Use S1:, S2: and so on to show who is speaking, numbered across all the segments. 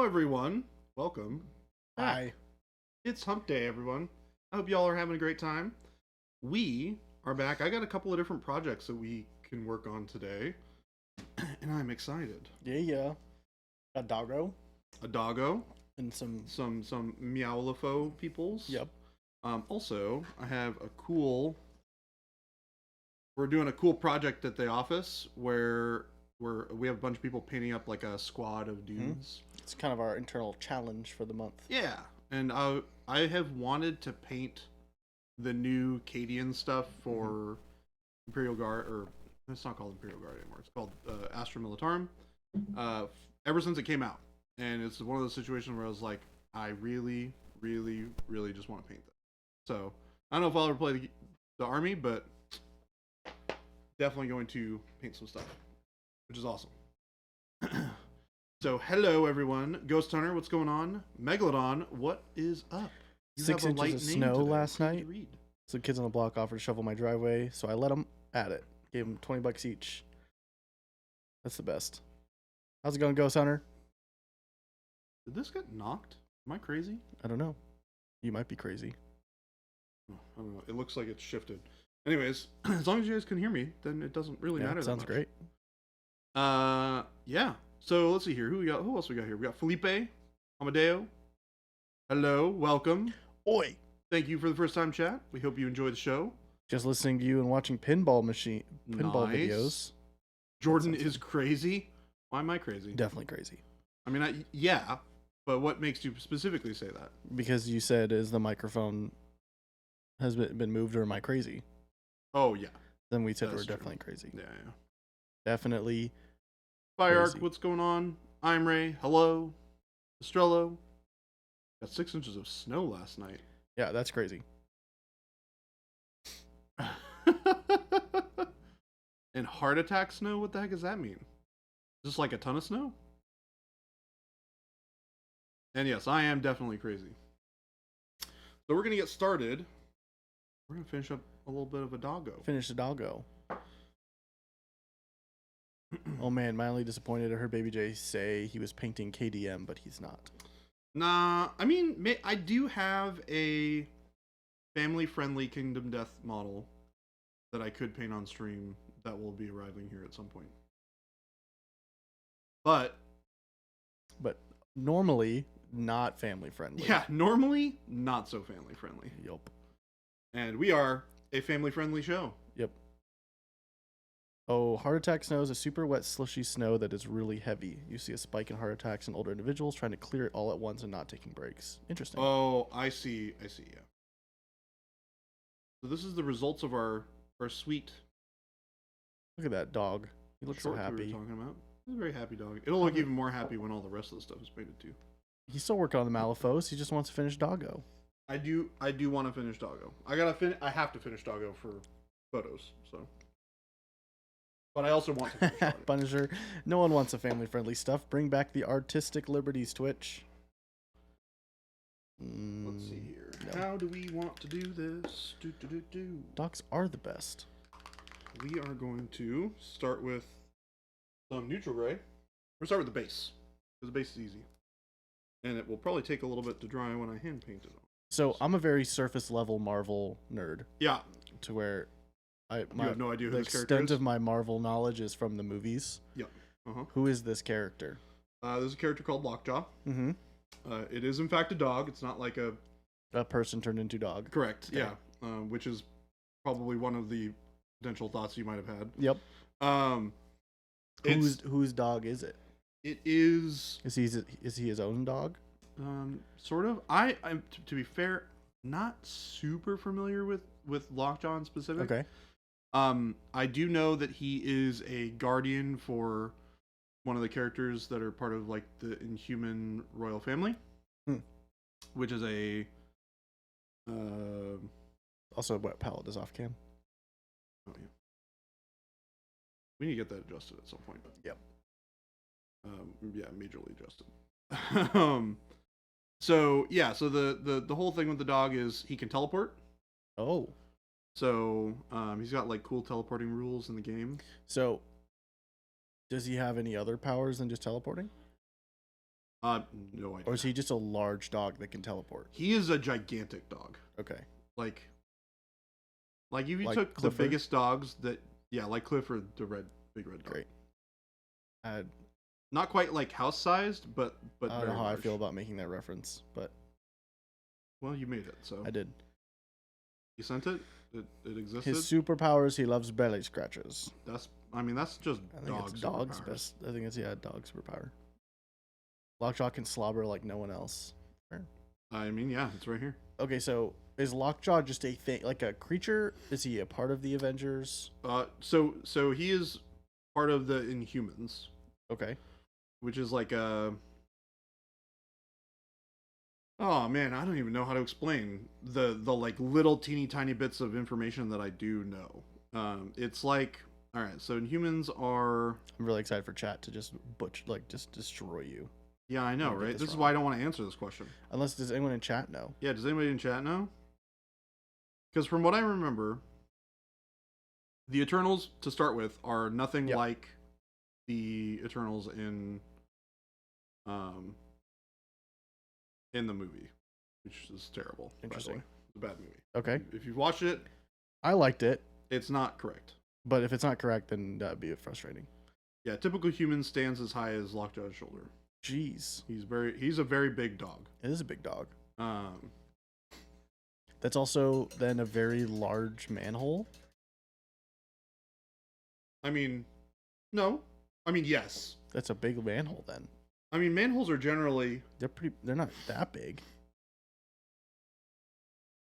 S1: everyone. Welcome.
S2: Hi.
S1: It's hump day, everyone. I hope y'all are having a great time. We are back. I got a couple of different projects that we can work on today, and I'm excited.
S2: Yeah. A doggo
S1: A doggo,
S2: and some.
S1: some meowlifo peoples.
S2: Yep.
S1: Also, I have a cool. We're doing a cool project at the office where we have a bunch of people painting up like a squad of dudes.
S2: It's kind of our internal challenge for the month.
S1: Yeah, and I have wanted to paint the new Cadian stuff for Imperial Guard, or it's not called Imperial Guard anymore. It's called Astra Militarum. Ever since it came out, and it's one of those situations where I was like, I really, really, really just want to paint that. So I don't know if I'll ever play the army, but definitely going to paint some stuff, which is awesome. So, hello everyone. Ghost Hunter, what's going on? Megalodon, what is up?
S2: You 6
S1: have a light
S2: inches of
S1: name
S2: snow
S1: today.
S2: last
S1: What did
S2: night.
S1: you read?
S2: Some kids on the block offered to shovel my driveway, so I let them at it. Gave them $20 each. That's the best. How's it going, Ghost Hunter?
S1: Did this get knocked? Am I crazy?
S2: I don't know. You might be crazy.
S1: Oh, I don't know. It looks like it's shifted. Anyways, as long as you guys can hear me, then it doesn't really matter.
S2: Sounds
S1: that much.
S2: great.
S1: Yeah. So let's see here. Who else we got here? We got Felipe, Amadeo. Hello, welcome.
S2: Oi!
S1: Thank you for the first time chat. We hope you enjoy the show.
S2: Just listening to you and watching pinball
S1: Nice.
S2: videos.
S1: Jordan is crazy. Why am I crazy?
S2: Definitely crazy.
S1: I mean, yeah, but what makes you specifically say that?
S2: Because you said, is the microphone has been moved, or am I crazy?
S1: Oh, yeah.
S2: Then we said
S1: That's
S2: we're
S1: true.
S2: definitely crazy.
S1: Yeah.
S2: Definitely.
S1: Fireark,
S2: Crazy.
S1: what's going on? I'm Ray. Hello. Estrello. Got 6 inches of snow last night.
S2: Yeah, that's crazy.
S1: And heart attack snow? What the heck does that mean? Is this like a ton of snow? And yes, I am definitely crazy. So we're going to get started. We're going to finish up a little bit of a doggo.
S2: Finish the doggo. Oh man, mildly disappointed. I heard Baby J say he was painting KDM, but he's not.
S1: Nah, I mean, I do have a family-friendly Kingdom Death model that I could paint on stream that will be arriving here at some point. But
S2: normally not family friendly.
S1: yeah, normally not so family-friendly.
S2: Yup.
S1: And we are a family-friendly show.
S2: Yep. Oh, heart attack snow is a super wet, slushy snow that is really heavy. You see a spike in heart attacks in older individuals trying to clear it all at once and not taking breaks. Interesting.
S1: Oh, I see, yeah. So this is the results of our sweet
S2: Look at that dog. He looks so
S1: short we
S2: happy.
S1: were talking about. He's a very happy dog. It'll look even more happy when all the rest of the stuff is painted too.
S2: He's still working on the Malifaux. He just wants to finish doggo.
S1: I do want to finish doggo. I have to finish doggo for photos, so. But I also want to finish doggo.
S2: Punisher. No one wants a family-friendly stuff. Bring back the artistic liberties, Twitch.
S1: Let's see here.
S2: No.
S1: How do we want to do this?
S2: Dogs are the best.
S1: We are going to start with some neutral gray. We're going to start with the base, because the base is easy. And it will probably take a little bit to dry when I hand paint it on.
S2: So I'm a very surface level Marvel nerd.
S1: Yeah.
S2: To where
S1: You have no idea who
S2: the
S1: this character
S2: extent
S1: is?
S2: of my Marvel knowledge is from the movies.
S1: Yeah. Uh-huh.
S2: Who is this character?
S1: There's a character called Lockjaw.
S2: Mm-hmm.
S1: It is in fact a dog. It's not like a
S2: person turned into dog.
S1: correct.
S2: Okay.
S1: Yeah. Which is probably one of the potential thoughts you might have had.
S2: Yep.
S1: Um,
S2: Whose dog is it?
S1: it is
S2: Is he his own dog?
S1: sort of. I'm to be fair, not super familiar with Lockjaw in specific.
S2: Okay.
S1: I do know that he is a guardian for one of the characters that are part of like the Inhuman royal family, which is a
S2: Also, what palette is off cam?
S1: oh yeah. We need to get that adjusted at some point.
S2: Yep.
S1: Yeah, majorly adjusted. So yeah, so the whole thing with the dog is he can teleport.
S2: Oh.
S1: So he's got like cool teleporting rules in the game.
S2: So, does he have any other powers than just teleporting?
S1: No idea.
S2: Or is he just a large dog that can teleport?
S1: He is a gigantic dog.
S2: Okay.
S1: Like if you
S2: Like
S1: took the
S2: Clifford?
S1: biggest dogs that, yeah, like Clifford, the big red dog.
S2: Great.
S1: Not quite like house sized, but
S2: I don't
S1: very
S2: know how
S1: large.
S2: I feel about making that reference, but
S1: Well, you made it, so
S2: I did.
S1: you sent it. It existed.
S2: His superpowers, he loves belly scratches.
S1: That's just
S2: I think
S1: dog
S2: it's dog's
S1: superpowers.
S2: best. I think it's dog superpower. Lockjaw can slobber like no one else.
S1: I mean, yeah, it's right here.
S2: Okay, so is Lockjaw just a thing, like a creature? Is he a part of the Avengers?
S1: So he is part of the Inhumans,
S2: Okay.
S1: which is like a. Oh man, I don't even know how to explain the like little teeny tiny bits of information that I do know. It's like, all right, so Inhumans are.
S2: I'm really excited for chat to just just destroy you.
S1: Yeah, I know,
S2: I'll get
S1: right?
S2: this
S1: This is
S2: wrong.
S1: why I don't want to answer this question.
S2: Unless does anyone in chat know?
S1: Yeah, does anybody in chat know? Because from what I remember, the Eternals to start with are nothing
S2: Yep.
S1: like the Eternals in the movie, which is terrible. by the
S2: Interesting.
S1: way. It's a bad movie.
S2: Okay.
S1: If you've watched it,
S2: I liked it,
S1: it's not correct.
S2: but if it's not correct, then that'd be frustrating.
S1: Yeah, typical human stands as high as Lockjaw's shoulder.
S2: Jeez.
S1: He's a very big dog.
S2: It is a big dog.
S1: Um,
S2: That's also then a very large manhole.
S1: I mean, no. I mean, yes.
S2: That's a big manhole then.
S1: I mean, manholes are generally,
S2: They're not that big.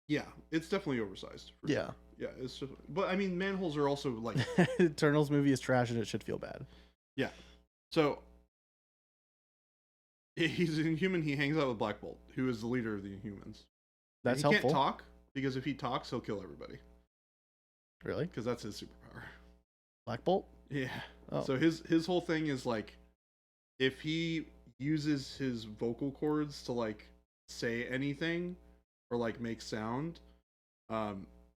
S1: yeah, it's definitely oversized. For
S2: Yeah.
S1: sure. Yeah, it's just, but I mean, manholes are also like,
S2: Eternals movie is trash and it should feel bad.
S1: yeah. So he's an Inhuman. He hangs out with Black Bolt, who is the leader of the Inhumans.
S2: That's
S1: he
S2: helpful.
S1: can't talk because if he talks, he'll kill everybody
S2: Really?
S1: because that's his superpower.
S2: Black Bolt?
S1: Yeah.
S2: Oh.
S1: So his whole thing is like, if he uses his vocal cords to like say anything or like make sound,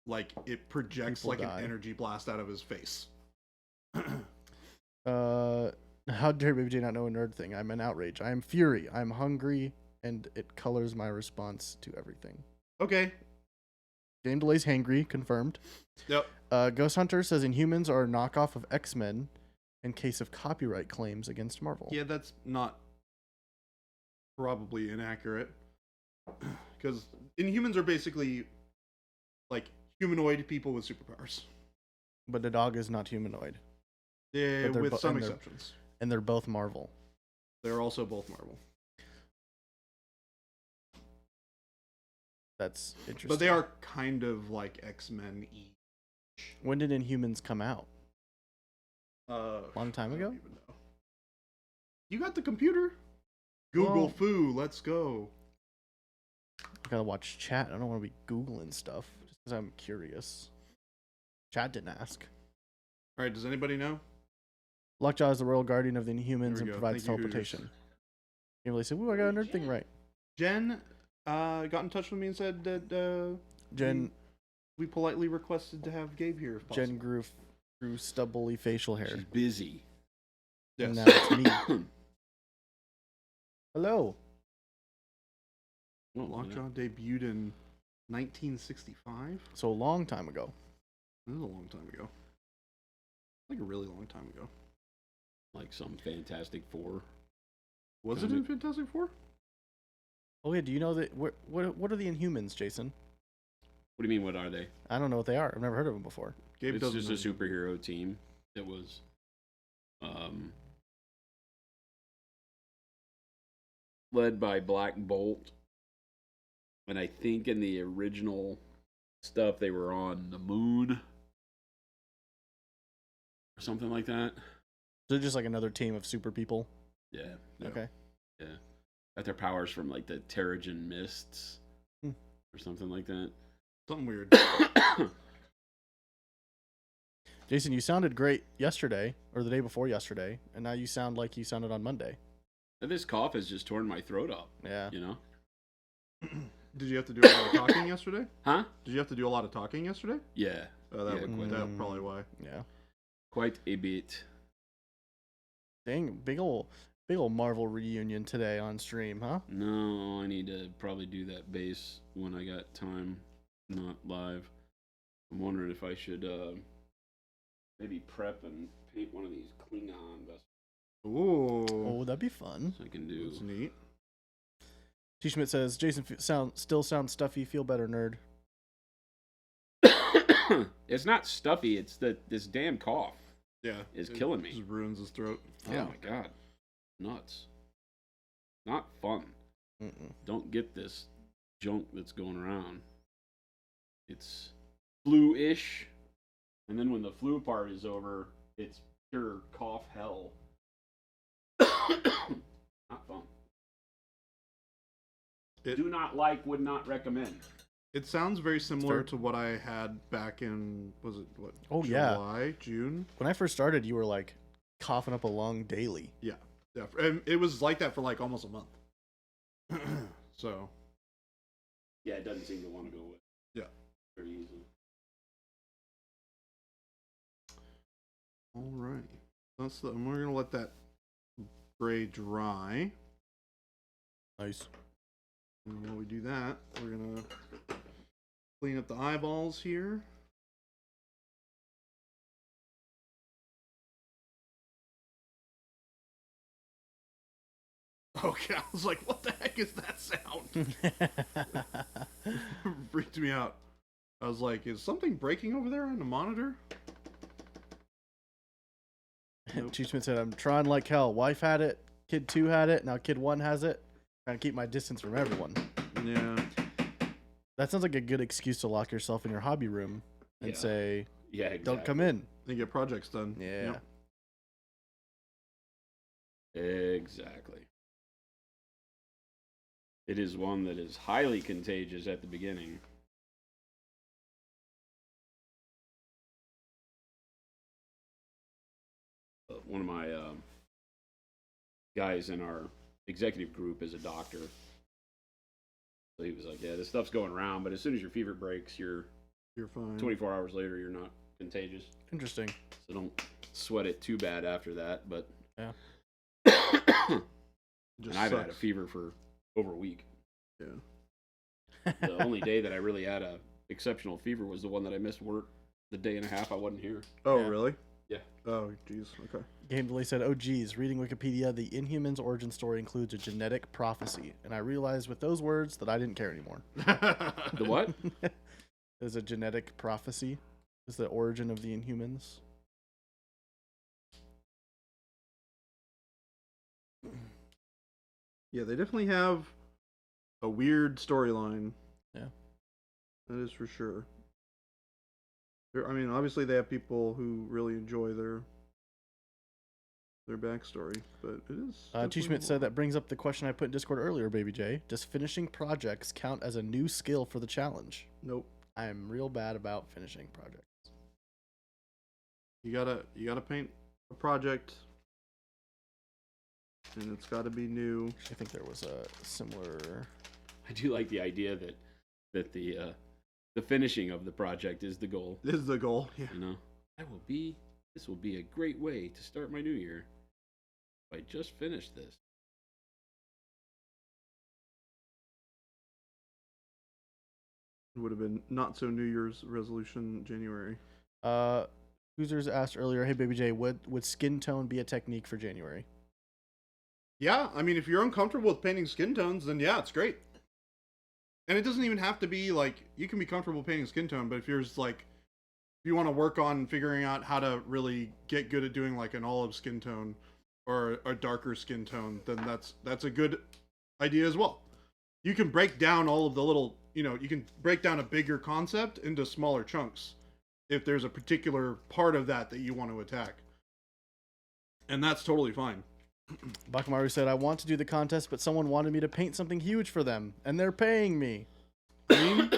S1: like it projects
S2: People
S1: like
S2: die.
S1: an energy blast out of his face.
S2: How dare Baby J not know a nerd thing? I'm in outrage. I am fury. I'm hungry, and it colors my response to everything.
S1: Okay.
S2: Game delays hangry, confirmed.
S1: Yep.
S2: Ghost Hunter says Inhumans are a knockoff of X-Men in case of copyright claims against Marvel.
S1: Yeah, that's not probably inaccurate. Because Inhumans are basically like humanoid people with superpowers.
S2: But the dog is not humanoid.
S1: Yeah,
S2: But they're
S1: with some
S2: and they're-
S1: exceptions.
S2: And they're both Marvel.
S1: They're also both Marvel.
S2: That's interesting.
S1: But they are kind of like X-Men-y.
S2: When did Inhumans come out? Long time
S1: I
S2: ago?
S1: don't even know. You got the computer? Google
S2: Well-
S1: foo, let's go.
S2: I gotta watch chat. I don't want to be Googling stuff just because I'm curious. Chat didn't ask.
S1: Alright, does anybody know?
S2: Lockjaw is the royal guardian of the Inhumans
S1: There we
S2: and
S1: go.
S2: provides
S1: Thank you, Hooters.
S2: teleportation. You really said, "Ooh, I got a nerd thing right."
S1: Jen got in touch with me and said that
S2: Jen
S1: we politely requested to have Gabe here if possible.
S2: Jen grew stubbly facial hair.
S3: She's busy.
S1: Yes.
S2: And now it's me. Hello.
S3: Oh,
S1: Lockjaw debuted in 1965.
S2: So a long time ago.
S1: This is a long time ago. Like a really long time ago.
S3: like some Fantastic Four.
S1: Was it in Fantastic Four?
S2: Oh yeah, do you know that? What are the Inhumans, Jason?
S3: What do you mean? What are they?
S2: I don't know what they are. I've never heard of them before.
S1: Gabe
S3: It's
S1: doesn't
S3: just a
S1: know.
S3: superhero team that was led by Black Bolt. And I think in the original stuff they were on the moon or something like that.
S2: They're just like another team of super people.
S3: Yeah.
S1: Yeah.
S2: Okay.
S3: Yeah. Got their powers from like the Terrigen mists or something like that.
S1: Something weird.
S2: Jason, you sounded great yesterday or the day before yesterday, and now you sound like you sounded on Monday.
S3: And this cough has just torn my throat up,
S2: Yeah.
S3: you know?
S1: Did you have to do a lot of talking yesterday?
S3: Huh?
S1: Did you have to do a lot of talking yesterday?
S3: Yeah.
S1: That
S3: Yeah,
S1: would that probably why.
S2: Yeah.
S3: Quite a bit.
S2: Dang, big ol'. Big old Marvel reunion today on stream, huh?
S3: No, I need to probably do that base when I got time, not live. I'm wondering if I should maybe prep and paint one of these Klingon vessels.
S1: Ooh.
S2: Oh, that'd be fun.
S3: So I can do.
S1: That's neat.
S2: T. Schmidt says, Jason still sounds stuffy. Feel better, nerd.
S3: It's not stuffy. It's this damn cough.
S1: Yeah.
S3: Is killing me.
S1: Just ruins his throat.
S3: Oh
S2: Yeah.
S3: my god, nuts. Not fun. Don't get this junk that's going around. It's flu-ish, and then when the flu part is over, it's pure cough hell. Not fun. Do not like, would not recommend.
S1: It sounds very similar
S2: Fair.
S1: to what I had back in, was it what?
S2: Oh, yeah.
S1: July, June?
S2: When I first started, you were like coughing up a lung daily.
S1: Yeah. Yeah. And it was like that for like almost a month. So.
S3: Yeah, it doesn't seem to want to go away.
S1: Yeah.
S3: Very easily.
S1: All right. And we're going to let that gray dry.
S2: Nice.
S1: And while we do that, we're going to clean up the eyeballs here. Okay, I was like, what the heck is that sound? Freaked me out. I was like, is something breaking over there on the monitor? Nope.
S2: T. Schmidt said, I'm trying like hell. Wife had it. Kid 2 had it. Now kid 1 has it. Trying to keep my distance from everyone.
S1: Yeah.
S2: That sounds like a good excuse to lock yourself in your hobby room and say,
S3: yeah, exactly.
S2: don't come in.
S1: And get projects done.
S2: Yeah.
S1: Yep.
S3: Exactly. It is one that is highly contagious at the beginning. One of my guys in our executive group is a doctor. So he was like, yeah, this stuff's going around, but as soon as your fever breaks, you're
S1: fine.
S3: 24 hours later, you're not contagious.
S2: Interesting.
S3: So don't sweat it too bad after that. But
S2: yeah.
S3: And I've had a fever for over a week.
S1: Yeah.
S3: The only day that I really had a exceptional fever was the one that I missed work the day and a half I wasn't here.
S1: Oh,
S2: Yeah.
S1: really?
S3: Yeah.
S1: Oh, jeez. Okay.
S2: Game Delay said, oh geez, reading Wikipedia, the Inhumans origin story includes a genetic prophecy. And I realized with those words that I didn't care anymore.
S3: The what?
S2: There's a genetic prophecy. Is the origin of the Inhumans.
S1: Yeah, they definitely have a weird storyline.
S2: Yeah.
S1: That is for sure. I mean, obviously they have people who really enjoy their backstory, but it is.
S2: T. Schmidt said that brings up the question I put in Discord earlier, Baby J. Does finishing projects count as a new skill for the challenge?
S1: Nope.
S2: I am real bad about finishing projects.
S1: You gotta paint a project, and it's got to be new.
S2: I think there was a similar.
S3: I do like the idea that the finishing of the project is the goal.
S1: This is the goal. Yeah.
S3: You know, this will be a great way to start my new year. If I just finished this.
S1: It would have been not so New Year's resolution January.
S2: Hoosers asked earlier, hey Baby J, would skin tone be a technique for January?
S1: Yeah, I mean, if you're uncomfortable with painting skin tones, then yeah, it's great. And it doesn't even have to be like, you can be comfortable painting skin tone, but if you're just like, if you want to work on figuring out how to really get good at doing like an olive skin tone or a darker skin tone, then that's a good idea as well. You can break down all of the little, you can break down a bigger concept into smaller chunks if there's a particular part of that you want to attack. And that's totally fine.
S2: Bakamaru said, I want to do the contest, but someone wanted me to paint something huge for them, and they're paying me.
S1: I mean,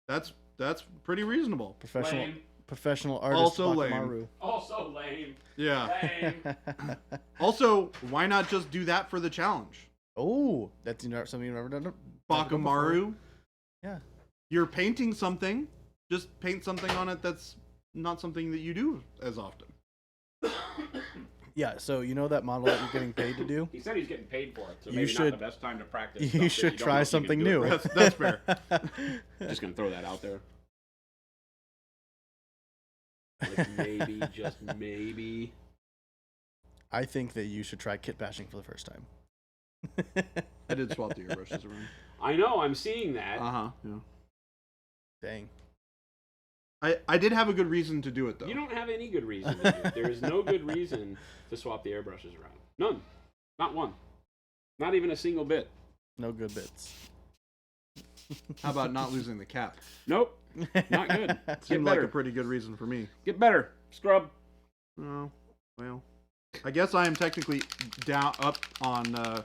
S1: that's pretty reasonable.
S2: Professional artist
S1: Also
S2: Bakamaru.
S1: lame.
S3: Also lame.
S1: Yeah.
S3: Lame.
S1: Also, why not just do that for the challenge?
S2: Oh, that's something you've never done.
S1: Bakamaru.
S2: Yeah.
S1: You're painting something. Just paint something on it that's not something that you do as often.
S2: Yeah, so you know that model that you're getting paid to do?
S3: He said he's getting paid for it, so
S2: You
S3: maybe
S2: should-
S3: not the best time to practice.
S2: You should try something new.
S1: That's fair.
S3: Just gonna throw that out there. Like maybe, just maybe.
S2: I think that you should try kit bashing for the first time.
S1: I did swap the airbrushes around.
S3: I know, I'm seeing that.
S1: Yeah.
S2: Dang.
S1: I did have a good reason to do it though.
S3: You don't have any good reason to do it. There is no good reason to swap the airbrushes around. None. Not one. Not even a single bit.
S2: No good bits.
S1: How about not losing the cap?
S3: Nope. Not good.
S1: Seemed like
S3: better.
S1: a pretty good reason for me.
S3: Get better. Scrub.
S1: Oh, well. I guess I am technically up on. I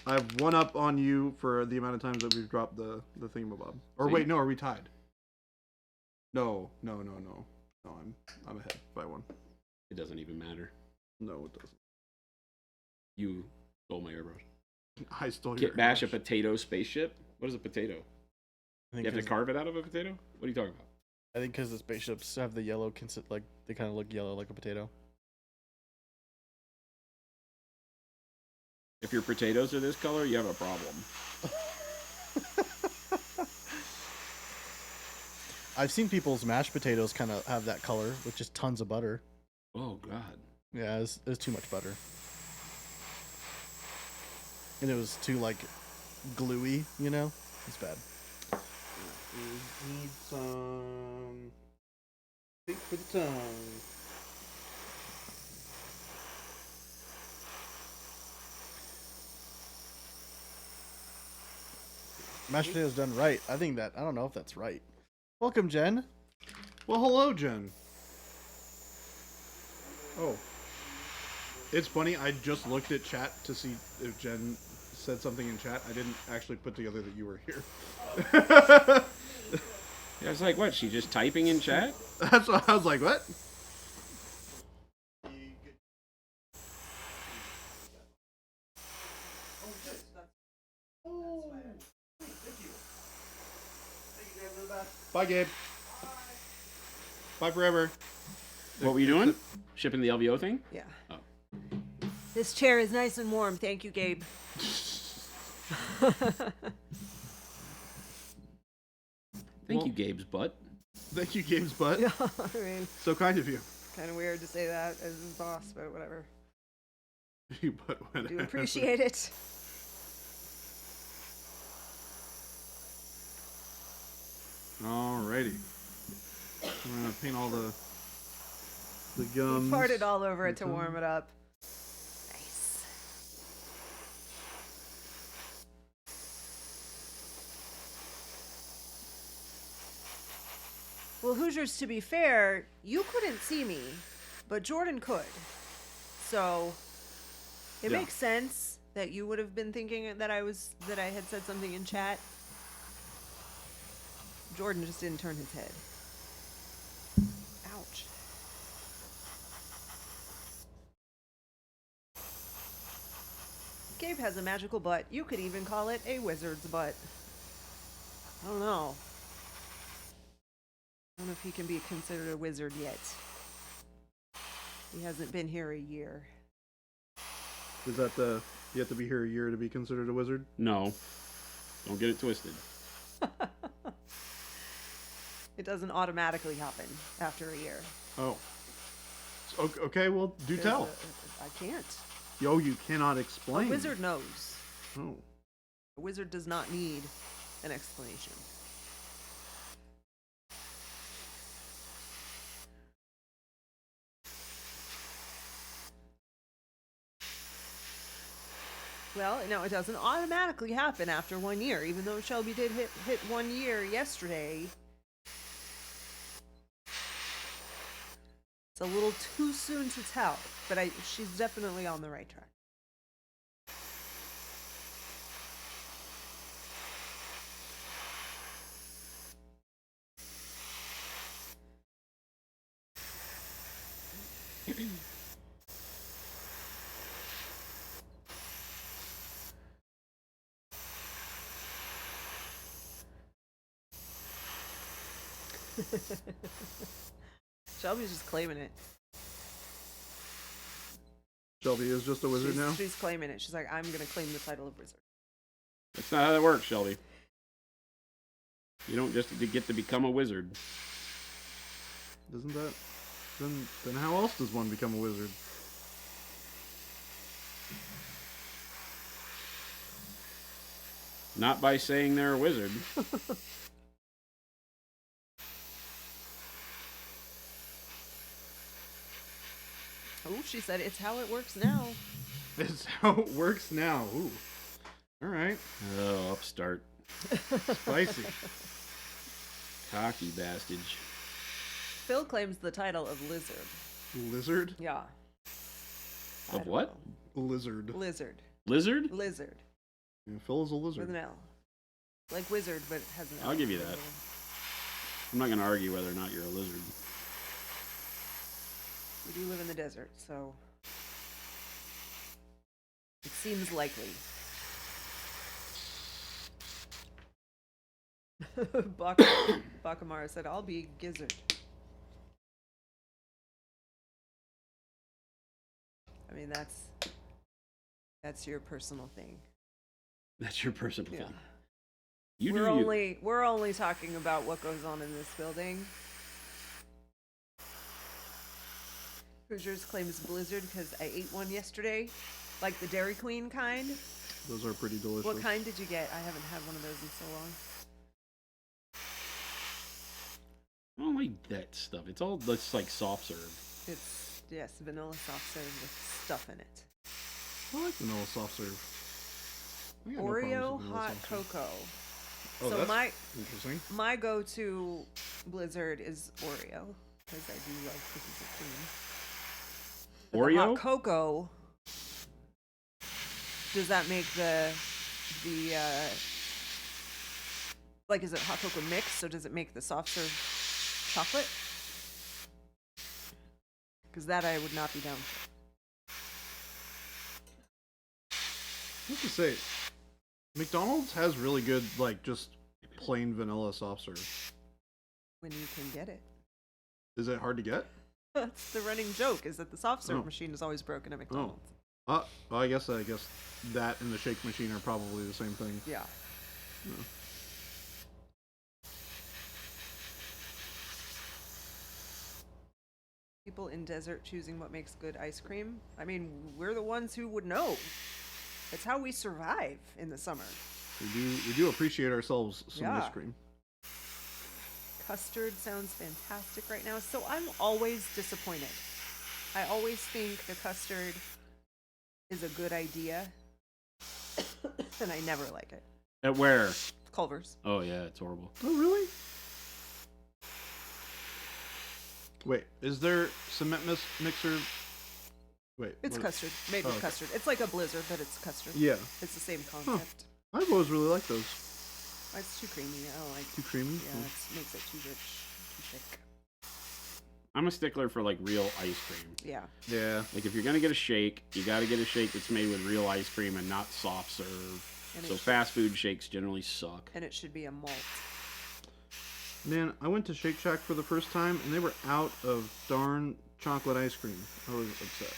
S1: have one up on you for the amount of times that we've dropped the thingamabob. Or
S3: See?
S1: wait, no, are we tied? No. No, I'm ahead by one.
S3: It doesn't even matter.
S1: No, it doesn't.
S3: You stole my airbrush.
S1: I stole your
S3: Kit bash a
S1: airbrush.
S3: potato spaceship? What is a potato?
S2: I
S3: You
S2: think
S3: have to carve it out of a potato? What are you talking about?
S2: I think because the spaceships have the yellow, like they kind of look yellow like a potato.
S3: If your potatoes are this color, you have a problem.
S2: I've seen people's mashed potatoes kind of have that color with just tons of butter.
S3: Oh, God.
S2: Yeah, it's too much butter. And it was too, like, gluey, you know? It's bad.
S1: Need some. Think for the tongue.
S2: Mashed potatoes done right. I don't know if that's right. Welcome, Jen.
S1: Well, hello, Jen. Oh. It's funny, I just looked at chat to see if Jen said something in chat. I didn't actually put together that you were here.
S3: Yeah, I was like, what? She just typing in chat?
S1: That's what I was like, what? Bye, Gabe. Bye forever.
S3: What were you doing? Shipping the LVO thing?
S4: Yeah.
S3: Oh.
S4: This chair is nice and warm. Thank you, Gabe.
S3: Thank you, Gabe's butt.
S1: Thank you, Gabe's butt.
S4: Yeah, I mean,
S1: So kind of you.
S4: kind of weird to say that as his boss, but whatever.
S1: You butt went
S4: I do
S1: ass.
S4: appreciate it.
S1: Alrighty. I'm gonna paint all the
S4: He
S1: gums.
S4: farted all over it to
S1: Okay.
S4: warm it up. Nice. Well, Hoosiers, to be fair, you couldn't see me, but Jordan could. So it
S1: Yeah.
S4: makes sense that you would have been thinking that I had said something in chat. Jordan just didn't turn his head. Ouch. Gabe has a magical butt. You could even call it a wizard's butt. I don't know. I don't know if he can be considered a wizard yet. He hasn't been here a year.
S1: Is that you have to be here a year to be considered a wizard?
S3: No. Don't get it twisted.
S4: It doesn't automatically happen after a year.
S1: Oh. Okay, well, do tell.
S4: I can't.
S1: Yo, you cannot explain.
S4: A wizard knows.
S1: Oh.
S4: A wizard does not need an explanation. Well, no, it doesn't automatically happen after 1 year, even though Shelby did hit 1 year yesterday. It's a little too soon to tell, but she's definitely on the right track. Shelby's just claiming it.
S1: Shelby is just a wizard now.
S4: She's claiming it. She's like, I'm gonna claim the title of wizard.
S3: That's not how that works, Shelby. You don't just get to become a wizard.
S1: Isn't that? Then how else does one become a wizard?
S3: Not by saying they're a wizard.
S4: Oh, she said it's how it works now.
S1: It's how it works now. Ooh. All right.
S3: Oh, upstart.
S1: Spicy.
S3: Cocky bastage.
S4: Phil claims the title of lizard.
S1: Lizard?
S4: Yeah. I
S3: Of
S4: don't
S3: what?
S4: know.
S1: Lizard.
S4: Lizard.
S3: Lizard?
S4: Lizard.
S1: Yeah, Phil is a
S4: With
S1: lizard.
S4: an L. Like wizard, but it has an L.
S3: I'll give you that. I'm not going to argue whether or not you're a lizard.
S4: We do live in the desert, so it seems likely. Bakamara said, I'll be gizzard. I mean, that's your personal thing.
S3: That's your personal
S4: Yeah.
S3: thing. You
S4: we're
S3: do
S4: we're only talking about what goes on in this building. Hoosiers claims Blizzard because I ate one yesterday, like the Dairy Queen kind.
S1: Those are pretty delicious.
S4: What kind did you get? I haven't had one of those in so long.
S3: I don't like that stuff. It's all that's like soft serve.
S4: It's, yes, vanilla soft serve with stuff in it.
S1: I like vanilla soft serve. I got no problems
S4: Oreo
S1: with vanilla
S4: hot
S1: soft serve.
S4: cocoa.
S1: Oh,
S4: So
S1: that's interesting.
S4: my go-to Blizzard is Oreo because I do like cookies and cream. But the
S3: Oreo?
S4: hot cocoa. Does that make the like, is it hot cocoa mix? So does it make the soft serve chocolate? Because that I would not be down for.
S1: What's to say? McDonald's has really good, like, just plain vanilla soft serve.
S4: When you can get it.
S1: Is it hard to get?
S4: That's the running joke, is that the soft serve
S1: Oh.
S4: machine is always broken at McDonald's.
S1: Well, I guess that and the shake machine are probably the same thing.
S4: Yeah.
S1: Yeah.
S4: People in desert choosing what makes good ice cream. I mean, we're the ones who would know. It's how we survive in the summer.
S1: We do appreciate ourselves some ice
S4: Yeah.
S1: cream.
S4: Custard sounds fantastic right now, so I'm always disappointed. I always think the custard is a good idea, and I never like it.
S3: At where?
S4: Culver's.
S3: Oh yeah, it's horrible.
S1: Oh, really? Wait, is there cement mixer? Wait,
S4: It's
S1: what-
S4: custard, made with
S1: okay.
S4: custard. It's like a Blizzard, but it's custard.
S1: Yeah,
S4: It's the same concept.
S1: I've always really liked those.
S4: It's too creamy. I don't like.
S1: Too creamy.
S4: Yeah, it makes it too rich, too thick.
S3: I'm a stickler for like real ice cream.
S4: Yeah.
S1: Yeah.
S3: Like if you're gonna get a shake, you gotta get a shake that's made with real ice cream and not soft serve.
S4: And
S3: So
S4: it
S3: fast food shakes generally suck.
S4: and it should be a malt.
S1: Man, I went to Shake Shack for the first time, and they were out of darn chocolate ice cream. I was upset.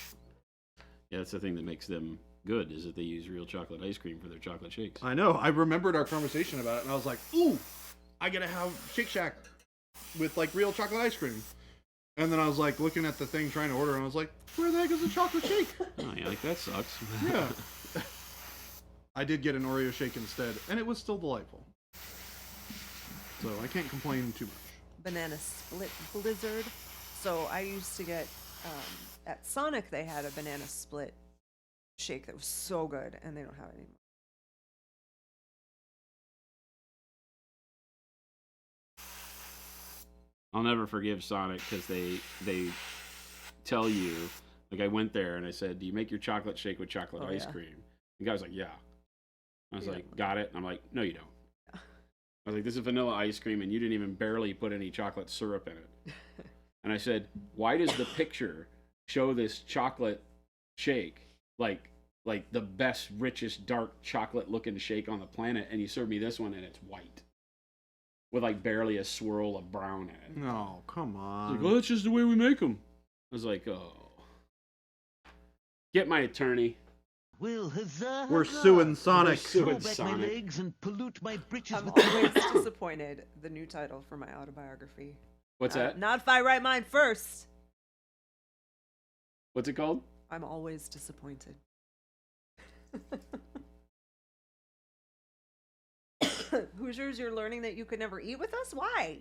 S3: Yeah, that's the thing that makes them good is that they use real chocolate ice cream for their chocolate shakes.
S1: I know. I remembered our conversation about it, and I was like, "Ooh, I gotta have Shake Shack with like real chocolate ice cream." And then I was like looking at the thing trying to order, and I was like, "Where the heck is the chocolate shake?"
S3: Oh, yeah, like that sucks.
S1: Yeah. I did get an Oreo shake instead, and it was still delightful. So I can't complain too much.
S4: Banana split Blizzard. So I used to get at Sonic they had a banana split shake that was so good, and they don't have it anymore.
S3: I'll never forgive Sonic because they tell you, like I went there and I said, "Do you make your chocolate shake with chocolate
S4: Oh,
S3: ice
S4: yeah.
S3: cream?" The guy was like, "Yeah." I was
S4: You
S3: like,
S4: don't.
S3: "Got it." And I'm like, "No, you don't."
S4: Yeah.
S3: I was like, "This is vanilla ice cream and you didn't even barely put any chocolate syrup in it." And I said, "Why does the picture show this chocolate shake like the best, richest, dark chocolate looking shake on the planet, and you serve me this one and it's white with like barely a swirl of brown in it?"
S1: No, come
S3: He's
S1: on.
S3: like, "Oh, that's just the way we make them." I was like, "Oh, Get my attorney.
S5: Well, huzzah,
S1: We're
S5: huzzah.
S1: suing Sonic.
S3: We're suing
S5: Throw back
S3: Sonic.
S5: my legs and pollute my britches
S4: I'm
S5: with
S4: always disappointed. The new title for my autobiography.
S3: What's that?
S4: Not if I write mine first.
S3: What's it called?
S4: I'm always disappointed. Hoosiers, you're learning that you could never eat with us? Why?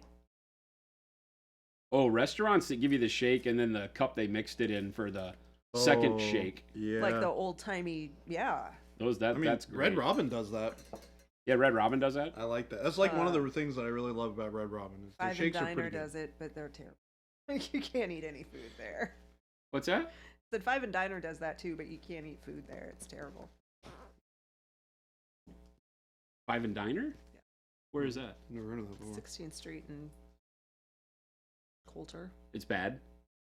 S3: Oh, restaurants that give you the shake and then the cup they mixed it in for the second
S1: Oh,
S3: shake.
S1: Yeah.
S4: Like the old timey, yeah.
S3: That's great.
S1: Red Robin does that.
S3: Yeah, Red Robin does that.
S1: I like that. That's like one of the things that I really love about Red Robin. Is their
S4: Five and
S1: shakes are
S4: Diner
S1: pretty good.
S4: does it, but they're terrible. You can't eat any food there.
S3: What's that?
S4: Said Five and Diner does that too, but you can't eat food there. It's terrible.
S3: Five and Diner?
S4: Yeah.
S3: Where is that?
S1: Never heard of that before.
S4: 16th Street and Coulter.
S3: It's bad.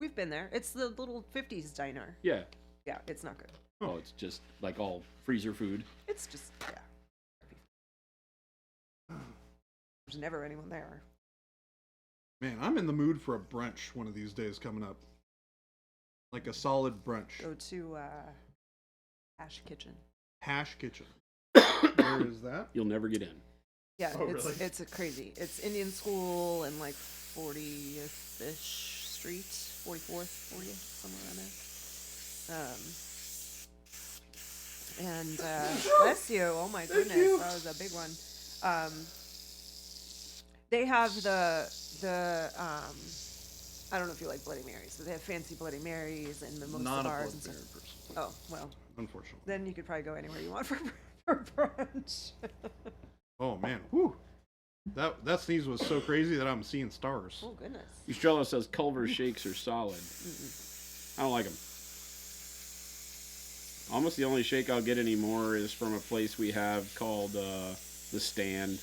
S4: We've been there. It's the little 50s diner.
S3: Yeah.
S4: Yeah, it's not good.
S3: Oh, it's just like all freezer food.
S4: It's just, yeah. There's never anyone there.
S1: Man, I'm in the mood for a brunch one of these days coming up. Like a solid brunch.
S4: Go to Ash Kitchen.
S1: Hash Kitchen. Where is that?
S3: You'll never get in.
S4: Yeah,
S1: Oh,
S4: it's
S1: really?
S4: it's a crazy. It's Indian School and like 40th-ish Street, 44th, 40th, somewhere around there. And bless you. Oh my goodness,
S1: you.
S4: that was a big one. They have the I don't know if you like Bloody Marys, but they have fancy Bloody Marys and mimosa
S1: Not a
S4: bars
S1: Blood
S4: and stuff.
S1: Mary person,
S4: Oh well,
S1: unfortunately.
S4: then you could probably go anywhere you want for brunch.
S1: Oh man, whew. That sneeze was so crazy that I'm seeing stars.
S4: Oh goodness.
S3: Estrella says Culver shakes are solid. I don't like them. Almost the only shake I'll get anymore is from a place we have called The Stand.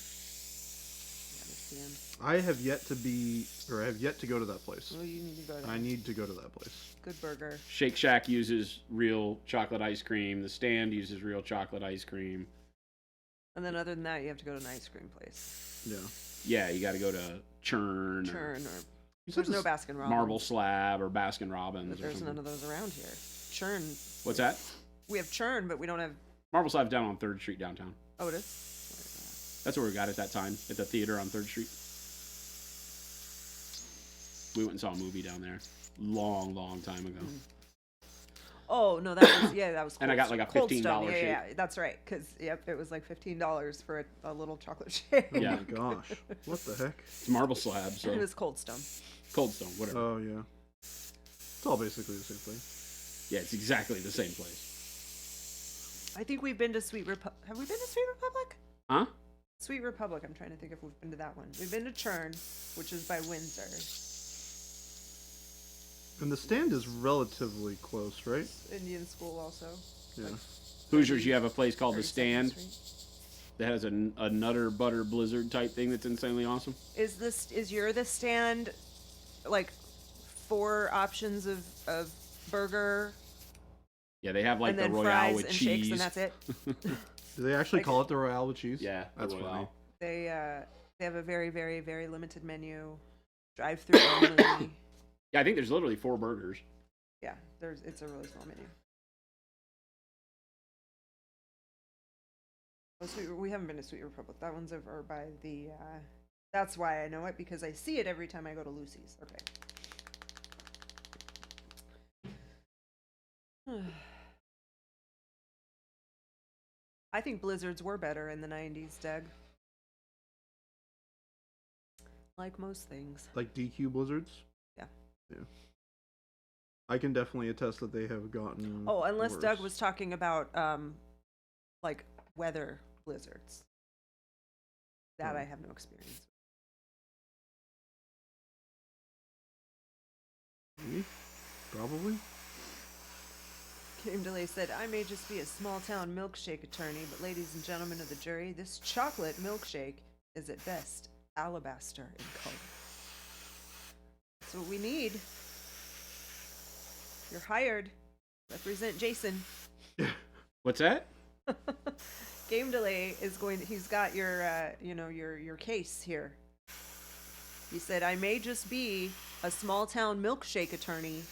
S4: Understand.
S1: I have yet to go to that place.
S4: Well, you need to go to
S1: I need to go to that place.
S4: Good burger.
S3: Shake Shack uses real chocolate ice cream. The Stand uses real chocolate ice cream.
S4: And then other than that, you have to go to an ice cream place.
S1: Yeah.
S3: Yeah, you got to go to Churn,
S4: Churn or
S1: You said
S4: there's no
S1: this-
S4: Baskin Robbins.
S3: Marble Slab, or Baskin Robbins.
S4: But
S3: Or
S4: there's
S3: something.
S4: none of those around here. Churn.
S3: What's that?
S4: We have Churn, but we don't have.
S3: Marble Slab's down on 3rd Street downtown.
S4: Oh, it is.
S3: That's where we got it that time, at the theater on 3rd Street. We went and saw a movie down there. Long time ago.
S4: Oh no, that was that was.
S3: And I got like a
S4: Cold
S3: $15
S4: Stone.
S3: shake.
S4: Yeah, that's right. Because it was like $15 for a little chocolate shake.
S1: Oh
S3: Yeah.
S1: my gosh. What the heck?
S3: It's Marble Slab, so
S4: It was Cold Stone.
S3: Cold Stone, whatever.
S1: Oh yeah. It's all basically the same thing.
S3: Yeah, it's exactly the same place.
S4: I think we've been to Sweet Republic. Have we been to Sweet Republic?
S3: Huh?
S4: Sweet Republic. I'm trying to think if we've been to that one. We've been to Churn, which is by Windsor.
S1: And the Stand is relatively close, right?
S4: Indian School also.
S1: Yeah.
S3: Hoosiers, you have a place called The
S4: 32nd
S3: Stand
S4: Street.
S3: that has a Nutter Butter Blizzard type thing that's insanely awesome.
S4: Is your The Stand like 4 options of burger
S3: Yeah, they have like
S4: and
S3: the
S4: then
S3: Royale
S4: fries
S3: with
S4: and
S3: cheese.
S4: shakes and that's it?
S1: Do they actually
S4: Like-
S1: call it the Royale with cheese?
S3: Yeah, the
S1: That's
S3: Royale.
S1: funny.
S4: They have a very very very limited menu, drive through only.
S3: Yeah, I think there's literally 4 burgers.
S4: Yeah, it's a really small menu. Oh, we haven't been to Sweet Republic. That one's over by the. That's why I know it because I see it every time I go to Lucy's. Okay. I think blizzards were better in the 90s, Doug. Like most things.
S1: Like DQ blizzards?
S4: Yeah.
S1: Yeah. I can definitely attest that they have gotten.
S4: Oh, unless Doug
S1: worse.
S4: was talking about like weather blizzards. That
S1: Oh.
S4: I have no experience.
S1: Maybe? Probably.
S4: Kim DeLay said, I may just be a small town milkshake attorney, but ladies and gentlemen of the jury, this chocolate milkshake is at best alabaster in color. That's what we need. You're hired. Represent Jason.
S3: What's that?
S4: Game Delay is he's got your, your case here. He said, I may just be a small town milkshake attorney,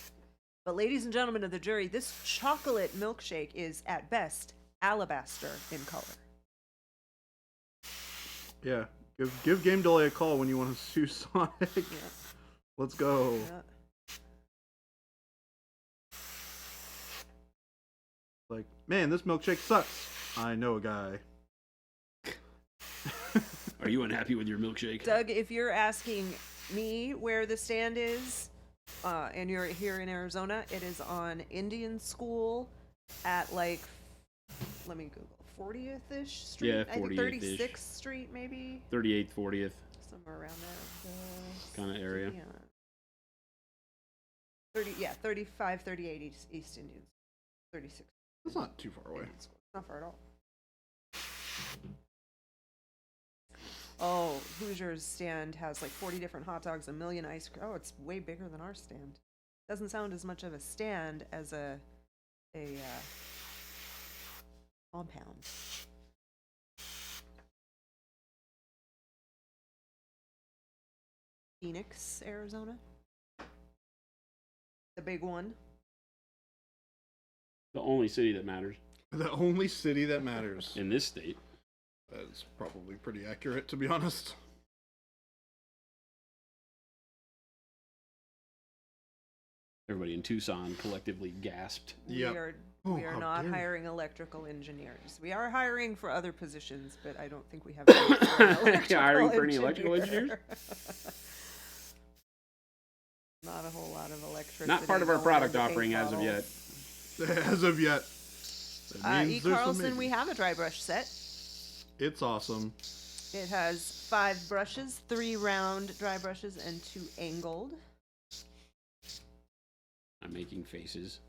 S4: But ladies and gentlemen of the jury, this chocolate milkshake is at best alabaster in color.
S1: Yeah. Give Game Delay a call when you want to sue Sonic.
S4: Yeah.
S1: Let's go.
S4: Yeah.
S1: Like, man, this milkshake sucks. I know a guy.
S3: Are you unhappy with your milkshake?
S4: Doug, if you're asking me where the stand is, and you're here in Arizona, it is on Indian School at like, let me Google, 40th-ish Street?
S3: Yeah,
S4: I think
S3: 40th-ish.
S4: 36th Street, maybe?
S3: 38th, 40th
S4: Somewhere around there.
S3: kind of area.
S4: Yeah. 35, 38 East Indian. 36.
S1: That's not too far away.
S4: Indian School. Not far at all. Oh, Hoosier's stand has like 40 different hot dogs, a million ice cream. Oh, it's way bigger than our stand. Doesn't sound as much of a stand as a compound. Phoenix, Arizona. The big one.
S3: The only city that matters
S1: The only city that matters.
S3: in this state.
S1: That's probably pretty accurate, to be honest.
S3: Everybody in Tucson collectively gasped.
S1: Yep.
S4: We are
S1: how
S4: not
S1: dare you.
S4: hiring electrical engineers. We are hiring for other positions, but I don't think we have any for an electrical
S3: Hiring for any electrical
S4: engineer. Not a whole lot of electricity.
S3: Not part of our
S4: going
S3: product
S4: into paint
S3: offering as of yet.
S4: bottles.
S1: As of yet. That
S4: E.
S1: means there's some
S4: Carlson,
S1: maybe.
S4: we have a dry brush set.
S1: It's awesome.
S4: It has 5 brushes, 3 round dry brushes, and 2 angled.
S3: I'm making faces.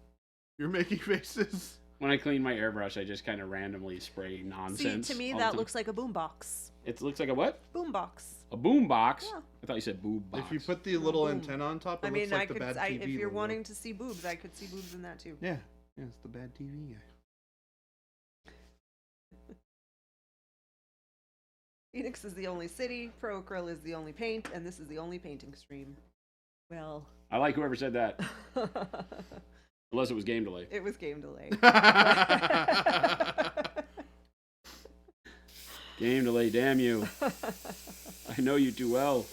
S1: You're making faces.
S3: When I clean my airbrush, I just kind of randomly spray nonsense.
S4: See, to me,
S3: all the
S4: that
S3: time.
S4: looks like a boombox.
S3: It looks like a what?
S4: Boombox.
S3: A boom box?
S4: Yeah.
S3: I thought you said boob box.
S1: If you put the little
S4: boom.
S1: antenna on top, it
S4: I
S1: looks
S4: mean,
S1: like
S4: I
S1: the
S4: could.
S1: bad TV
S4: If you're
S1: logo.
S4: wanting to see boobs, I could see boobs in that too.
S1: Yeah. Yeah, it's the bad TV guy.
S4: Phoenix is the only city, Pro Acryl is the only paint, and this is the only painting stream. Well,
S3: I like whoever said that. Unless it was game delay.
S4: it was game delay.
S3: Game delay, damn you. I know you too well.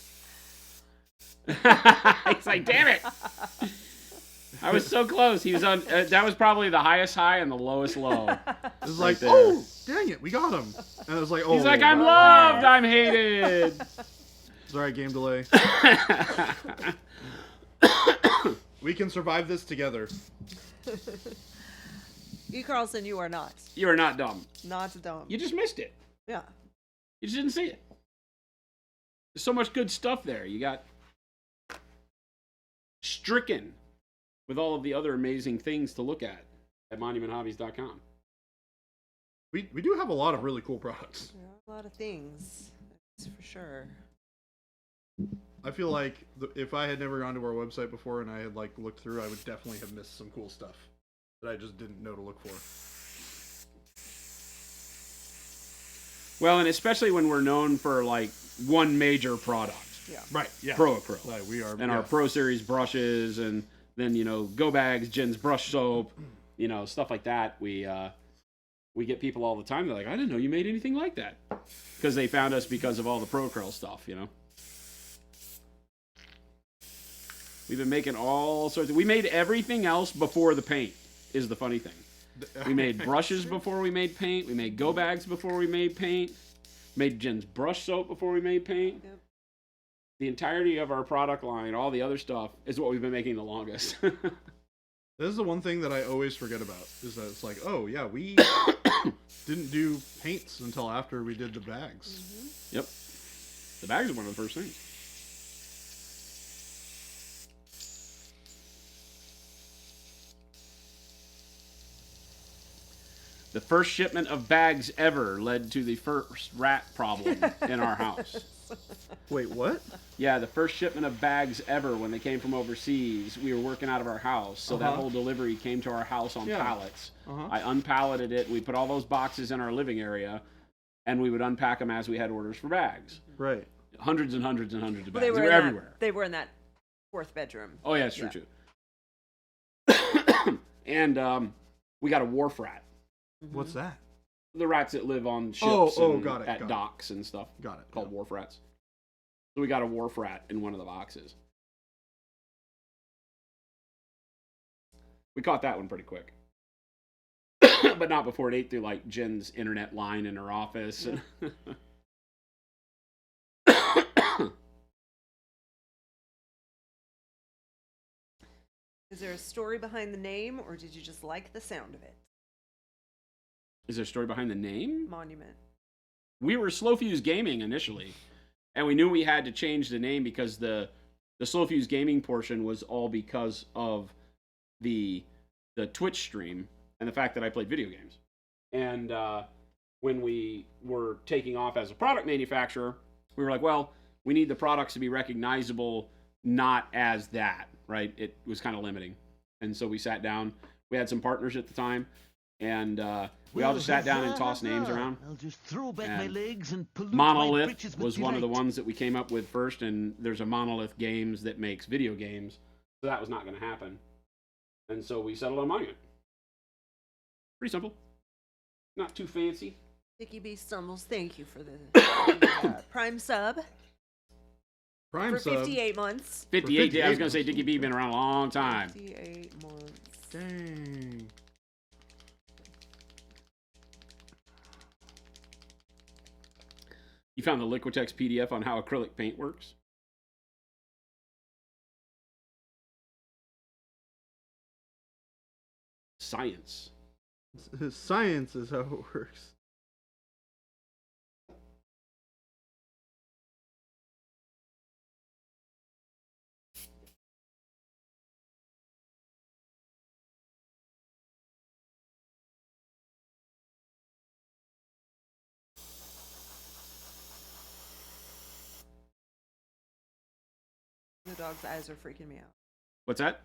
S3: It's like, damn it. I was so close. He was on. That was probably the highest high and the lowest low.
S1: It's
S3: Right
S1: like,
S3: there.
S1: oh, dang it, we got him. And it was like, oh.
S3: He's like, I'm
S1: wow.
S3: loved, I'm hated.
S1: It's alright, game delay. We can survive this together.
S4: E. Carlson, you are not.
S3: You are not dumb.
S4: Not dumb.
S3: You just missed it.
S4: Yeah.
S3: You just didn't see it. There's so much good stuff there. You got stricken with all of the other amazing things to look at monumenthobbies.com.
S1: We do have a lot of really cool products.
S4: There are a lot of things. That's for sure.
S1: I feel like if I had never gone to our website before and I had like looked through, I would definitely have missed some cool stuff that I just didn't know to look for.
S3: Well, and especially when we're known for like one major product,
S4: Yeah.
S1: Right. Yeah.
S3: Pro Acryl,
S1: Like, we are.
S3: and our Pro Series brushes, and then Go Bags, Jen's brush soap, stuff like that. We get people all the time. They're like, I didn't know you made anything like that, because they found us because of all the Pro Acryl stuff. We've been making all sorts of. We made everything else before the paint. Is the funny thing. We made brushes before we made paint. We made Go Bags before we made paint. Made Jen's brush soap before we made paint.
S4: Yep.
S3: The entirety of our product line, all the other stuff, is what we've been making the longest.
S1: This is the one thing that I always forget about, is that it's like, oh yeah, we didn't do paints until after we did the bags.
S4: Mm-hmm.
S3: Yep. The bags are one of the first things. The first shipment of bags ever led to the first rat problem in our house.
S1: Wait, what?
S3: Yeah, the first shipment of bags ever when they came from overseas, we were working out of our house, so that
S1: Uh-huh.
S3: whole delivery came to our house on
S1: Yeah.
S3: pallets.
S1: Uh-huh.
S3: I unpalleted it, we put all those boxes in our living area, and we would unpack them as we had orders for bags.
S1: Right.
S3: Hundreds and hundreds and hundreds of
S4: Well,
S3: bags. They were
S4: in
S3: everywhere.
S4: They were in that 4th bedroom.
S3: Oh, yeah, it's true,
S4: Yeah.
S3: too. And we got a wharf rat.
S1: What's that?
S3: The rats that live on ships and
S1: got it,
S3: at
S1: got it.
S3: docks and stuff.
S1: Got it.
S3: Called wharf rats. So we got a wharf rat in one of the boxes. We caught that one pretty quick. But not before it ate through like Jen's internet line in her office. And
S4: Is there a story behind the name, or did you just like the sound of it?
S3: Is there a story behind the name?
S4: Monument.
S3: We were Slow Fuse Gaming initially, and we knew we had to change the name because the Slow Fuse Gaming portion was all because of the Twitch stream and the fact that I played video games. And when we were taking off as a product manufacturer, we were like, well, we need the products to be recognizable, not as that, right? It was kind of limiting. And so we sat down. We had some partners at the time, and we all just sat down and tossed names around.
S5: I'll just throw back my
S3: And
S5: legs and pollute my
S3: Monolith
S5: britches with
S3: was one of the
S5: delight.
S3: ones that we came up with first, and there's a Monolith Games that makes video games, so that was not going to happen. And so we settled on Monument. Pretty simple. Not too fancy.
S4: Dickie B Stumbles, thank you for the Prime sub
S1: Prime
S4: for
S1: sub.
S4: 58 months.
S3: 58 days. I was
S1: 58
S3: going to say Dickie B been around a long time.
S4: 58 months.
S1: Dang.
S3: You found the Liquitex PDF on how acrylic paint works? Science.
S1: Science is how it works.
S4: The dog's eyes are freaking me out.
S3: What's that?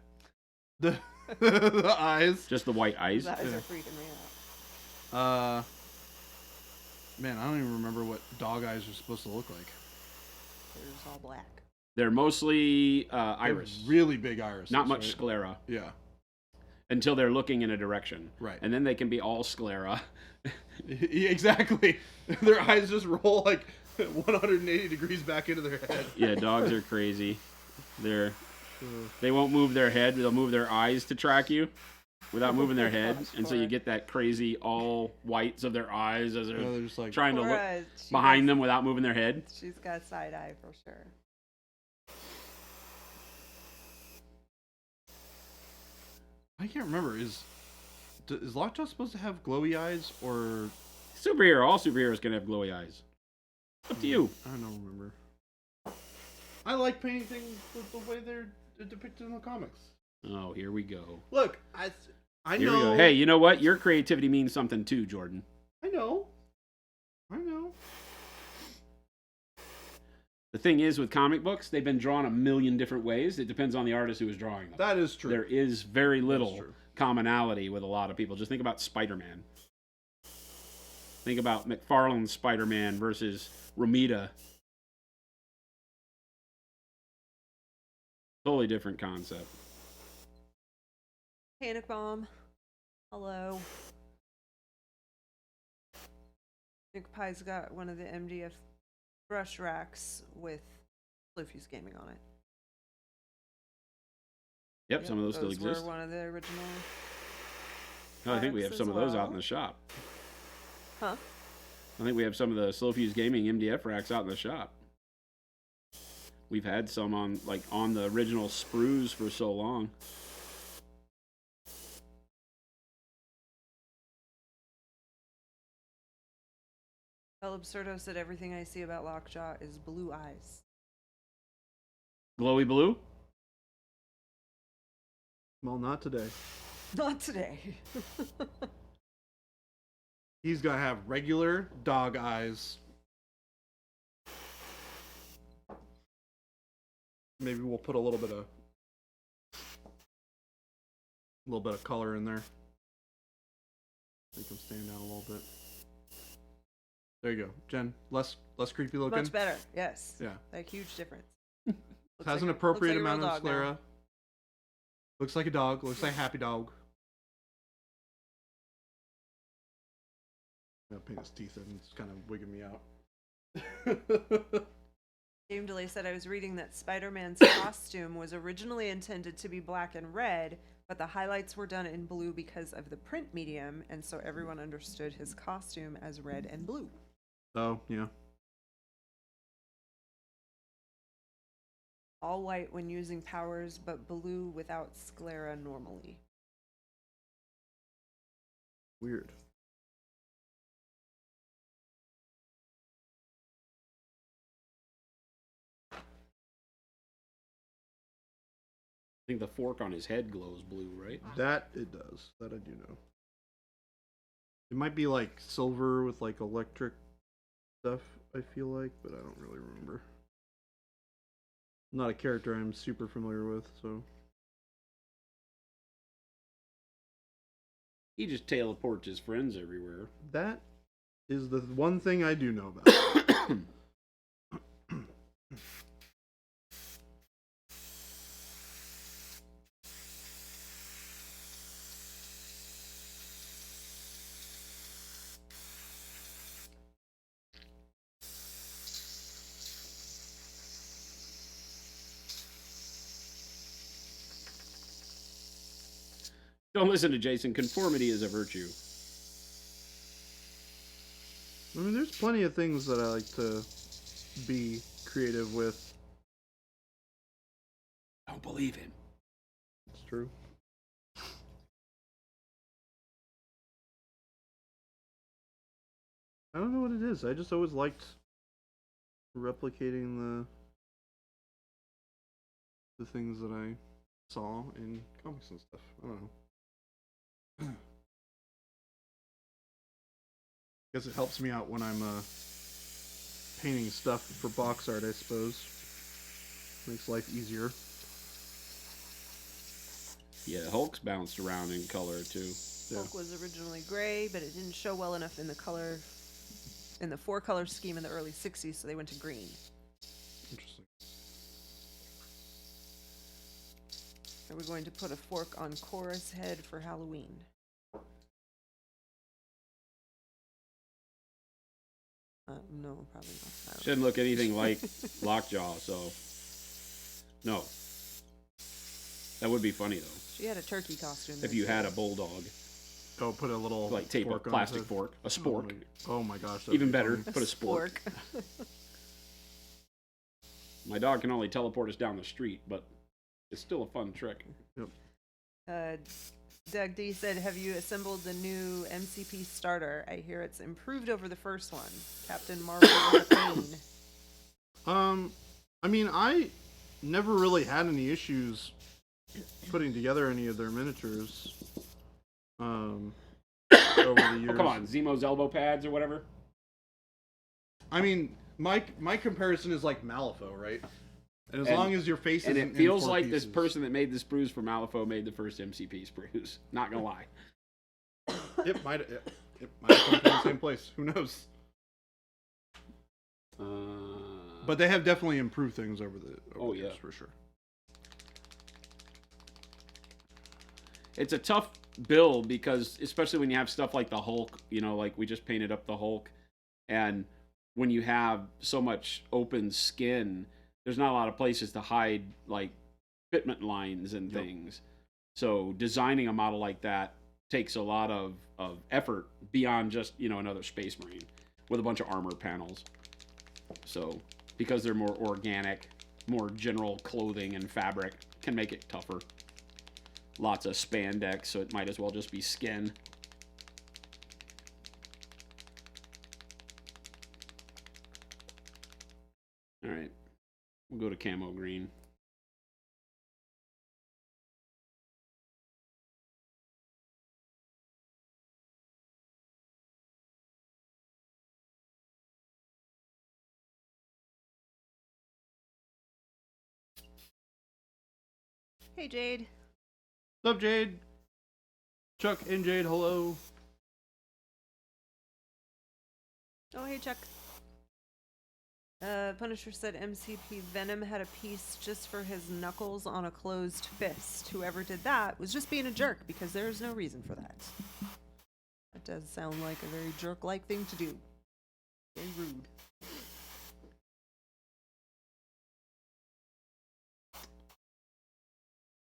S1: The the eyes.
S3: Just the white eyes?
S4: His eyes
S1: Yeah.
S4: are freaking me out.
S1: Man, I don't even remember what dog eyes are supposed to look like.
S4: They're just all black.
S3: They're mostly
S1: They're
S3: iris.
S1: really big irises.
S3: Not much
S1: right?
S3: sclera.
S1: Yeah.
S3: Until they're looking in a direction.
S1: Right.
S3: And then they can be all sclera.
S1: Exactly. Their eyes just roll like 180 degrees back into their head.
S3: Yeah, dogs are crazy. They won't move their head. They'll move their eyes to track you without moving their head. And so you get that crazy all whites of their eyes as they're
S1: They're just like
S3: trying to look
S4: Laura, she
S3: behind
S4: got-
S3: them without moving their head.
S4: She's got side eye for sure.
S1: I can't remember. Is Lockjaw supposed to have glowy eyes or
S3: Superhero. All superheroes can have glowy eyes. Up to you.
S1: I don't remember. I like painting things the way they're depicted in the comics.
S3: Oh, here we go.
S1: Look, I
S3: Here we
S1: know.
S3: go. Hey, you know what? Your creativity means something too, Jordan.
S1: I know.
S3: The thing is, with comic books, they've been drawn a million different ways. It depends on the artist who is drawing them.
S1: That is true.
S3: There is very little
S1: true.
S3: commonality with a lot of people. Just think about Spider-Man. Think about McFarlane's Spider-Man versus Romita. Totally different concept.
S4: Panic Bomb. Hello. Nick Pie's got one of the MDF brush racks with Slow Fuse Gaming on it.
S3: Yep, some of those still
S4: were
S3: exist.
S4: one of the original.
S3: Oh, I think we have
S4: products
S3: some
S4: as
S3: of those out in
S4: well.
S3: the shop.
S4: Huh?
S3: I think we have some of the Slow Fuse Gaming MDF racks out in the shop. We've had some on the original sprues for so long.
S4: El Absurdo said everything I see about Lockjaw is blue eyes.
S3: Glowy blue?
S1: Well, not today.
S4: Not today.
S1: He's got to have regular dog eyes. Maybe we'll put a little bit of color in there. Make him stand out a little bit. There you go, Jen. Less creepy looking.
S4: Much better. Yes.
S1: Yeah.
S4: Like huge difference.
S1: Has an appropriate amount of sclera. Looks like a dog. Looks like a happy dog. I'll paint his teeth in. It's kind of wigging me out.
S4: Game Delay said, I was reading that Spider-Man's costume was originally intended to be black and red, but the highlights were done in blue because of the print medium, and so everyone understood his costume as red and blue.
S1: Oh, yeah.
S4: All white when using powers, but blue without sclera normally.
S1: Weird.
S3: I think the fork on his head glows blue, right?
S1: That it does. That I do know. It might be like silver with like electric stuff, I feel like, but I don't really remember. Not a character I'm super familiar with, so.
S3: He just teleports his friends everywhere.
S1: That is the one thing I do know about.
S3: Don't listen to Jason. Conformity is a virtue.
S1: I mean, there's plenty of things that I like to be creative with.
S3: Don't believe him.
S1: It's true. I don't know what it is. I just always liked replicating the things that I saw in comics and stuff. I don't know. Guess it helps me out when I'm painting stuff for box art, I suppose. Makes life easier.
S3: Yeah, Hulk's bounced around in color too.
S1: Yeah.
S4: Hulk was originally gray, but it didn't show well enough in the color, in the 4-color scheme in the early 60s, so they went to green.
S1: Interesting.
S4: Are we going to put a fork on Cora's head for Halloween? No, probably not. I don't
S3: Shouldn't look anything like Lockjaw, so no. That would be funny though.
S4: She had a turkey costume.
S3: If you had a bulldog,
S1: Oh, put a little
S3: like tape a
S1: fork on
S3: plastic
S1: his head.
S3: fork, a spork.
S1: Oh my gosh. that'd
S3: Even
S1: be
S3: better,
S1: funny.
S3: put a spork. My dog can only teleport us down the street, but it's still a fun trick.
S4: Doug D said, have you assembled the new MCP starter? I hear it's improved over the first one. Captain Marvel was a pain.
S1: I mean, I never really had any issues putting together any of their miniatures. Over the years.
S3: Oh, come on, Zemo's elbow pads or whatever.
S1: I mean, my comparison is like Malifaux, right? And as long as your face
S3: and
S1: isn't
S3: it feels
S1: in 4
S3: like
S1: pieces.
S3: this person that made the sprues for Malifaux made the first MCP sprues. Not gonna lie.
S1: It might have come from the same place. Who knows? But they have definitely improved things over the years, for sure.
S3: It's a tough build because, especially when you have stuff like the Hulk, you know, like we just painted up the Hulk, and when you have so much open skin, there's not a lot of places to hide like fitment lines and things. So designing a model like that takes a lot of effort beyond just, you know, another Space Marine with a bunch of armor panels. So because they're more organic, more general clothing and fabric, can make it tougher. Lots of spandex, so it might as well just be skin. All right, we'll go to camo green.
S4: Hey, Jade.
S1: What's up, Jade? Chuck and Jade, hello.
S4: Oh, hey, Chuck. Punisher said MCP Venom had a piece just for his knuckles on a closed fist. Whoever did that was just being a jerk because there's no reason for that. That does sound like a very jerk-like thing to do. Very rude.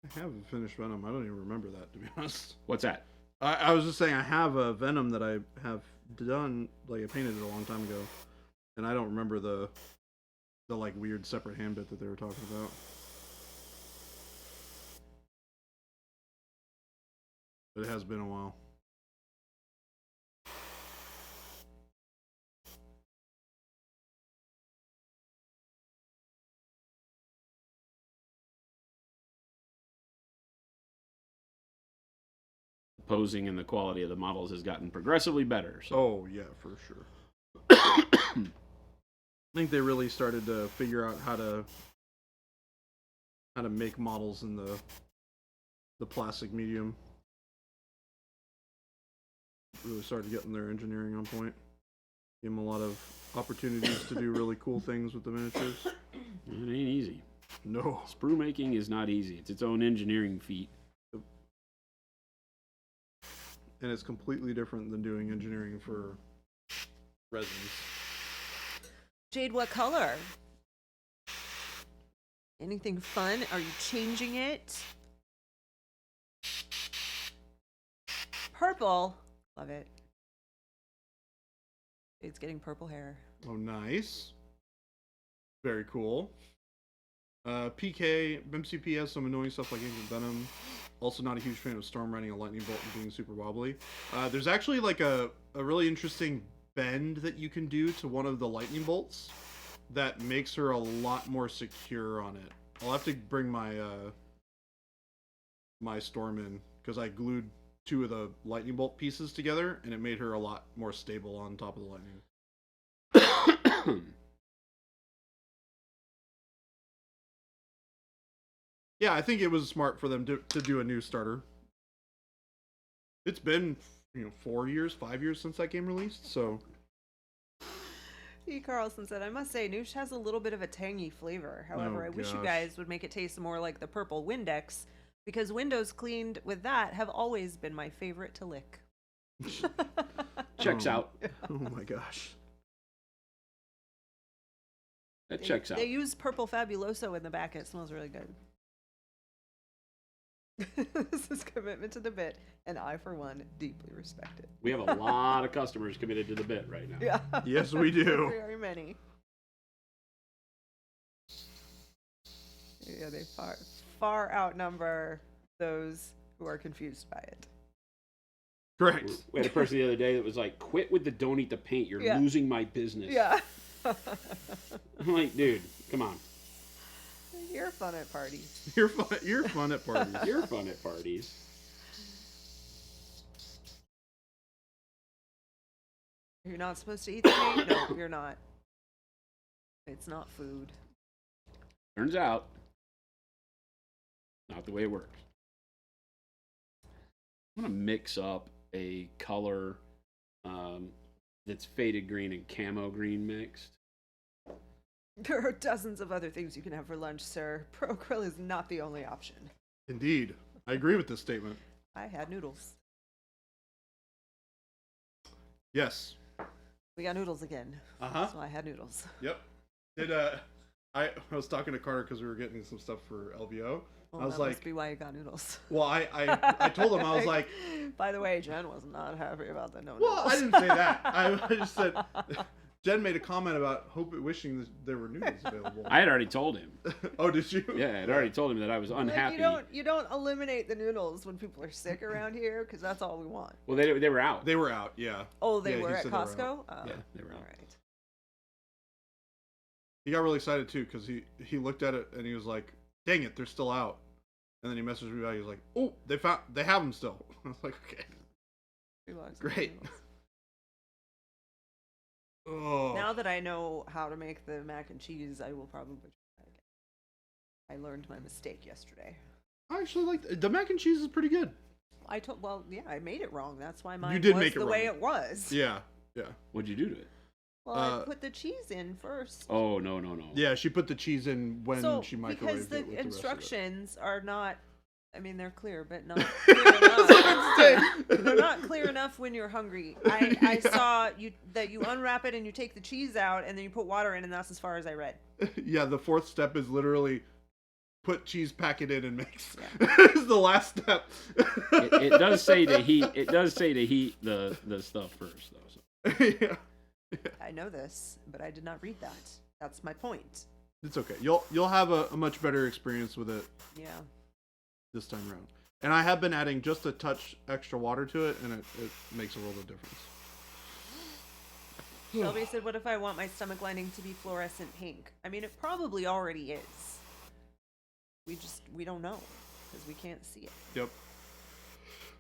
S1: I haven't finished Venom. I don't even remember that, to be honest.
S3: What's that?
S1: I was just saying I have a Venom that I have done, like I painted it a long time ago, and I don't remember the like weird separate hand bit that they were talking about. But it has been a while.
S3: Posing and the quality of the models has gotten progressively better. So.
S1: Oh yeah, for sure. I think they really started to figure out how to make models in the plastic medium. Really started getting their engineering on point. Gave them a lot of opportunities to do really cool things with the miniatures.
S3: It ain't easy.
S1: No.
S3: Sprue making is not easy. It's its own engineering feat.
S1: And it's completely different than doing engineering for resins.
S4: Jade, what color? Anything fun? Are you changing it? Purple. Love it. Jade's getting purple hair.
S1: Oh, nice. Very cool. PK, MCP has some annoying stuff like Ancient Venom. Also not a huge fan of Storm riding a lightning bolt and being super wobbly. There's actually like a really interesting bend that you can do to one of the lightning bolts that makes her a lot more secure on it. I'll have to bring my my Storm in because I glued 2 of the lightning bolt pieces together and it made her a lot more stable on top of the lightning. Yeah, I think it was smart for them to do a new starter. It's been 4 years, 5 years since that game released, so.
S4: E. Carlson said, I must say, Noosh has a little bit of a tangy flavor. However, I wish you guys would make it taste more like the purple Windex, because windows cleaned with that have always been my favorite to lick.
S3: Checks out.
S1: Oh my gosh.
S3: That checks out.
S4: They use purple Fabuloso in the back. It smells really good. This is commitment to the bit, and I, for one, deeply respect it.
S3: We have a lot of customers committed to the bit right now.
S4: Yeah.
S1: Yes, we do.
S4: Very many. Yeah, they far outnumber those who are confused by it.
S1: Correct.
S3: We had a person the other day that was like, quit with the don't eat the paint. You're losing my business.
S4: Yeah.
S3: I'm like, dude, come on.
S4: You're fun at parties.
S1: You're fun at parties.
S3: You're fun at parties.
S4: You're not supposed to eat the paint? No, you're not. It's not food.
S3: Turns out, not the way it works. I'm going to mix up a color that's faded green and camo green mixed.
S4: There are dozens of other things you can have for lunch, sir. Pro Grill is not the only option.
S1: Indeed. I agree with this statement.
S4: I had noodles.
S1: Yes.
S4: We got noodles again.
S1: Uh-huh.
S4: So I had noodles.
S1: Yep. I was talking to Carter because we were getting some stuff for LVO.
S4: Well,
S1: I was
S4: that
S1: like,
S4: must be why you got noodles.
S1: well, I told him, I was like,
S4: by the way, Jen was not happy about the no
S1: well,
S4: noodles.
S1: I didn't say that. I just said, Jen made a comment about wishing that there were noodles available.
S3: I had already told him.
S1: Oh, did you?
S3: Yeah, I had already told him that I was unhappy.
S4: You don't eliminate the noodles when people are sick around here, because that's all we want.
S3: Well, they were out.
S1: They were out, yeah.
S4: Oh, they
S1: Yeah,
S4: were
S1: he
S4: at
S1: said they were
S4: Costco?
S1: out.
S4: Oh,
S3: Yeah, they were out.
S4: all right.
S1: He got really excited too because he looked at it and he was like, "Dang it, they're still out." And then he messaged me back. He was like, "Oh, they have them still." I was like, "Okay, great." Oh.
S4: Now that I know how to make the mac and cheese, I will probably try it again. I learned my mistake yesterday.
S1: I actually like the mac and cheese is pretty good.
S4: I made it wrong. That's why mine
S1: You did
S4: was
S1: make it
S4: the way
S1: wrong.
S4: it was.
S1: Yeah.
S3: What'd you do to it?
S4: Well, I put the cheese in first.
S3: Oh, no.
S1: Yeah, she put the cheese in when she microwaved
S4: because the
S1: it with
S4: instructions are not, I mean, they're clear, but not clear enough. They're not clear enough when you're hungry. I saw that you unwrap it and you take the cheese out and then you put water in, and that's as far as I read.
S1: The rest of it. Yeah, the fourth step is literally put cheese, pack it in, and mix. Yeah. Is the last step.
S3: It does say to heat. It does say to heat the stuff first, though. So.
S1: Yeah.
S4: I know this, but I did not read that. That's my point.
S1: It's okay. You'll have a much better experience with it.
S4: Yeah.
S1: This time around. And I have been adding just a touch extra water to it, and it makes a world of difference.
S4: Shelby said, what if I want my stomach lining to be fluorescent pink? I mean, it probably already is. We don't know, because we can't see it.
S1: Yep.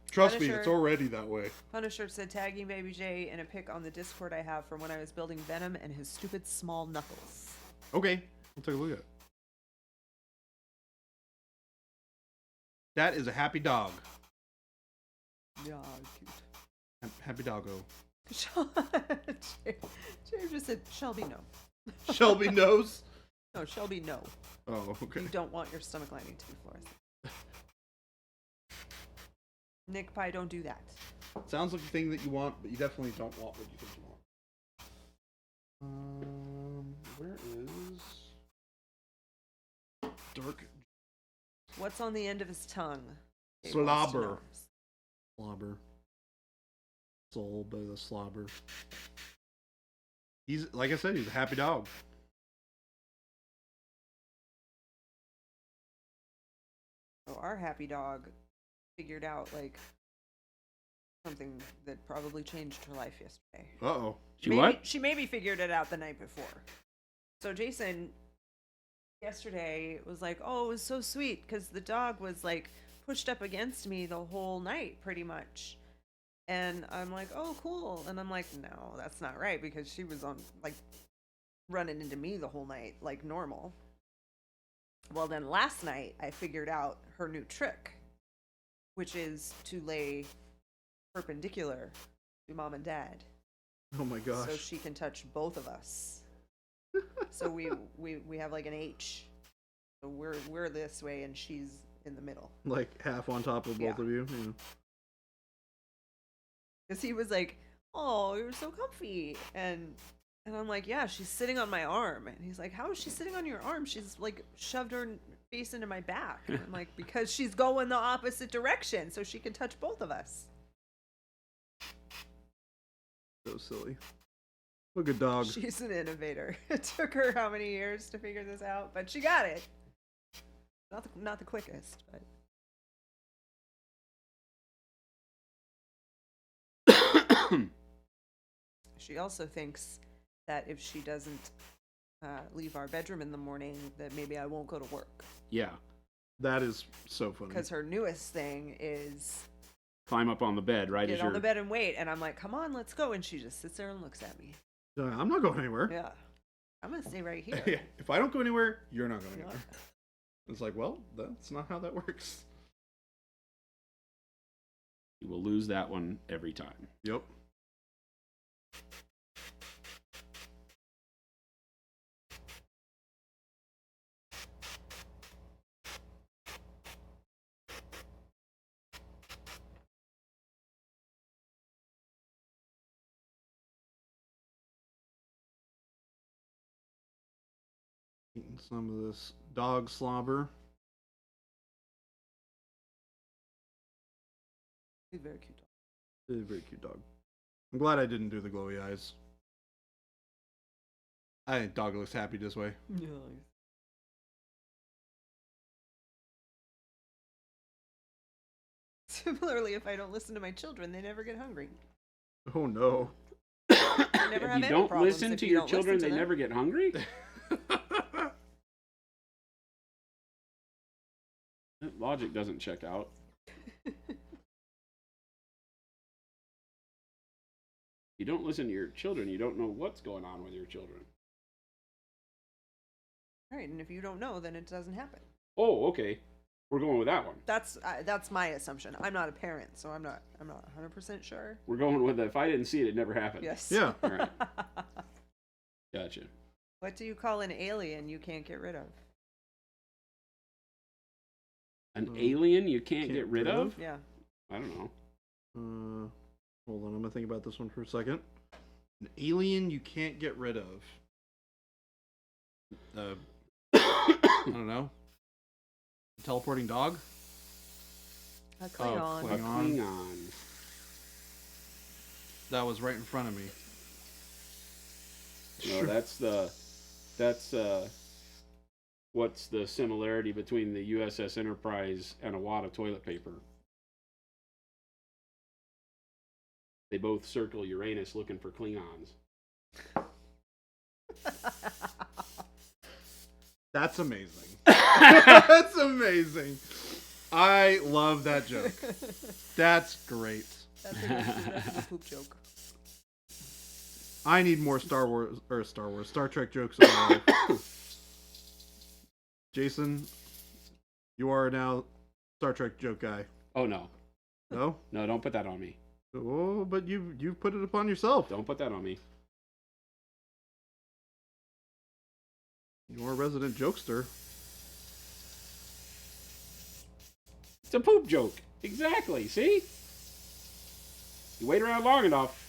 S1: Trust me,
S4: Punisher-
S1: it's already that way.
S4: Punisher said, tagging Baby J in a pic on the Discord I have from when I was building Venom and his stupid small knuckles.
S1: Okay, we'll take a look at it. That is a happy dog.
S4: Yeah, cute.
S1: Happy doggo.
S4: Jerry just said, Shelby, no.
S1: Shelby knows.
S4: No, Shelby, no.
S1: Oh, okay.
S4: You don't want your stomach lining to be fluorescent. Nick Pie, don't do that.
S1: Sounds like a thing that you want, but you definitely don't want what you think you want. Where is dark
S4: What's on the end of his tongue? Dave wants to
S1: slobber?
S4: know.
S1: Slobber. Soul by the slobber. He's like I said, he's a happy dog.
S4: Oh, our happy dog figured out like something that probably changed her life yesterday.
S1: Uh-oh.
S4: She maybe figured it out the night before. So Jason yesterday was like, oh, it was so sweet because the dog was like pushed up against me the whole night pretty much. And I'm like, oh, cool. And I'm like, no, that's not right because she was on like running into me the whole night like normal. Well, then last night I figured out her new trick, which is to lay perpendicular to mom and dad.
S1: Oh my gosh.
S4: So she can touch both of us. So we have like an H. So we're this way and she's in the middle.
S1: Like half on top of both of you. Yeah.
S4: Because he was like, oh, you're so comfy. And I'm like, yeah, she's sitting on my arm. And he's like, how is she sitting on your arm? She's like shoved her face into my back. And I'm like, because she's going the opposite direction so she can touch both of us.
S1: So silly. What a good dog.
S4: She's an innovator. It took her how many years to figure this out, but she got it. Not the quickest, but she also thinks that if she doesn't leave our bedroom in the morning, that maybe I won't go to work.
S3: Yeah.
S1: That is so funny.
S4: Because her newest thing is
S3: Climb up on the bed, right?
S4: get on the bed and wait. And I'm like, come on, let's go. And she just sits there and looks at me.
S1: I'm not going anywhere.
S4: Yeah. I'm going to stay right here.
S1: Yeah. If I don't go anywhere, you're not going anywhere. It's like, well, that's not how that works.
S3: You will lose that one every time.
S1: Yep. Eating some of this dog slobber.
S4: She's a very cute dog.
S1: It's a very cute dog. I'm glad I didn't do the glowy eyes. I think dog looks happy this way.
S4: Yeah. Similarly, if I don't listen to my children, they never get hungry.
S1: Oh no.
S4: They never
S3: If
S4: have
S3: you
S4: any
S3: don't
S4: problems
S3: listen
S4: if
S3: to
S4: you
S3: your
S4: don't
S3: children,
S4: listen to
S3: they
S4: them.
S3: never get hungry? That logic doesn't check out. You don't listen to your children, you don't know what's going on with your children.
S4: All right, and if you don't know, then it doesn't happen.
S3: Oh, okay. We're going with that one.
S4: That's my assumption. I'm not a parent, so I'm not 100% sure.
S3: We're going with if I didn't see it, it never happened.
S4: Yes.
S1: Yeah.
S3: All right. gotcha.
S4: What do you call an alien you can't get rid of?
S3: An alien you can't get rid of?
S4: Yeah.
S3: I don't know.
S1: Hold on, I'm gonna think about this one for a second. An alien you can't get rid of. I don't know. A teleporting dog?
S4: A Klingon.
S3: A Klingon.
S1: That was right in front of me.
S3: No, that's what's the similarity between the USS Enterprise and a wad of toilet paper? They both circle Uranus looking for Klingons.
S1: That's amazing. That's amazing. I love that joke. That's great.
S4: That's a poop joke.
S1: I need more Star Trek jokes in my life. Jason, you are now Star Trek joke guy.
S3: Oh, no.
S1: No?
S3: No, don't put that on me.
S1: Oh, but you've put it upon yourself.
S3: Don't put that on me.
S1: You're a resident jokester.
S3: It's a poop joke. Exactly. See? You wait around long enough,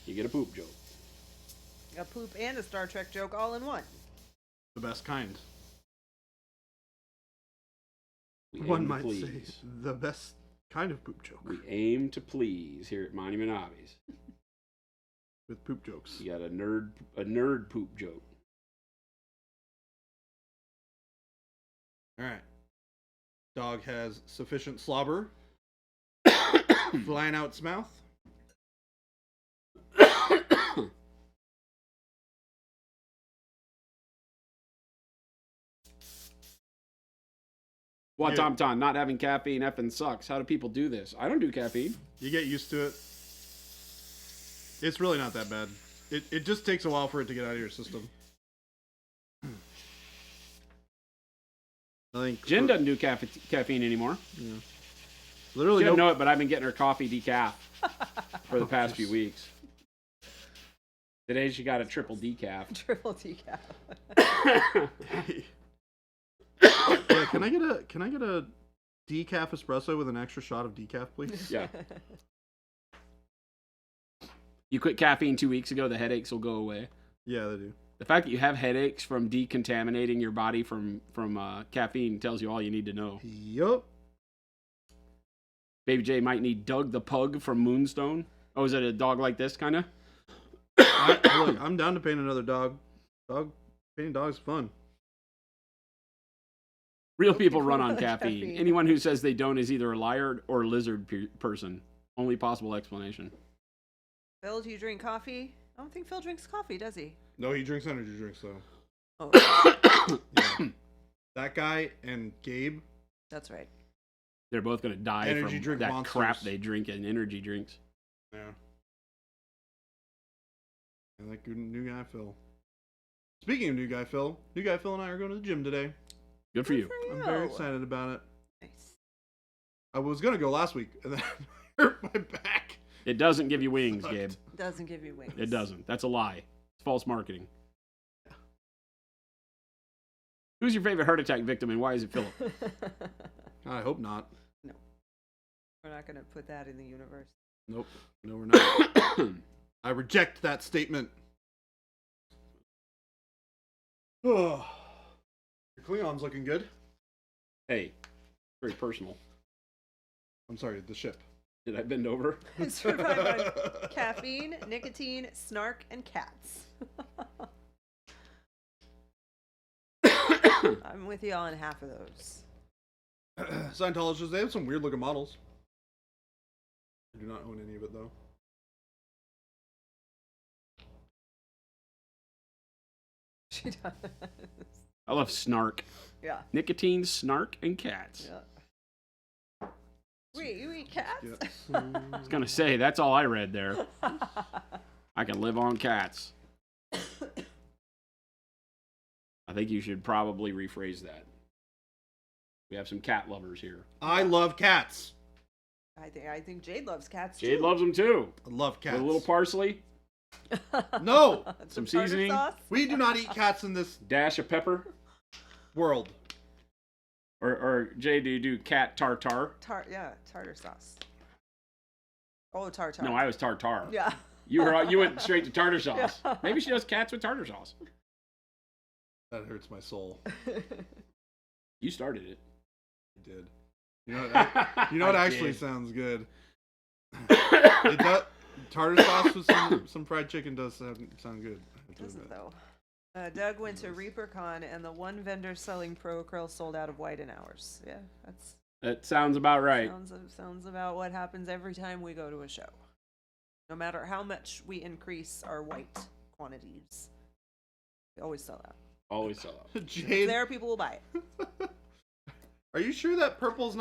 S3: you get a poop joke.
S4: A poop and a Star Trek joke all in one.
S1: The best kind.
S3: We
S1: One
S3: aim to
S1: might say
S3: please.
S1: the best kind of poop joke.
S3: We aim to please here at Monument Hobbies.
S1: With poop jokes.
S3: You got a nerd poop joke.
S1: Alright. Dog has sufficient slobber flying out its mouth.
S3: What,
S1: Yeah.
S3: Tom? Not having caffeine effing sucks. How do people do this? I don't do caffeine.
S1: You get used to it. It's really not that bad. It just takes a while for it to get out of your system. I think
S3: Jen doesn't do caffeine anymore.
S1: Yeah.
S3: She
S1: Literally
S3: doesn't
S1: no.
S3: know it, but I've been getting her coffee decaf for the past few weeks. Today she got a triple decaf.
S4: Triple decaf.
S1: Yeah, can I get a decaf espresso with an extra shot of decaf, please?
S3: Yeah. You quit caffeine 2 weeks ago, the headaches will go away.
S1: Yeah, they do.
S3: The fact that you have headaches from decontaminating your body from caffeine tells you all you need to know.
S1: Yup.
S3: Baby J might need Doug the Pug from Moonstone. Oh, is it a dog like this, kind of?
S1: Look, I'm down to paint another dog. Painting dogs is fun.
S3: Real people run on
S4: caffeine.
S3: caffeine. Anyone who says they don't is either a liar or a lizard person. Only possible explanation.
S4: Phil, do you drink coffee? I don't think Phil drinks coffee, does he?
S1: No, he drinks energy drinks though.
S4: Oh,
S1: Yeah. That guy and Gabe.
S4: that's right.
S3: They're both going to die
S1: Energy
S3: from
S1: drink
S3: that
S1: monsters.
S3: crap they drink in energy drinks.
S1: Yeah. And that good new guy Phil. Speaking of new guy Phil and I are going to the gym today.
S3: Good for you.
S1: I'm very excited about it.
S4: Nice.
S1: I was gonna go last week and then I hurt my back.
S3: It doesn't give you wings,
S1: Sucked.
S3: Gabe.
S4: Doesn't give you wings.
S3: It doesn't. That's a lie. It's false marketing. Who's your favorite heart attack victim and why is it Philip?
S1: I hope not.
S4: We're not going to put that in the universe.
S1: Nope. No, we're not. I reject that statement. Oh, your Klingons looking good.
S3: Hey, very personal.
S1: I'm sorry, the ship.
S3: Did I bend over?
S4: Survive on caffeine, nicotine, snark, and cats. I'm with you on half of those.
S1: Scientologists, they have some weird looking models. I do not own any of it though.
S4: She does.
S3: I love snark.
S4: Yeah.
S3: Nicotine, snark, and cats.
S4: Yeah. Wait, you eat cats?
S1: Yes.
S3: I was going to say, that's all I read there. I can live on cats. I think you should probably rephrase that. We have some cat lovers here.
S1: I love cats.
S4: I think Jade loves cats
S3: Jade
S4: too.
S3: loves them too.
S1: I love cats.
S3: With a little parsley.
S1: No!
S3: Some
S4: tartar
S3: seasoning.
S4: sauce?
S1: We do not eat cats in this
S3: Dash of pepper.
S1: world.
S3: Or Jay, do you do cat tartar?
S4: Tartar sauce. Oh, tartar.
S3: No, I was tartar.
S4: Yeah.
S3: You went straight to tartar sauce.
S4: Yeah.
S3: Maybe she does cats with tartar sauce.
S1: That hurts my soul.
S3: You started it.
S1: I did. You know what
S3: I
S1: actually
S3: did.
S1: sounds good? It does, tartar sauce with some fried chicken does sound good.
S4: It doesn't though. Doug went to ReaperCon and the one vendor selling Pro Acryl sold out of white in hours. Yeah,
S3: That sounds about right.
S4: sounds about what happens every time we go to a show. No matter how much we increase our white quantities, we always sell out.
S3: Always sell out.
S4: If it's
S1: Jade,
S4: there, people will buy it.
S1: are you sure that purple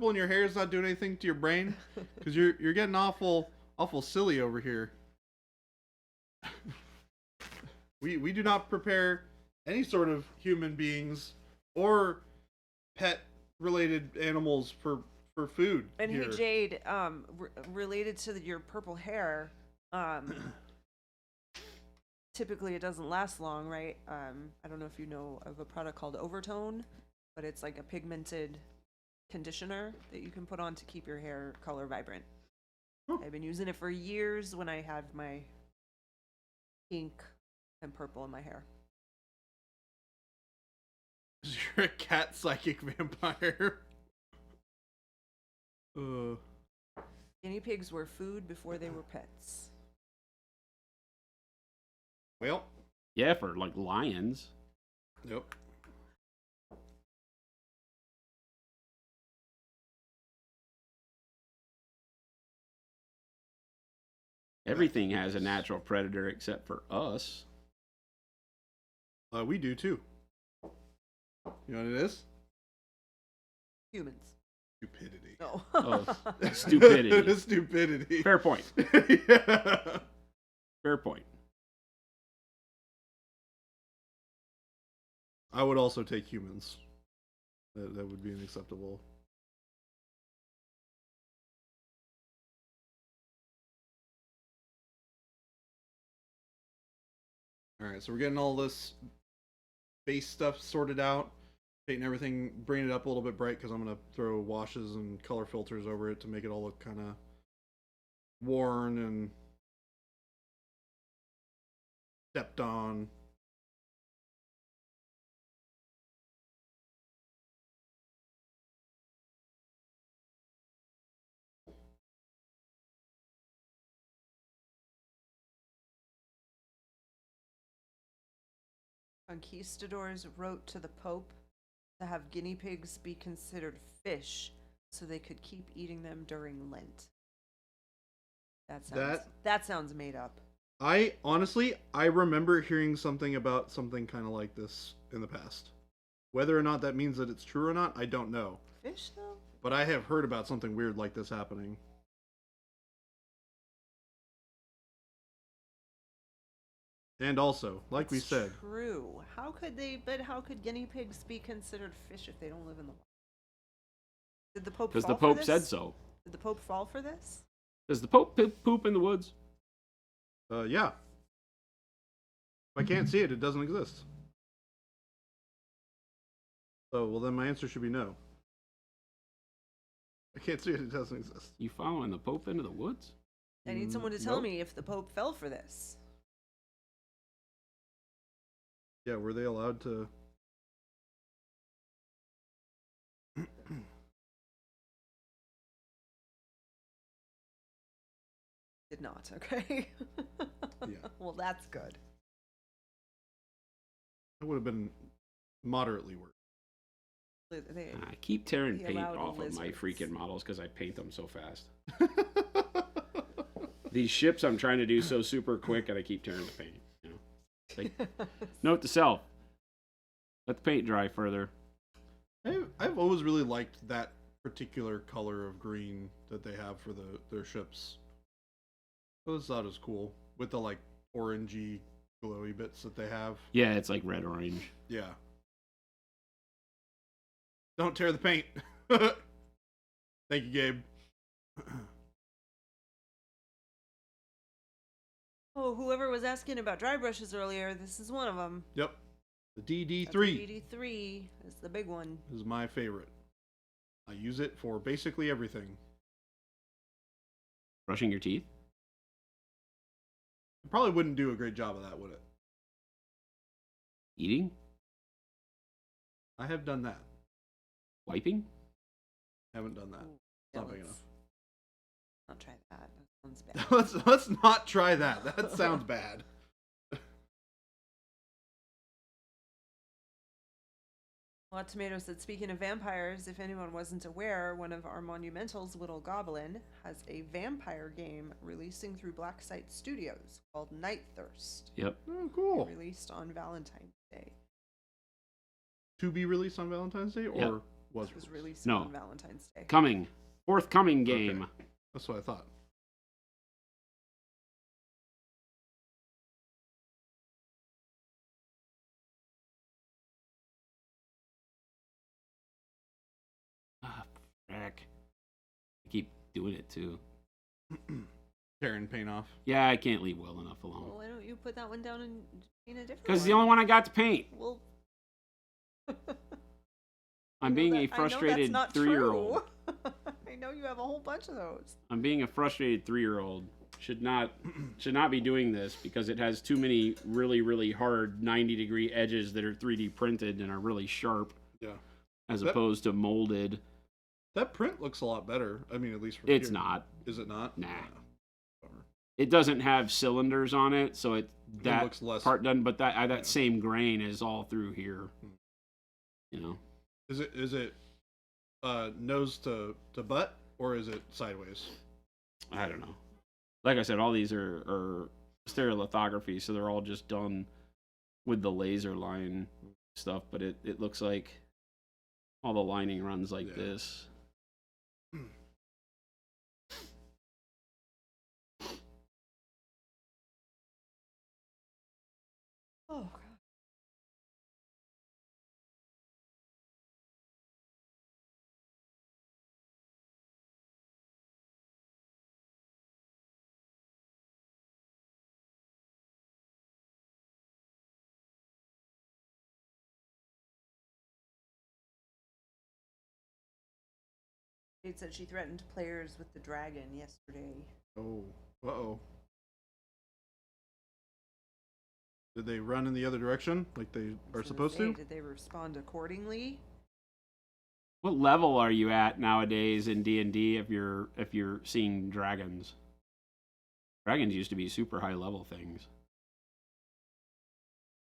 S1: in your hair is not doing anything to your brain? Because you're getting awful silly over here. We do not prepare any sort of human beings or pet related animals for food.
S4: And
S1: here.
S4: hey, Jade, related to your purple hair, typically it doesn't last long, right? I don't know if you know of a product called Overtone, but it's like a pigmented conditioner that you can put on to keep your hair color vibrant.
S1: Oh.
S4: I've been using it for years when I have my pink and purple in my hair.
S1: You're a cat psychic vampire.
S4: Guinea pigs were food before they were pets.
S1: Well,
S3: Yeah, for like lions.
S1: yep.
S3: Everything has a natural predator except for us.
S1: We do too. You know what it is?
S4: Humans.
S1: Stupidity.
S4: No.
S3: Oh, stupidity.
S1: Stupidity.
S3: Fair point.
S1: Yeah.
S3: Fair point.
S1: I would also take humans. That would be unacceptable. Alright, so we're getting all this base stuff sorted out. Painting everything, bringing it up a little bit bright because I'm going to throw washes and color filters over it to make it all look kind of worn and stepped on.
S4: Conquistadors wrote to the Pope to have guinea pigs be considered fish so they could keep eating them during Lent. That sounds made up.
S1: I remember hearing something about something kind of like this in the past. Whether or not that means that it's true or not, I don't know.
S4: Fish, though?
S1: But I have heard about something weird like this happening. And also, like we said,
S4: True. How could guinea pigs be considered fish if they don't live in the water? Did the Pope
S3: Because
S4: fall
S3: the
S4: for
S3: Pope
S4: this?
S3: said so.
S4: Did the Pope fall for this?
S3: Does the Pope poop in the woods?
S1: yeah. If I can't see it, it doesn't exist. So, well, then my answer should be no. I can't see it, it doesn't exist.
S3: You following the Pope into the woods?
S4: I need someone to tell
S1: nope.
S4: me if the Pope fell for this.
S1: Yeah, were they allowed to?
S4: Did not, okay?
S1: Yeah.
S4: Well, that's good.
S1: It would have been moderately worse.
S3: I keep tearing
S4: He
S3: paint
S4: allowed
S3: off of my
S4: lizards.
S3: freaking models because I paint them so fast. These ships I'm trying to do so super quick and I keep tearing the paint. You know? Like, note to self: let the paint dry further.
S1: I've always really liked that particular color of green that they have for their ships. I always thought it was cool with the like orangey, glowy bits that they have.
S3: Yeah, it's like red orange.
S1: Yeah. Don't tear the paint. Thank you, Gabe.
S4: Oh, whoever was asking about dry brushes earlier, this is one of them.
S1: Yep. The DD3
S4: DD3 is the big one.
S1: is my favorite. I use it for basically everything.
S3: Brushing your teeth?
S1: I probably wouldn't do a great job of that, would it?
S3: Eating?
S1: I have done that.
S3: Wiping?
S1: Haven't done that.
S4: Ooh,
S1: It's not big
S4: let's not try that. That sounds bad.
S1: let's not try that. That sounds bad.
S4: Hot Tomato said, speaking of vampires, if anyone wasn't aware, one of our monumentals, Little Goblin, has a vampire game releasing through Blacksite Studios called Night Thirst.
S3: Yep.
S1: Oh, cool.
S4: Released on Valentine's Day.
S1: To be released on Valentine's Day, or
S3: Yep.
S1: was
S4: It was
S1: released?
S4: released
S3: No.
S4: on Valentine's Day.
S3: Coming. Forthcoming game.
S1: Okay. That's what I thought.
S3: Ah, frick. I keep doing it too.
S1: Tearing paint off.
S3: Yeah, I can't leave well enough
S4: Well,
S3: alone.
S4: why don't you put that one down and paint a different one?
S3: Because the only one I got to paint.
S4: Well,
S3: I'm being a frustrated 3-year-old.
S4: I know you have a whole bunch of those.
S3: I'm being a frustrated 3-year-old. Should not be doing this because it has too many really hard 90-degree edges that are 3D printed and are really sharp.
S1: Yeah.
S3: As
S1: That-
S3: opposed to molded.
S1: That print looks a lot better. I mean, at least for
S3: It's
S1: here.
S3: not.
S1: Is it not?
S3: Nah.
S1: Yeah. Bummer.
S3: It doesn't have cylinders on it, so that
S1: looks less-
S3: part doesn't. But that
S1: yeah.
S3: same grain is all through here.
S1: Hmm.
S3: You know.
S1: Is it nose to butt, or is it sideways?
S3: I don't know. Like I said, all these are stereolithography, so they're all just done with the laser line stuff. But it looks like all the lining runs like
S1: Yeah.
S3: this.
S4: Oh, God. Kate said she threatened players with the dragon yesterday.
S1: Oh. Uh-oh. Did they run in the other direction like they
S4: I
S1: are
S4: was gonna
S1: supposed
S4: say,
S1: to?
S4: Did they respond accordingly?
S3: What level are you at nowadays in D&D if you're seeing dragons? Dragons used to be super high level things.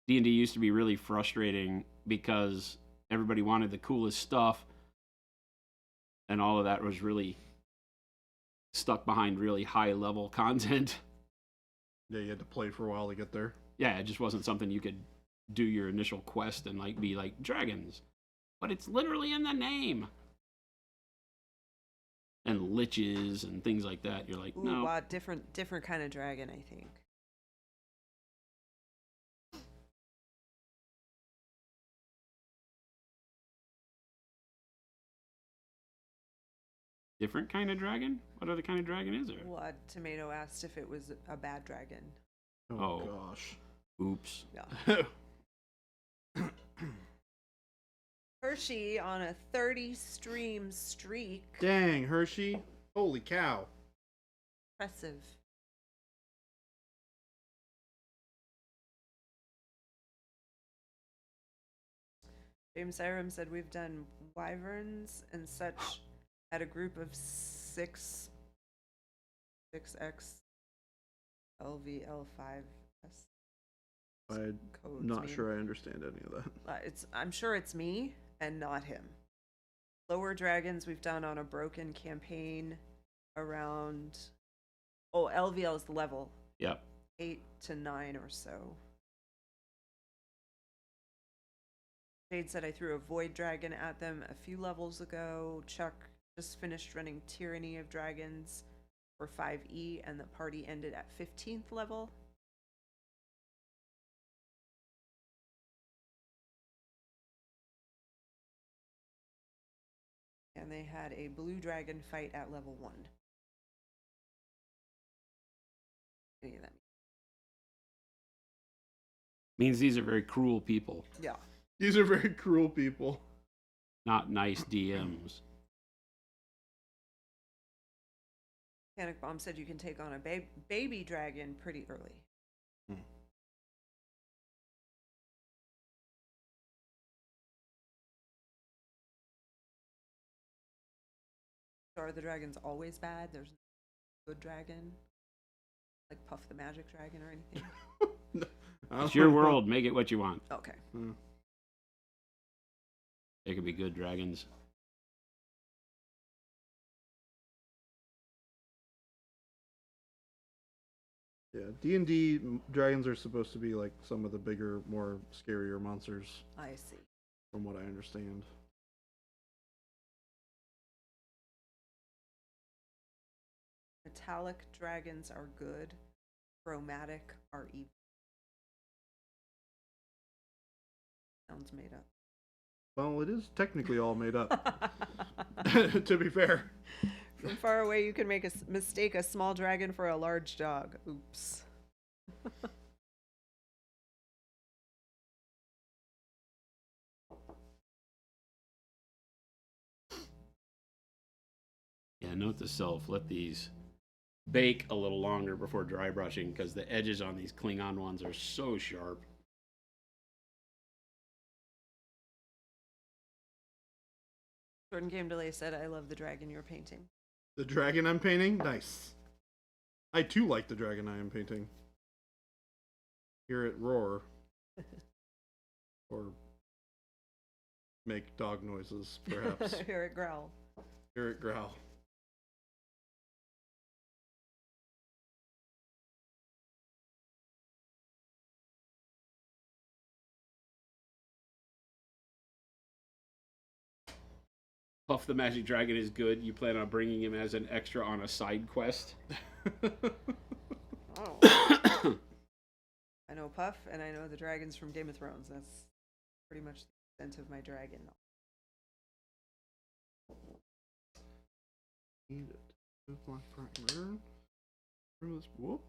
S3: D&D used to be really frustrating because everybody wanted the coolest stuff and all of that was really stuck behind really high level content.
S1: Yeah, you had to play for a while to get there.
S3: Yeah, it just wasn't something you could do your initial quest and like be like dragons. But it's literally in the name. And liches and things like that. You're like,
S4: Ooh,
S3: no.
S4: wow, different kind of dragon, I think.
S3: Different kind of dragon? What other kind of dragon is there?
S4: Well, Tomato asked if it was a bad dragon.
S1: Oh,
S3: Oh.
S1: gosh.
S3: Oops.
S4: Yeah. Hershey on a 30 stream streak.
S1: Dang, Hershey. Holy cow.
S4: Impressive. James Iram said we've done wyverns and such at a group of 6x LVL5S.
S1: I'm
S4: codes
S1: not
S4: mean.
S1: sure I understand any of that.
S4: I'm sure it's me and not him. Lower dragons we've done on a broken campaign around. Oh, LVL is the level.
S3: Yep.
S4: 8 to 9 or so. Jade said I threw a void dragon at them a few levels ago. Chuck just finished running Tyranny of Dragons for 5E, and the party ended at 15th level. And they had a blue dragon fight at level 1. Any of that.
S3: Means these are very cruel people,
S4: Yeah.
S1: These are very cruel people.
S3: not nice DMs.
S4: Panic Bomb said you can take on a baby dragon pretty early. So are the dragons always bad? There's no good dragon? Like Puff the Magic Dragon or anything?
S3: It's your world. Make it what you want.
S4: Okay.
S3: They could be good dragons.
S1: Yeah, D&D dragons are supposed to be like some of the bigger, more scarier monsters,
S4: I see.
S1: from what I understand.
S4: Metallic dragons are good. Chromatic are evil. Sounds made up.
S1: Well, it is technically all made up, to be fair.
S4: From far away, you can mistake a small dragon for a large dog. Oops.
S3: Yeah, note to self, let these bake a little longer before dry brushing because the edges on these Klingon ones are so sharp.
S4: Jordan Game Delay said, I love the dragon you're painting.
S1: The dragon I'm painting? Nice. I too like the dragon I am painting. Hear it roar. Or make dog noises, perhaps.
S4: Hear it growl.
S1: Hear it growl.
S3: Puff the Magic Dragon is good. You plan on bringing him as an extra on a side quest?
S4: Oh. I know Puff, and I know the dragons from Game of Thrones. That's pretty much the extent of my dragon.
S1: Need it. Black primer. Whoop.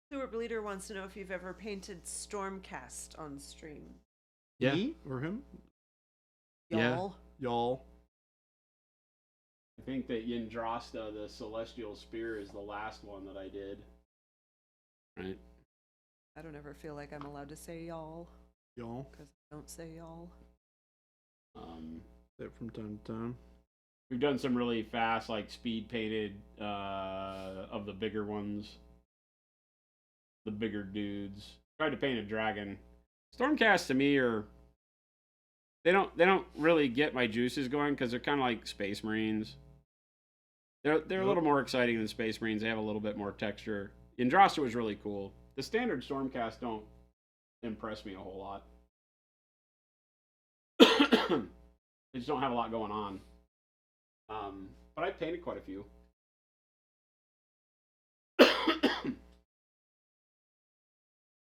S4: Stuart Bleeder wants to know if you've ever painted Stormcast on stream.
S3: Yeah.
S1: Me or him?
S3: Yeah.
S4: Y'all.
S1: Y'all.
S3: I think that Yndrasta, the Celestial Spear, is the last one that I did. Right?
S4: I don't ever feel like I'm allowed to say y'all,
S1: Y'all.
S4: because I don't say y'all.
S1: Say it from time to time.
S3: We've done some really fast, like speed painted of the bigger ones, the bigger dudes. Tried to paint a dragon. Stormcast to me are they don't really get my juices going because they're kind of like Space Marines. They're a little more exciting than Space Marines. They have a little bit more texture. Yndrasta was really cool. The standard Stormcast don't impress me a whole lot. They just don't have a lot going on. But I painted quite a few.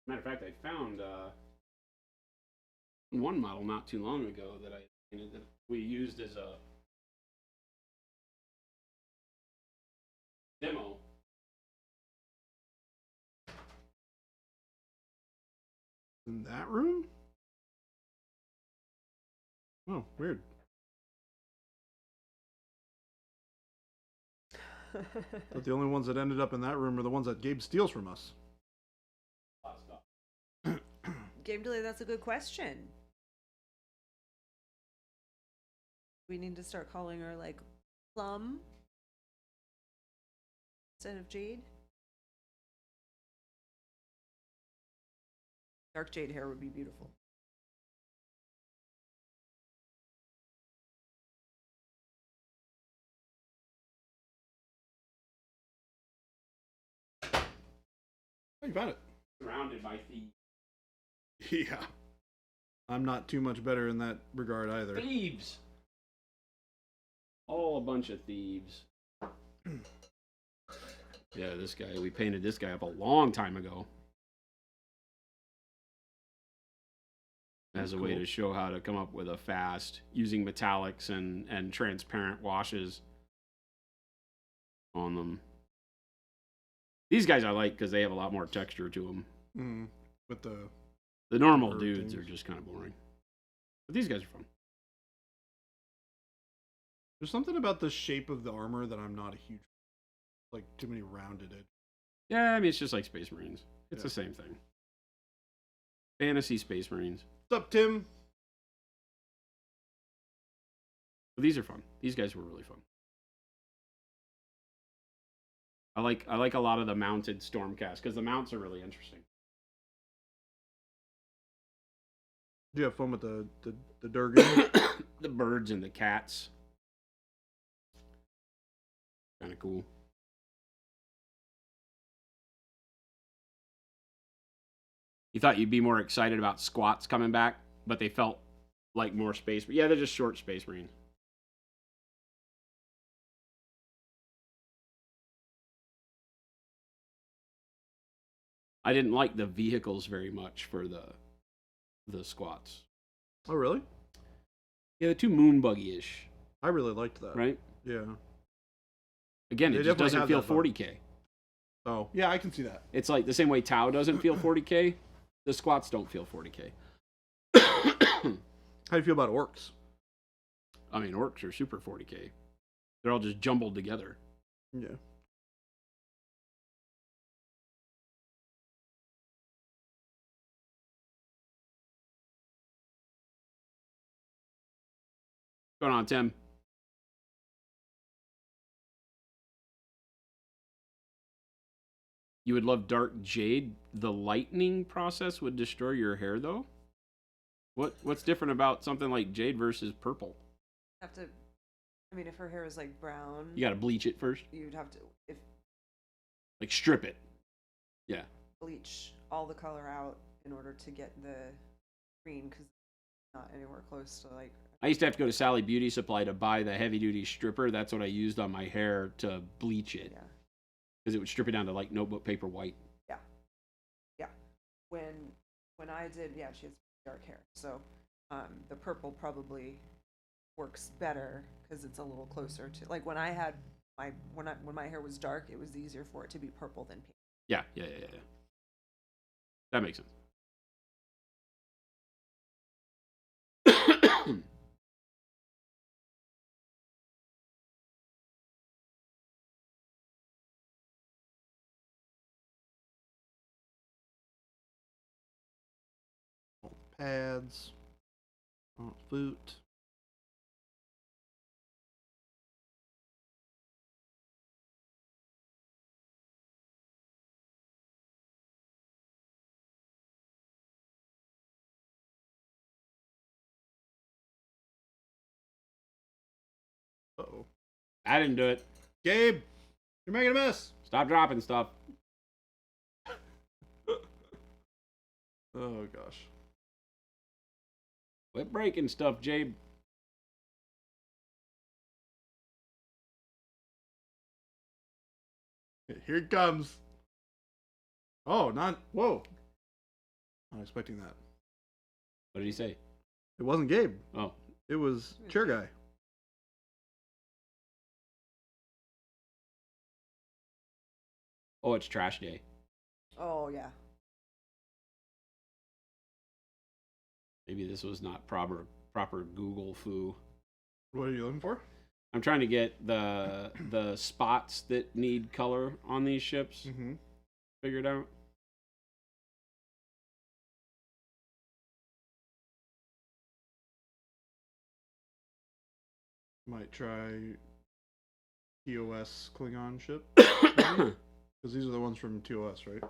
S3: Matter of fact, I found one model not too long ago that I painted that we used as a demo.
S1: In that room? Oh, weird. But the only ones that ended up in that room are the ones that Gabe steals from us.
S3: A lot of stuff.
S4: Game Delay, that's a good question. We need to start calling her like Plum instead of Jade. Dark jade hair would be beautiful.
S1: Oh, you found it.
S3: Surrounded by thieves.
S1: Yeah. I'm not too much better in that regard either.
S3: Thieves! All a bunch of thieves. Yeah, this guy, we painted this guy up a long time ago. As a way to show how to come up with a fast, using metallics and transparent washes. on them. These guys I like because they have a lot more texture to them.
S1: Mm, with the
S3: The normal
S1: Bird
S3: dudes
S1: things.
S3: are just kind of boring. But these guys are fun.
S1: there's something about the shape of the armor that I'm not a huge like too many rounded edges.
S3: Yeah, I mean, it's just like Space Marines. It's
S1: Yeah.
S3: the same thing. Fantasy Space Marines.
S1: What's up, Tim?
S3: But these are fun. These guys were really fun. I like a lot of the mounted Stormcast because the mounts are really interesting.
S1: Did you have fun with the Durgan?
S3: The birds and the cats. Kind of cool. You thought you'd be more excited about squats coming back, but they felt like more space. But yeah, they're just short Space Marines. I didn't like the vehicles very much for the squats.
S1: Oh, really?
S3: Yeah, they're too moon buggy-ish,
S1: I really liked that.
S3: right?
S1: Yeah.
S3: Again,
S1: They
S3: it just
S1: definitely
S3: doesn't
S1: have
S3: feel
S1: that vibe.
S3: 40K.
S1: Oh, yeah, I can see that.
S3: It's like the same way Tau doesn't feel 40K. The squats don't feel 40K.
S1: How do you feel about orcs?
S3: I mean, orcs are super 40K. They're all just jumbled together.
S1: Yeah.
S3: What's going on, Tim? You would love dark jade. The lightning process would destroy your hair, though. What's different about something like jade versus purple?
S4: Have to. I mean, if her hair is like brown,
S3: You got to bleach it first,
S4: you'd have to
S3: like strip it. Yeah.
S4: bleach all the color out in order to get the green, because it's not anywhere close to like.
S3: I used to have to go to Sally Beauty Supply to buy the heavy duty stripper. That's what I used on my hair to bleach it
S4: Yeah.
S3: because it would strip it down to like notebook paper white.
S4: Yeah. When I did, yeah, she has dark hair, so the purple probably works better because it's a little closer to like when I had when my hair was dark, it was easier for it to be purple than pink.
S3: Yeah. That makes sense.
S1: Pads. Boot. Uh-oh.
S3: I didn't do it.
S1: Gabe! You're making a mess!
S3: Stop dropping stuff.
S1: Oh, gosh.
S3: Quit breaking stuff, Jabe.
S1: Here it comes. Oh, not... Whoa. Not expecting that.
S3: What did he say?
S1: It wasn't Gabe.
S3: Oh,
S1: It was Chair Guy.
S3: it's trash day.
S4: Oh yeah.
S3: Maybe this was not proper Google foo.
S1: What are you looking for?
S3: I'm trying to get the spots that need color on these ships
S1: Mm-hmm.
S3: figured out.
S1: Might try TOS Klingon ship. Because these are the ones from TOS, right?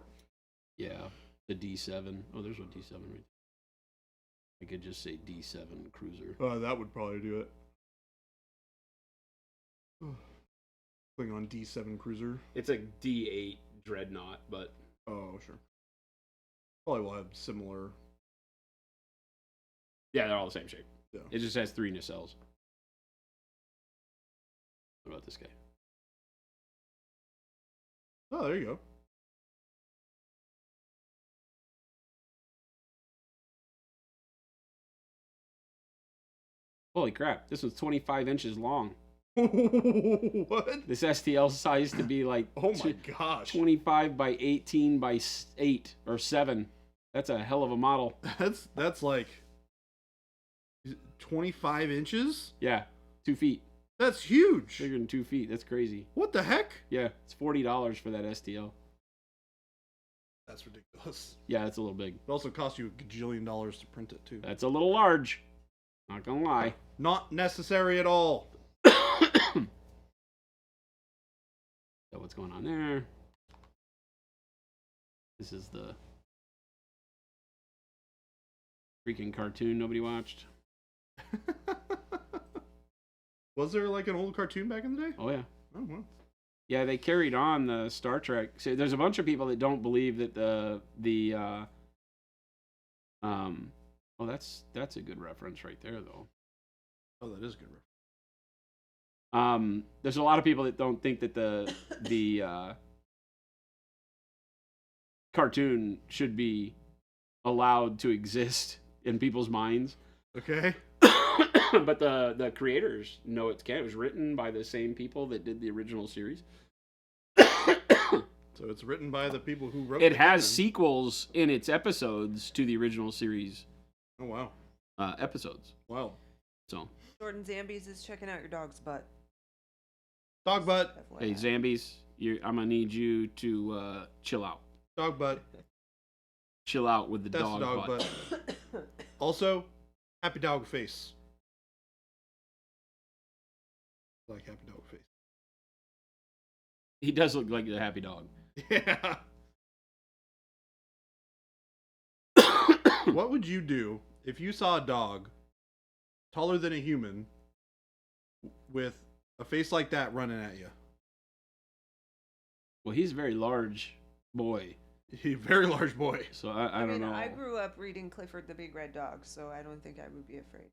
S3: Yeah, the D7. Oh, there's one D7 right there. I could just say D7 cruiser.
S1: That would probably do it. Klingon D7 cruiser.
S3: It's a D8 dreadnought, but
S1: Oh, sure. Probably will have similar.
S3: yeah, they're all the same shape.
S1: Yeah.
S3: It just has 3 nacelles. What about this guy?
S1: Oh, there you go.
S3: Holy crap! This was 25 inches long.
S1: What?
S3: This STL size to be like
S1: Oh my gosh.
S3: 25 by 18 by 8 or 7. That's a hell of a model.
S1: That's like 25 inches?
S3: Yeah, 2 feet.
S1: That's huge.
S3: Bigger than 2 feet. That's crazy.
S1: What the heck?
S3: Yeah, it's $40 for that STL.
S1: That's ridiculous.
S3: Yeah, it's a little big.
S1: It also costs you a gajillion dollars to print it too.
S3: That's a little large. Not gonna lie.
S1: Not necessary at all.
S3: So what's going on there? This is the freaking cartoon nobody watched.
S1: Was there like an old cartoon back in the day?
S3: Oh yeah.
S1: Oh well.
S3: Yeah, they carried on the Star Trek. So there's a bunch of people that don't believe that oh, that's a good reference right there though.
S1: Oh, that is good.
S3: There's a lot of people that don't think that the cartoon should be allowed to exist in people's minds.
S1: Okay.
S3: But the creators know it can. It was written by the same people that did the original series.
S1: So it's written by the people who wrote
S3: It
S1: the
S3: has
S1: canon.
S3: sequels in its episodes to the original series
S1: Oh wow.
S3: episodes.
S1: Wow.
S3: So,
S4: Jordan Zambies is checking out your dog's butt.
S1: Dog butt.
S3: hey,
S4: FYI.
S3: Zambies, I'm gonna need you to chill out.
S1: Dog butt.
S3: Chill out with the
S1: That's
S3: dog,
S1: the dog
S3: butt.
S1: butt. Also, happy dog face. Like happy dog face.
S3: He does look like a happy dog.
S1: Yeah. What would you do if you saw a dog taller than a human with a face like that running at you?
S3: Well, he's a very large boy,
S1: A very large boy.
S3: so I don't know.
S4: I grew up reading Clifford the Big Red Dog, so I don't think I would be afraid.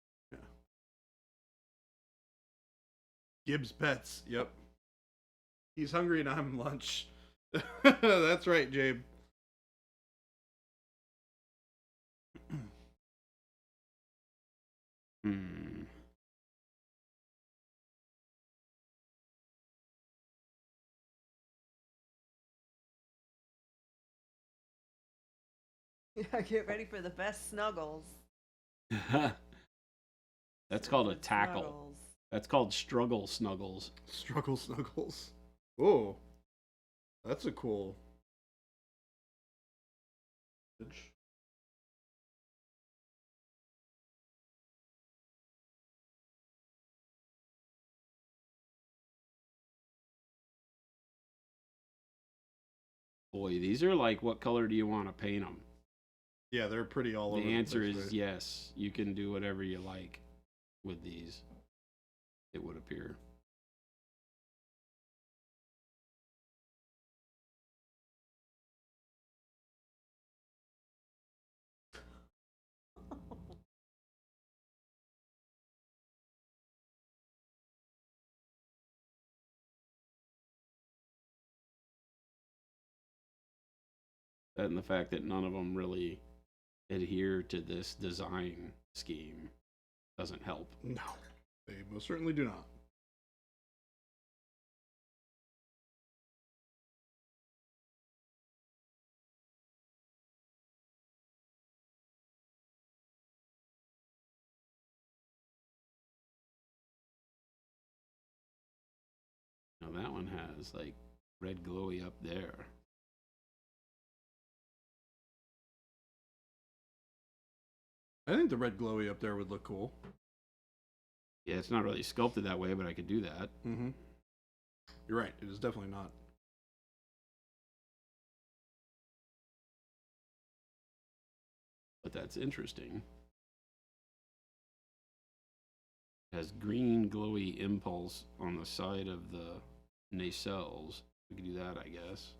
S1: Gibbs Pets. Yep. He's hungry and I'm lunch. That's right, Jabe.
S3: Hmm.
S4: Yeah, get ready for the best snuggles.
S3: That's called a tackle.
S4: Snuggles.
S3: That's called struggle snuggles.
S1: Struggle Snuggles. Oh. That's a cool.
S3: Boy, these are like, what color do you want to paint them?
S1: Yeah, they're pretty all over.
S3: The answer
S1: place,
S3: is
S1: right?
S3: yes. You can do whatever you like with these, it would appear. That and the fact that none of them really adhere to this design scheme doesn't help.
S1: No, they most certainly do not.
S3: Now that one has like red glowy up there.
S1: I think the red glowy up there would look cool.
S3: Yeah, it's not really sculpted that way, but I could do that.
S1: Mm-hmm. You're right. It is definitely not.
S3: But that's interesting. It has green glowy impulse on the side of the nacelles. We could do that, I guess.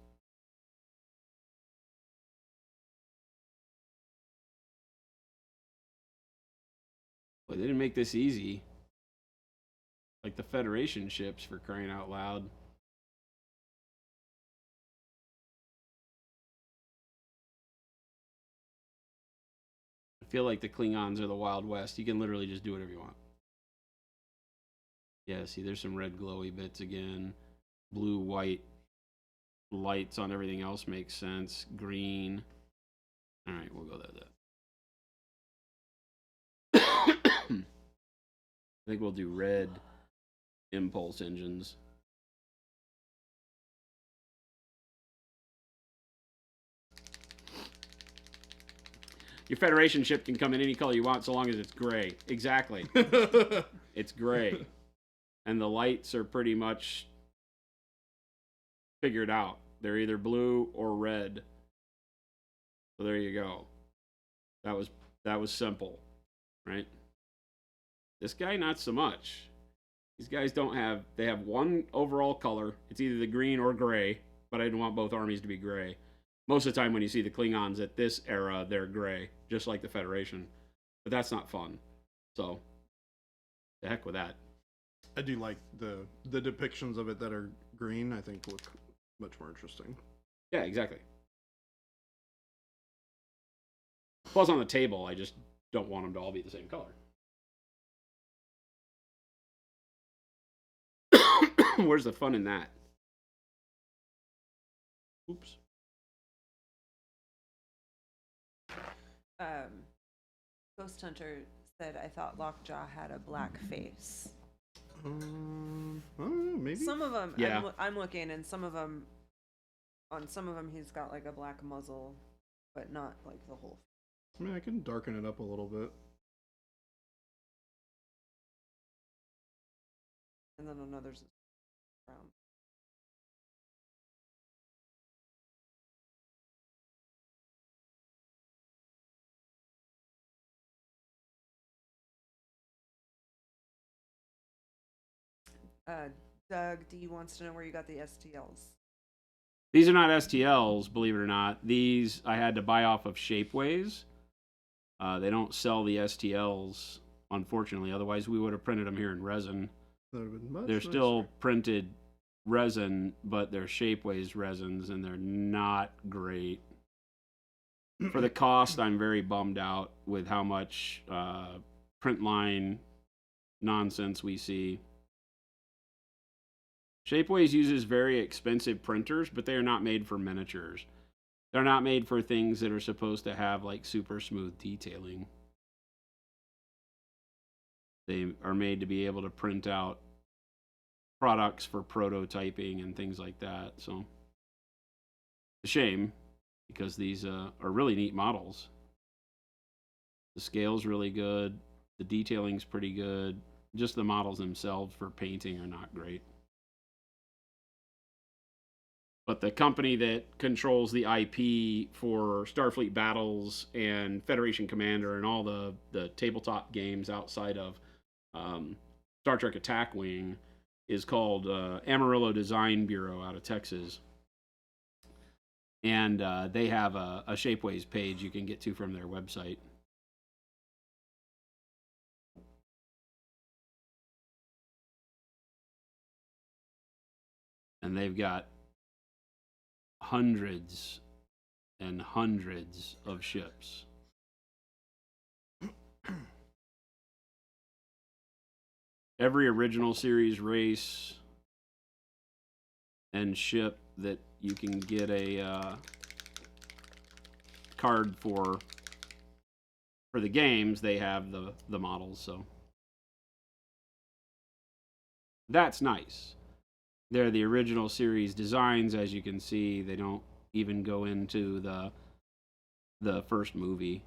S3: But they didn't make this easy. Like the Federation ships, for crying out loud. I feel like the Klingons are the Wild West. You can literally just do whatever you want. Yeah, see, there's some red glowy bits again. Blue, white lights on everything else makes sense. Green. All right, we'll go that. I think we'll do red impulse engines. Your Federation ship can come in any color you want so long as it's gray. Exactly. It's gray. And the lights are pretty much figured out. They're either blue or red. So there you go. That was simple, right? This guy, not so much. These guys they have one overall color. It's either the green or gray, but I didn't want both armies to be gray. Most of the time when you see the Klingons at this era, they're gray, just like the Federation. But that's not fun. So, the heck with that.
S1: I do like the depictions of it that are green, I think look much more interesting.
S3: Yeah, exactly. Plus on the table, I just don't want them to all be the same color. Where's the fun in that? Oops.
S4: Ghost Hunter said, I thought Lockjaw had a black face.
S1: Maybe.
S4: Some of them,
S3: Yeah.
S4: I'm looking, and some of them, on some of them, he's got like a black muzzle, but not like the whole.
S1: I mean, I can darken it up a little bit.
S4: And then another's brown. Doug D wants to know where you got the STLs.
S3: These are not STLs, believe it or not. These I had to buy off of Shapeways. They don't sell the STLs, unfortunately. Otherwise, we would have printed them here in resin.
S1: That would have been much
S3: They're
S1: nicer.
S3: still printed resin, but they're Shapeways resins, and they're not great. For the cost, I'm very bummed out with how much print line nonsense we see. Shapeways uses very expensive printers, but they are not made for miniatures. They're not made for things that are supposed to have like super smooth detailing. They are made to be able to print out products for prototyping and things like that. So, it's a shame because these are really neat models. The scale's really good. The detailing's pretty good. Just the models themselves for painting are not great. But the company that controls the IP for Starfleet Battles and Federation Commander and all the tabletop games outside of Star Trek Attack Wing is called Amarillo Design Bureau out of Texas. And they have a Shapeways page you can get to from their website. And they've got hundreds and hundreds of ships. Every original series race and ship that you can get a card for the games, they have the models, so that's nice. They're the original series designs, as you can see. They don't even go into the first movie.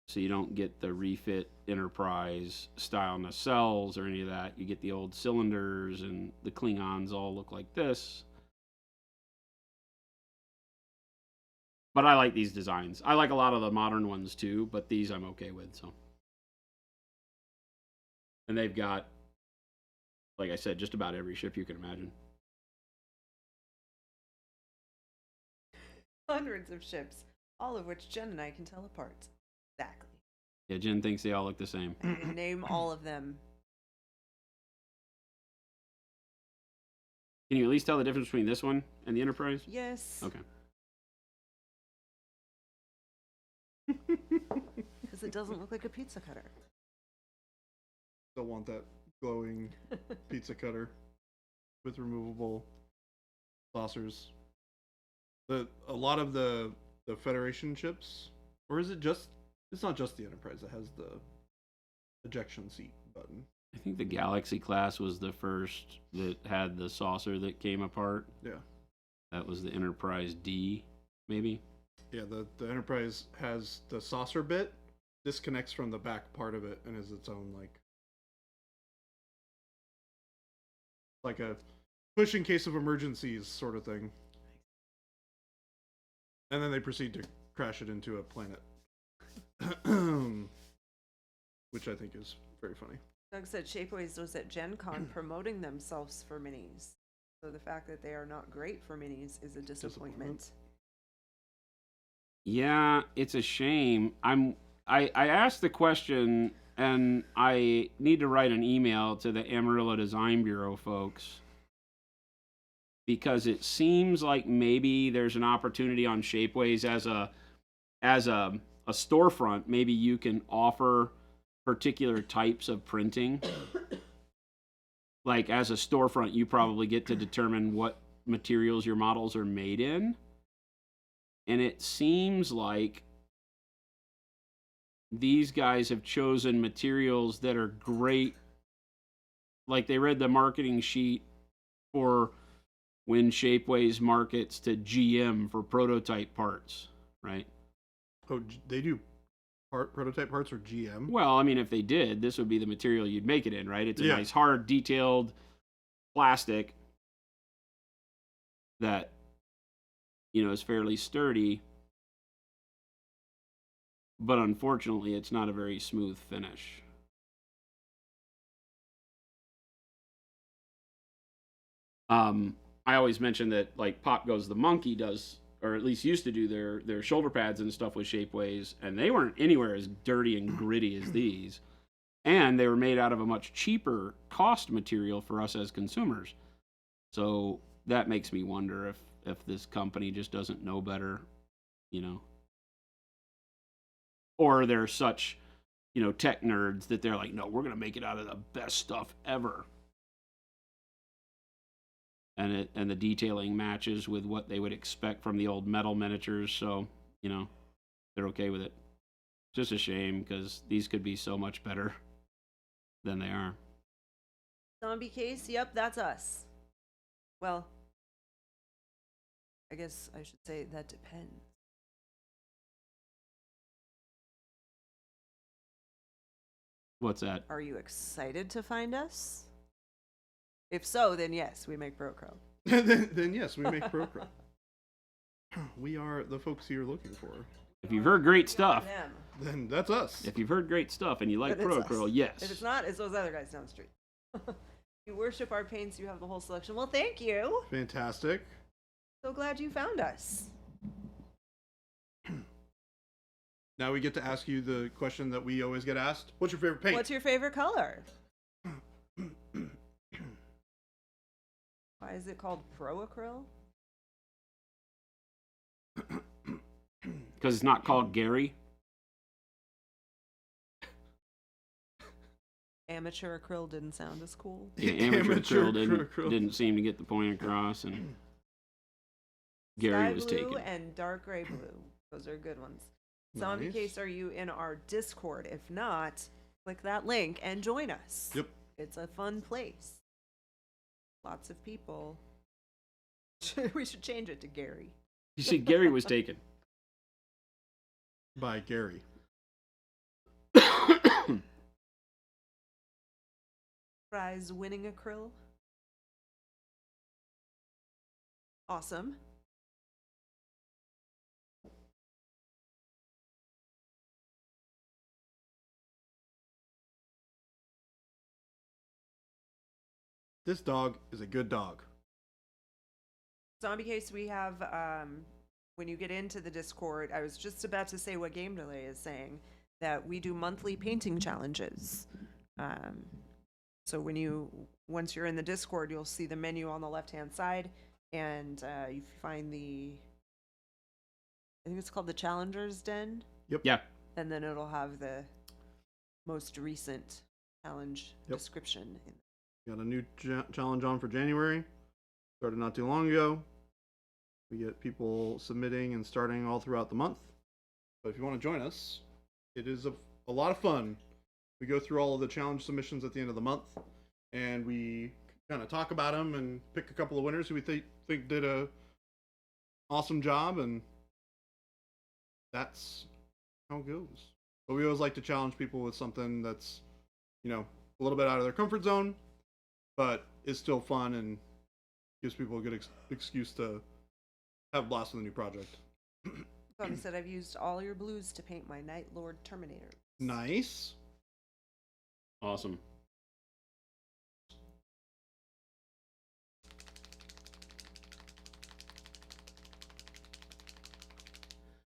S3: So you don't get the refit Enterprise style nacelles or any of that. You get the old cylinders, and the Klingons all look like this. But I like these designs. I like a lot of the modern ones too, but these I'm okay with. So, and they've got, like I said, just about every ship you can imagine.
S4: Hundreds of ships, all of which Jen and I can tell apart. Exactly.
S3: Yeah, Jen thinks they all look the same.
S4: I can name all of them.
S3: Can you at least tell the difference between this one and the Enterprise?
S4: Yes.
S3: Okay.
S4: Because it doesn't look like a pizza cutter.
S1: Don't want that glowing pizza cutter with removable saucers. A lot of the Federation ships, or is it just? It's not just the Enterprise that has the ejection seat button.
S3: I think the Galaxy class was the first that had the saucer that came apart.
S1: Yeah.
S3: That was the Enterprise D, maybe.
S1: Yeah, the Enterprise has the saucer bit, disconnects from the back part of it, and is its own like a push in case of emergencies sort of thing. And then they proceed to crash it into a planet, which I think is very funny.
S4: Doug said Shapeways was at Gen Con promoting themselves for minis. So the fact that they are not great for minis is a disappointment.
S3: Yeah, it's a shame. I asked the question, and I need to write an email to the Amarillo Design Bureau folks, because it seems like maybe there's an opportunity on Shapeways as a storefront. Maybe you can offer particular types of printing. Like as a storefront, you probably get to determine what materials your models are made in. And it seems like these guys have chosen materials that are great. Like they read the marketing sheet for when Shapeways markets to GM for prototype parts, right?
S1: Oh, they do prototype parts or GM?
S3: Well, I mean, if they did, this would be the material you'd make it in, right? It's a
S1: Yeah.
S3: nice, hard, detailed plastic that, is fairly sturdy. But unfortunately, it's not a very smooth finish. I always mention that, like, Pop Goes the Monkey does, or at least used to do their shoulder pads and stuff with Shapeways, and they weren't anywhere as dirty and gritty as these. And they were made out of a much cheaper cost material for us as consumers. So that makes me wonder if this company just doesn't know better, Or they're such, tech nerds that they're like, no, we're going to make it out of the best stuff ever. And the detailing matches with what they would expect from the old metal miniatures, so they're okay with it. Just a shame, because these could be so much better than they are.
S4: Zombie Case, yep, that's us. Well, I guess I should say that depends.
S3: What's that?
S4: Are you excited to find us? If so, then yes, we make Procro.
S1: then yes, we make Procro. We are the folks you're looking for.
S3: If you've heard great stuff,
S1: Then that's us.
S3: if you've heard great stuff and you like
S4: Then it's
S3: Procro,
S4: us.
S3: yes.
S4: If it's not, it's those other guys down the street. You worship our paints, you have the whole selection. Well, thank you.
S1: Fantastic.
S4: So glad you found us.
S1: Now we get to ask you the question that we always get asked. What's your favorite paint?
S4: What's your favorite color? Why is it called Pro Acryl?
S3: Because it's not called Gary.
S4: Amateur Acryl didn't sound as cool.
S3: Yeah, amateur
S1: Amateur
S3: Acryl didn't seem to get the point across, and Gary
S4: Sky
S3: was
S4: blue
S3: taken.
S4: and dark gray blue. Those are good ones. Zombie
S1: Nice.
S4: Case, are you in our Discord? If not, click that link and join us.
S1: Yep.
S4: It's a fun place. Lots of people. We should change it to Gary.
S3: You see, Gary was taken.
S1: By Gary.
S4: Prize winning acryl. Awesome.
S1: This dog is a good dog.
S4: Zombie Case, we have, when you get into the Discord, I was just about to say what Game Delay is saying, that we do monthly painting challenges. So once you're in the Discord, you'll see the menu on the left-hand side, and you find I think it's called the Challenger's Den,
S3: Yeah.
S4: and then it'll have the most recent challenge
S1: Yep.
S4: description.
S1: Got a new challenge on for January. Started not too long ago. We get people submitting and starting all throughout the month. So if you want to join us, it is a lot of fun. We go through all of the challenge submissions at the end of the month, and we kind of talk about them and pick a couple of winners who we think did a awesome job, and that's how it goes. But we always like to challenge people with something that's, you know, a little bit out of their comfort zone, but is still fun and gives people a good excuse to have a blast with a new project.
S4: Bobby said, I've used all your blues to paint my Night Lord Terminator.
S1: Nice.
S3: Awesome.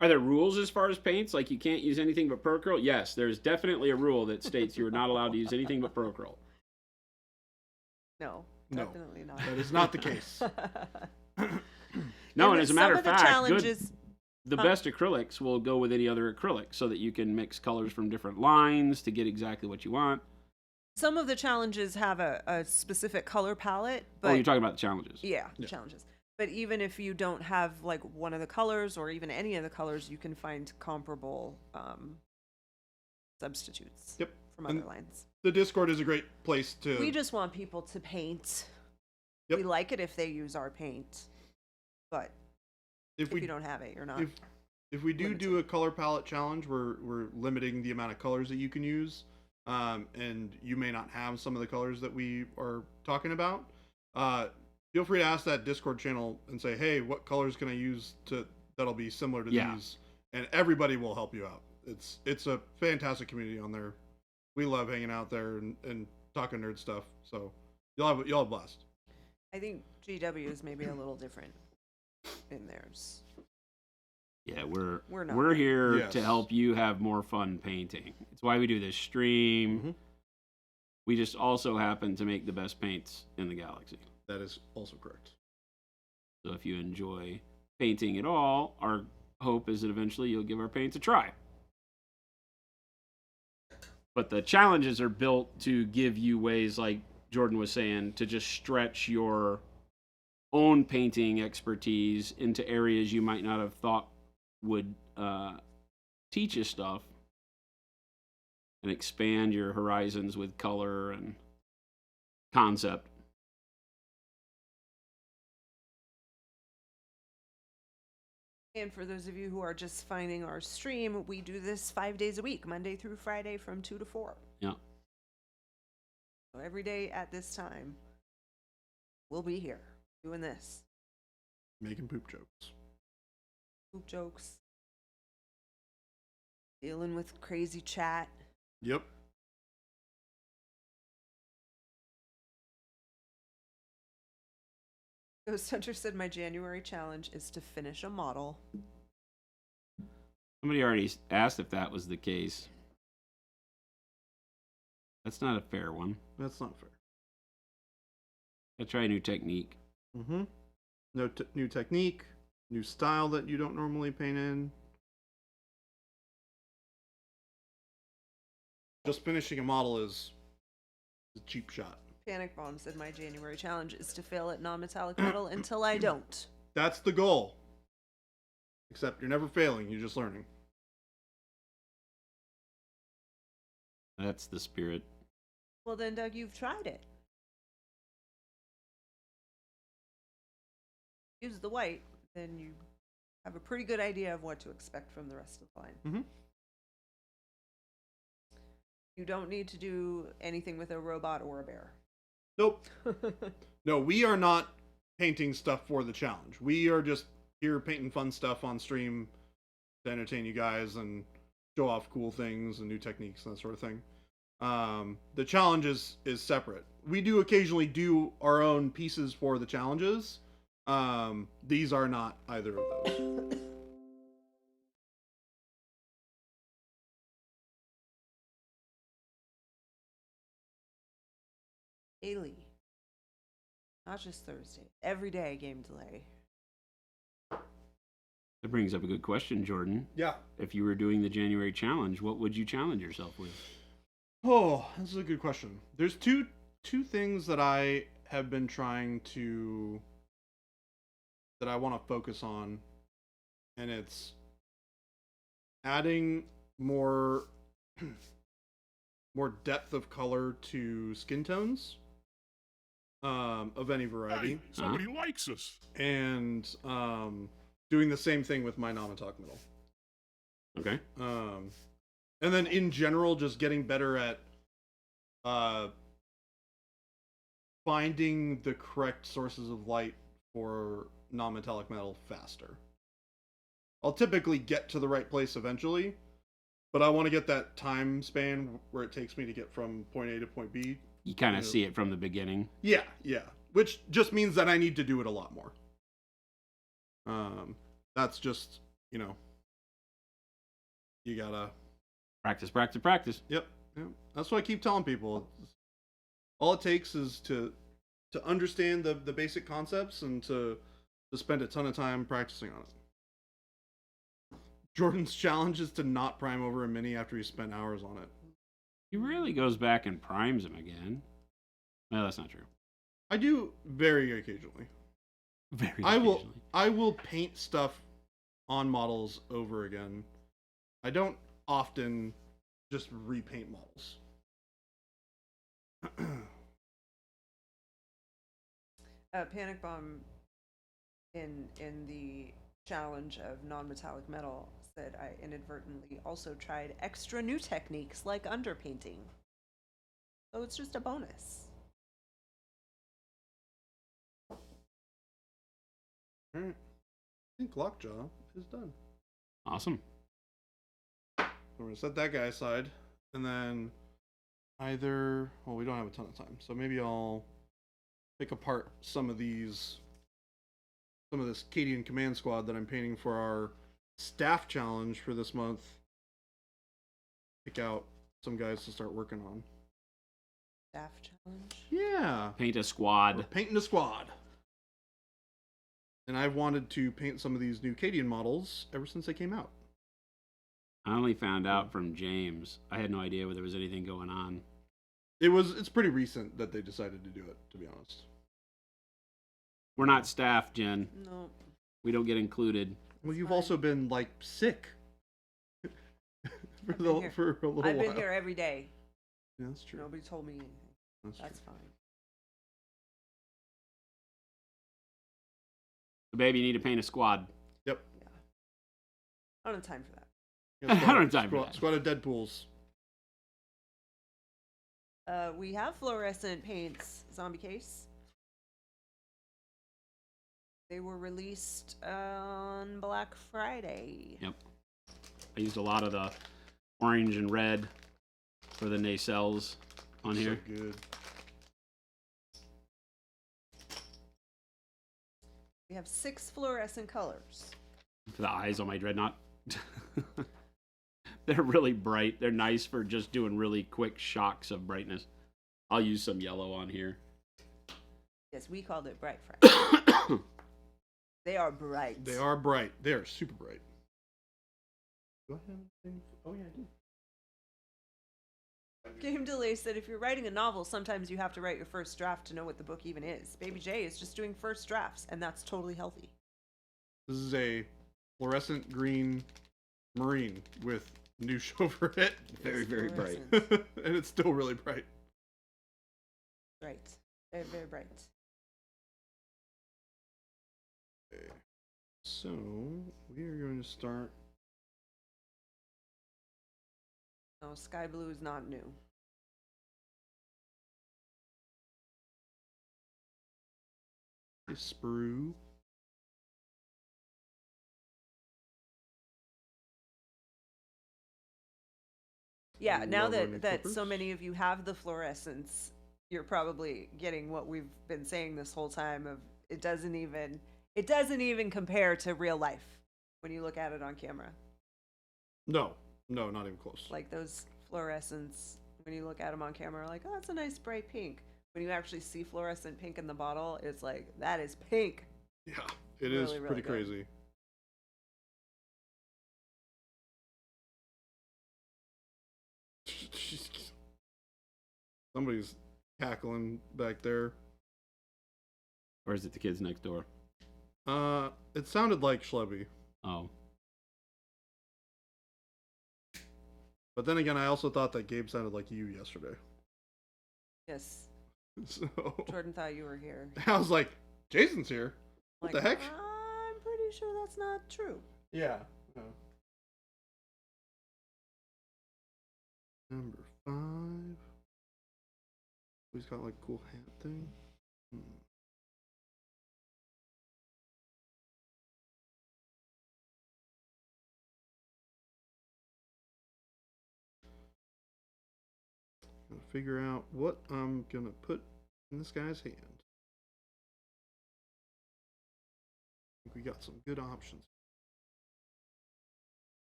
S3: Are there rules as far as paints? Like you can't use anything but Acryl? Yes, there's definitely a rule that states you are not allowed to use anything but Acryl.
S4: No,
S1: No,
S4: definitely not.
S1: that is not the case.
S3: No, and as a matter of
S4: the
S3: fact,
S4: challenges,
S3: the best acrylics will go with any other acrylic so that you can mix colors from different lines to get exactly what you want.
S4: some of the challenges have a specific color palette, but
S3: Oh, you're talking about the challenges.
S4: yeah,
S1: Yeah.
S4: challenges. But even if you don't have like one of the colors or even any of the colors, you can find comparable substitutes
S1: Yep.
S4: from
S1: And
S4: other lines.
S1: The Discord is a great place to.
S4: We just want people to paint.
S1: Yep.
S4: We like it if they use our paint, but if you don't have it, you're not.
S1: If we do
S4: limited.
S1: do a color palette challenge, we're limiting the amount of colors that you can use, and you may not have some of the colors that we are talking about. Feel free to ask that Discord channel and say, hey, what colors can I use that'll be similar to these, and everybody will help you out. It's a fantastic community on there. We love hanging out there and talking nerd stuff. So you'll have a blast.
S4: I think GW is maybe a little different in theirs.
S3: Yeah,
S4: We're not.
S3: we're here
S1: Yes.
S3: to help you have more fun painting. It's why we do this stream.
S1: Mhm.
S3: We just also happen to make the best paints in the galaxy.
S1: That is also correct.
S3: So if you enjoy painting at all, our hope is that eventually you'll give our paints a try. But the challenges are built to give you ways, like Jordan was saying, to just stretch your own painting expertise into areas you might not have thought would teach you stuff, and expand your horizons with color and concept.
S4: And for those of you who are just finding our stream, we do this 5 days a week, Monday through Friday from 2 to 4.
S3: Yeah.
S4: So every day at this time, we'll be here doing this.
S1: Making poop jokes.
S4: Poop jokes. Dealing with crazy chat.
S1: Yep.
S4: Ghost Hunter said my January challenge is to finish a model.
S3: Somebody already asked if that was the case. That's not a fair one.
S1: That's not fair.
S3: I try a new technique.
S1: Mm-hmm. No new technique, new style that you don't normally paint in. Just finishing a model is a cheap shot.
S4: Panic Bomb said my January challenge is to fail at non-metallic metal until I don't.
S1: That's the goal. Except you're never failing, you're just learning.
S3: That's the spirit.
S4: Well then, Doug, you've tried it. Use the white, then you have a pretty good idea of what to expect from the rest of the line.
S1: Mm-hmm.
S4: You don't need to do anything with a robot or a bear.
S1: Nope. No, we are not painting stuff for the challenge. We are just here painting fun stuff on stream to entertain you guys and show off cool things and new techniques and that sort of thing. The challenge is separate. We do occasionally do our own pieces for the challenges. These are not either of those.
S4: Daily. Not just Thursday. Every day game delay.
S3: That brings up a good question, Jordan.
S1: Yeah.
S3: If you were doing the January challenge, what would you challenge yourself with?
S1: Oh, this is a good question. There's two things that I have been trying to that I want to focus on, and it's adding more more depth of color to skin tones of any variety.
S6: Hey, somebody likes us.
S1: And doing the same thing with my non-metallic metal.
S3: Okay.
S1: And then in general, just getting better at finding the correct sources of light for non-metallic metal faster. I'll typically get to the right place eventually, but I want to get that time span where it takes me to get from point A to point B.
S3: You kind of see it from the beginning.
S1: Yeah. Which just means that I need to do it a lot more. That's just, you gotta
S3: Practice.
S1: Yep. That's what I keep telling people. All it takes is to understand the basic concepts and to spend a ton of time practicing on it. Jordan's challenge is to not prime over a mini after he spent hours on it.
S3: He really goes back and primes him again. No, that's not true.
S1: I do very occasionally.
S3: Very
S1: I
S3: occasionally.
S1: will paint stuff on models over again. I don't often just repaint models.
S4: Panic Bomb in the challenge of non-metallic metal said I inadvertently also tried extra new techniques like underpainting. So it's just a bonus.
S1: Alright. I think Lockjaw is done.
S3: Awesome.
S1: So we're gonna set that guy aside, and then we don't have a ton of time, so maybe I'll pick apart some of this Cadian Command Squad that I'm painting for our staff challenge for this month. Pick out some guys to start working on.
S4: Staff challenge.
S1: Yeah,
S3: Paint a
S1: we're
S3: squad.
S1: painting a squad. And I've wanted to paint some of these new Cadian models ever since they came out.
S3: I only found out from James. I had no idea whether there was anything going on.
S1: It's pretty recent that they decided to do it, to be honest.
S3: We're not staff, Jen.
S4: No.
S3: We don't get included.
S1: Well, you've
S4: fine.
S1: also been like sick
S4: I've been here.
S1: for a little
S4: I've
S1: while.
S4: been here every day.
S1: Yeah, that's true.
S4: Nobody told me anything. That's
S1: true.
S4: fine.
S3: So, baby, you need to paint a squad.
S1: Yep.
S4: I don't have time for that.
S1: Yeah,
S3: I don't have time for
S1: squad,
S3: that.
S1: Squad of Deadpools.
S4: We have fluorescent paints, zombie case. They were released on Black Friday.
S3: Yep. I used a lot of the orange and red for the nacelles on here.
S1: So good.
S4: We have 6 fluorescent colors.
S3: For the eyes on my dreadnought. They're really bright. They're nice for just doing really quick shocks of brightness. I'll use some yellow on here.
S4: Yes, we called it Bright Friday. They are bright.
S1: They are bright. They are super bright. Do I have anything? Oh, yeah, I do.
S4: Game Delay said if you're writing a novel, sometimes you have to write your first draft to know what the book even is. Baby J is just doing first drafts, and that's totally healthy.
S1: This is a fluorescent green marine with noosh over it.
S3: Very, very bright.
S4: Fluorescent.
S1: And it's still really bright.
S4: Bright. Very, very bright.
S1: Okay. So, we are going to start.
S4: No, sky blue is not new.
S1: The sprue.
S4: Yeah,
S1: Love
S4: now
S1: our
S4: that,
S1: new
S4: that so
S1: clippers.
S4: many of you have the fluorescence, you're probably getting what we've been saying this whole time of it doesn't even compare to real life when you look at it on camera.
S1: No, not even close.
S4: Like those fluorescents, when you look at them on camera, like, oh, that's a nice bright pink. When you actually see fluorescent pink in the bottle, it's like, that is pink.
S1: Yeah, it is
S4: Really, really
S1: pretty
S4: good.
S1: crazy. Somebody's cackling back there.
S3: Or is it the kids next door?
S1: It sounded like Schlebby.
S3: Oh.
S1: But then again, I also thought that Gabe sounded like you yesterday.
S4: Yes.
S1: So
S4: Jordan thought you were here.
S1: I was like, Jason's here. What
S4: Like,
S1: the heck?
S4: I'm pretty sure that's not true.
S1: Yeah. Number 5. He's got like a cool hat thing. Gotta figure out what I'm gonna put in this guy's hand. I think we got some good options.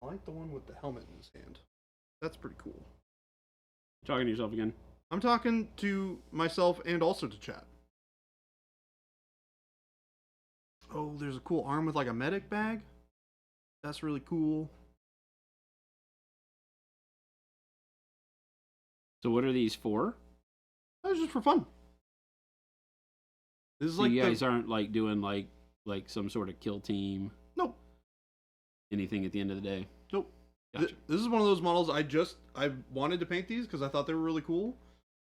S1: I like the one with the helmet in his hand. That's pretty cool.
S3: Talking to yourself again?
S1: I'm talking to myself and also to chat. Oh, there's a cool arm with like a medic bag. That's really cool.
S3: So what are these for?
S1: That was just for fun. This is
S3: So
S1: like
S3: you guys aren't like doing like some sort of kill team?
S1: Nope.
S3: Anything at the end of the day?
S1: Nope.
S3: Gotcha.
S1: This is one of those models I wanted to paint these because I thought they were really cool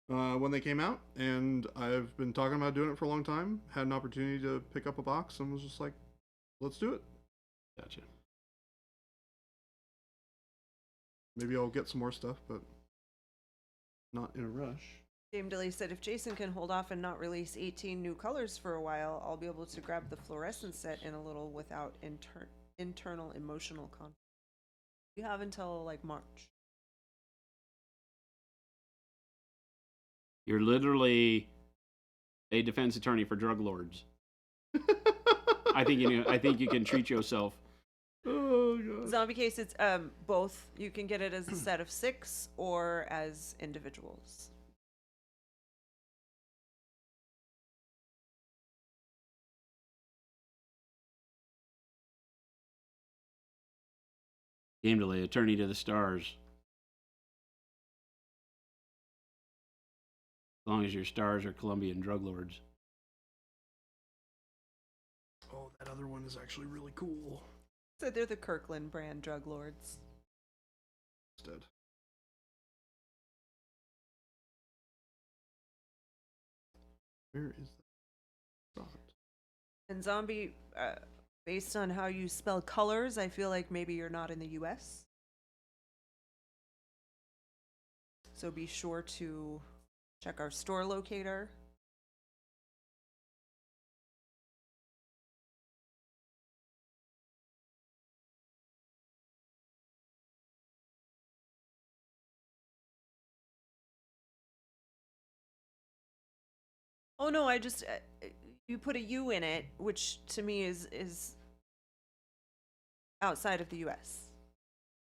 S1: when they came out, and I've been talking about doing it for a long time. Had an opportunity to pick up a box and was just like, let's do it.
S3: Gotcha.
S1: Maybe I'll get some more stuff, but not in a rush.
S4: Dame Dilly said, if Jason can hold off and not release 18 new colors for a while, I'll be able to grab the fluorescent set in a little without internal emotional conflict. You have until like March.
S3: You're literally a defense attorney for drug lords. I think you can treat yourself.
S1: Oh god.
S4: Zombie Case, it's both. You can get it as a set of 6 or as individuals.
S3: Game delay, attorney to the stars. As long as your stars are Colombian drug lords.
S1: Oh, that other one is actually really cool.
S4: So they're the Kirkland brand drug lords.
S1: Instead. Where is that spot?
S4: And Zombie, based on how you spell colors, I feel like maybe you're not in the US. So be sure to check our store locator. Oh no, I just you put a U in it, which to me is outside of the U.S.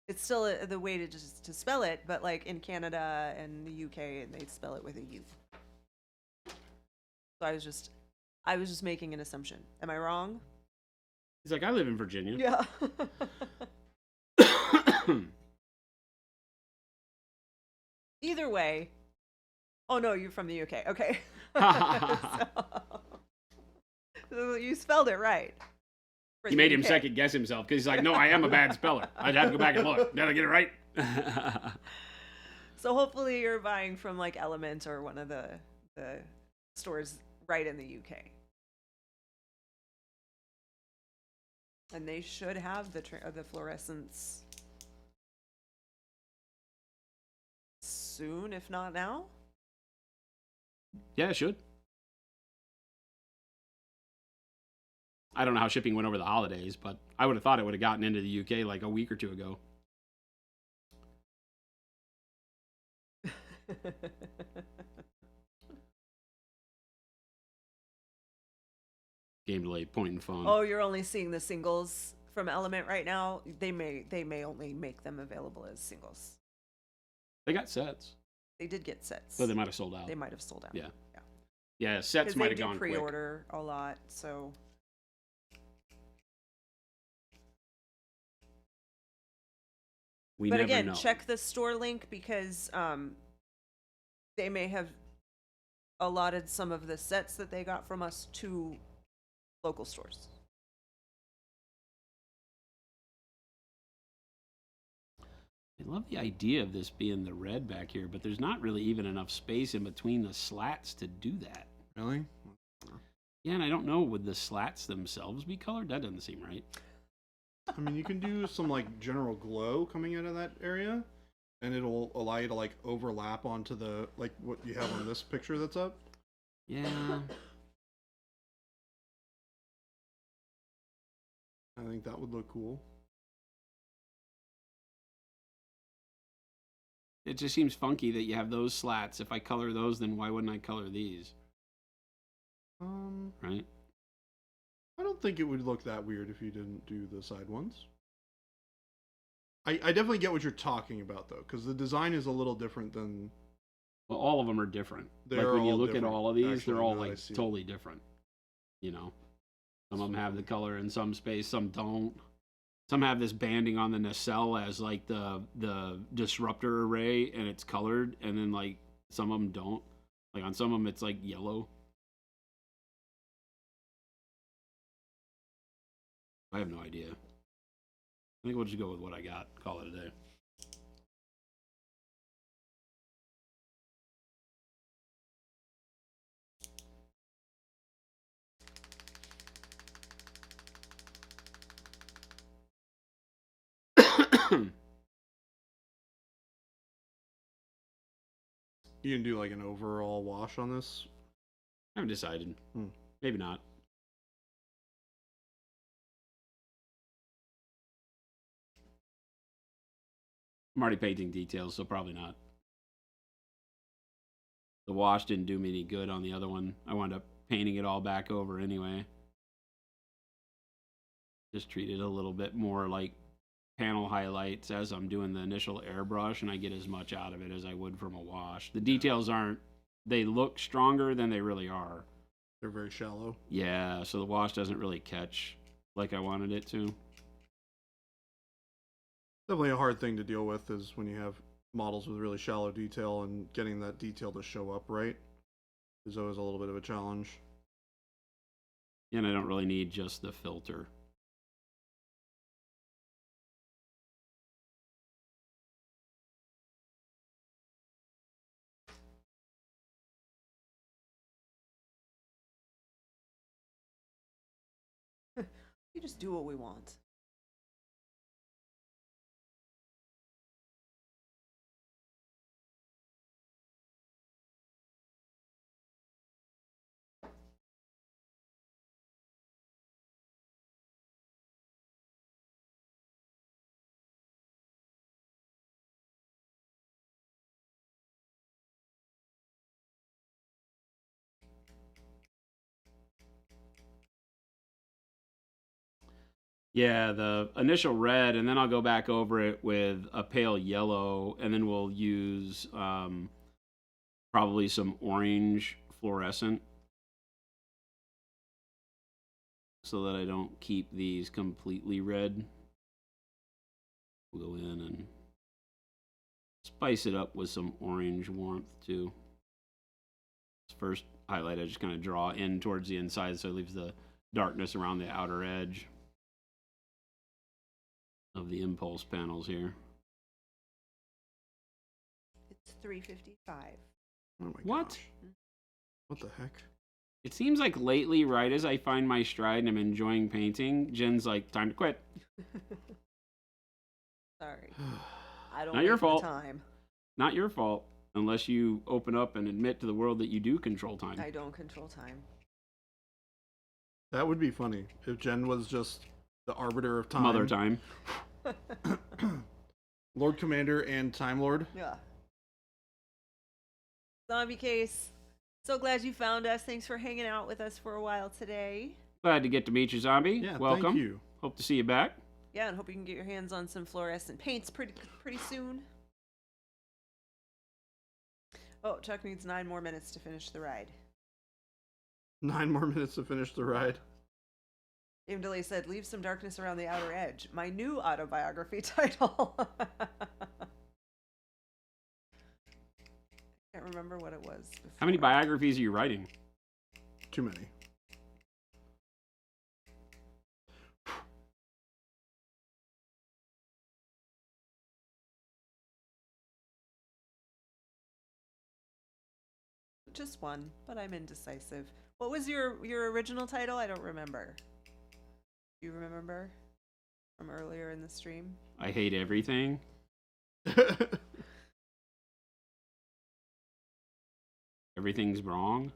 S4: It's still the way to spell it, but like in Canada and the UK, they spell it with a U. So I was just making an assumption. Am I wrong?
S3: He's like, I live in Virginia.
S4: Yeah. Either way. Oh no, you're from the UK. Okay. So you spelled it right. For
S3: He
S4: the
S3: made him
S4: UK.
S3: second guess himself because he's like, no, I am a bad speller. I'd have to go back and look. Did I get it right?
S4: So hopefully you're buying from like Element or one of the stores right in the UK. And they should have the fluorescents soon, if not now.
S3: Yeah, it should. I don't know how shipping went over the holidays, but I would have thought it would have gotten into the UK like a week or two ago. Game delay, point and phone.
S4: Oh, you're only seeing the singles from Element right now. They may only make them available as singles.
S3: They got sets.
S4: They did get sets.
S3: So they might have sold out.
S4: They might have sold out.
S3: Yeah. Yeah, sets might have gone quick.
S4: They do pre-order a lot, so.
S3: We
S4: But
S3: never
S4: again,
S3: know.
S4: check the store link because they may have allotted some of the sets that they got from us to local stores.
S3: I love the idea of this being the red back here, but there's not really even enough space in between the slats to do that.
S1: Really?
S3: Yeah, and I don't know, would the slats themselves be colored? That doesn't seem right.
S1: I mean, you can do some like general glow coming out of that area, and it'll allow you to like overlap onto the like what you have on this picture that's up.
S3: Yeah.
S1: I think that would look cool.
S3: It just seems funky that you have those slats. If I color those, then why wouldn't I color these? Right?
S1: I don't think it would look that weird if you didn't do the side ones. I definitely get what you're talking about though, because the design is a little different than.
S3: Well, all of them are different.
S1: They're
S3: like when you
S1: all
S3: look at
S1: different.
S3: all of these,
S1: Actually,
S3: they're all
S1: now that I
S3: like
S1: see it.
S3: totally different. You know, some of them have the color in some space, some don't. Some have this banding on the nacelle as like the disruptor array, and it's colored, and then like some of them don't. Like on some of them, it's like yellow. I have no idea. I think we'll just go with what I got. Call it a day.
S1: You can do like an overall wash on this.
S3: I haven't decided. Maybe not. I'm already painting details, so probably not. The wash didn't do me any good on the other one. I wound up painting it all back over anyway. Just treat it a little bit more like panel highlights as I'm doing the initial airbrush, and I get as much out of it as I would from a wash. The details aren't, they look stronger than they really are.
S1: They're very shallow.
S3: Yeah, so the wash doesn't really catch like I wanted it to.
S1: Definitely a hard thing to deal with is when you have models with really shallow detail, and getting that detail to show up right is always a little bit of a challenge.
S3: And I don't really need just the filter.
S4: We just do what we want.
S3: Yeah, the initial red, and then I'll go back over it with a pale yellow, and then we'll use probably some orange fluorescent so that I don't keep these completely red. We'll go in and spice it up with some orange warmth too. First highlight, I just kind of draw in towards the inside so it leaves the darkness around the outer edge of the impulse panels here.
S4: It's 3:55.
S1: Oh my
S3: What?
S1: gosh. What the heck?
S3: It seems like lately, right as I find my stride and I'm enjoying painting, Jen's like, time to quit.
S4: Sorry. I don't
S3: Not your
S4: make the
S3: fault.
S4: time.
S3: Not your fault, unless you open up and admit to the world that you do control time.
S4: I don't control time.
S1: That would be funny if Jen was just the arbiter of time.
S3: Mother time.
S1: Lord Commander and Time Lord.
S4: Yeah. Zombie Case. So glad you found us. Thanks for hanging out with us for a while today.
S3: Glad to get to meet you, Zombie.
S1: Yeah,
S3: Welcome.
S1: thank you.
S3: Hope to see you back.
S4: Yeah, and hope you can get your hands on some fluorescent paints pretty soon. Oh, Chuck needs 9 more minutes to finish the ride.
S1: 9 more minutes to finish the ride.
S4: Dave DeLay said, "Leave some darkness around the outer edge." My new autobiography title. was before.
S3: How many biographies are you writing?
S1: Too many.
S4: Just one, but I'm indecisive. What was your original title? I don't remember. Do you remember from earlier in the stream?
S3: I hate everything. Everything's wrong.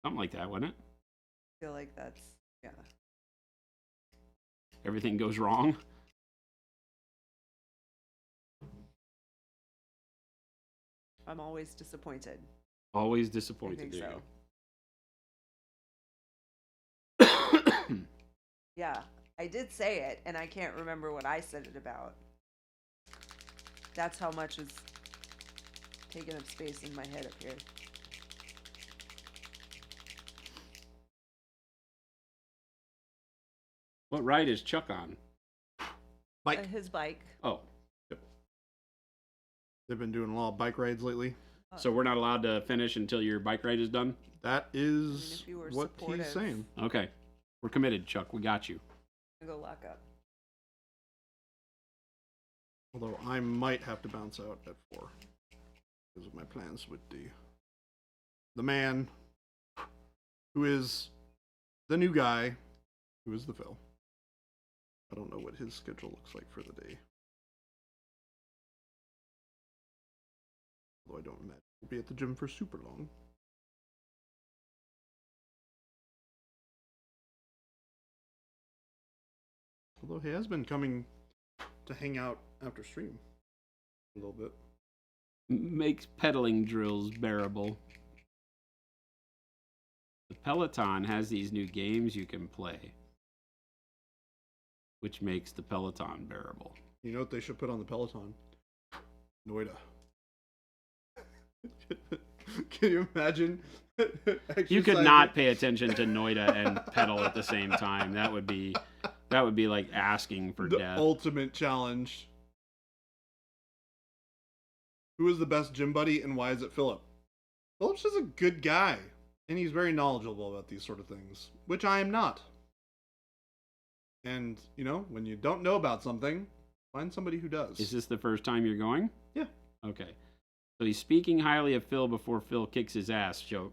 S3: Something like that, wasn't it?
S4: I feel like that's, yeah.
S3: Everything goes wrong.
S4: I'm always disappointed.
S3: Always
S4: I
S3: disappointed.
S4: think
S3: There
S4: so.
S3: you go.
S4: Yeah, I did say it, and I can't remember what I said it about. That's how much is taking up space in my head up here.
S3: What ride is Chuck on?
S1: Bike.
S4: His bike.
S3: Oh,
S1: They've been doing a lot of bike rides lately.
S3: so we're not allowed to finish until your bike ride is done?
S1: That is
S4: if you were
S1: what
S4: supportive.
S1: he's saying.
S3: Okay. We're committed, Chuck. We got you.
S4: I'm gonna go lock up.
S1: Although I might have to bounce out at 4 because of my plans with the man who is the new guy who is the Phil. I don't know what his schedule looks like for the day. Although I don't imagine he'll be at the gym for super long. Although he has been coming to hang out after stream a little bit.
S3: Makes pedaling drills bearable. The Peloton has these new games you can play, which makes the Peloton bearable.
S1: You know what they should put on the Peloton? Noida. Can you imagine?
S3: You could not pay attention to Noida and pedal at the same time. That would be like asking for
S1: the
S3: death.
S1: ultimate challenge. Who is the best gym buddy and why is it Philip? Philip's just a good guy. And he's very knowledgeable about these sort of things, which I am not. And, you know, when you don't know about something, find somebody who does.
S3: Is this the first time you're going?
S1: Yeah.
S3: Okay. So he's speaking highly of Phil before Phil kicks his ass. So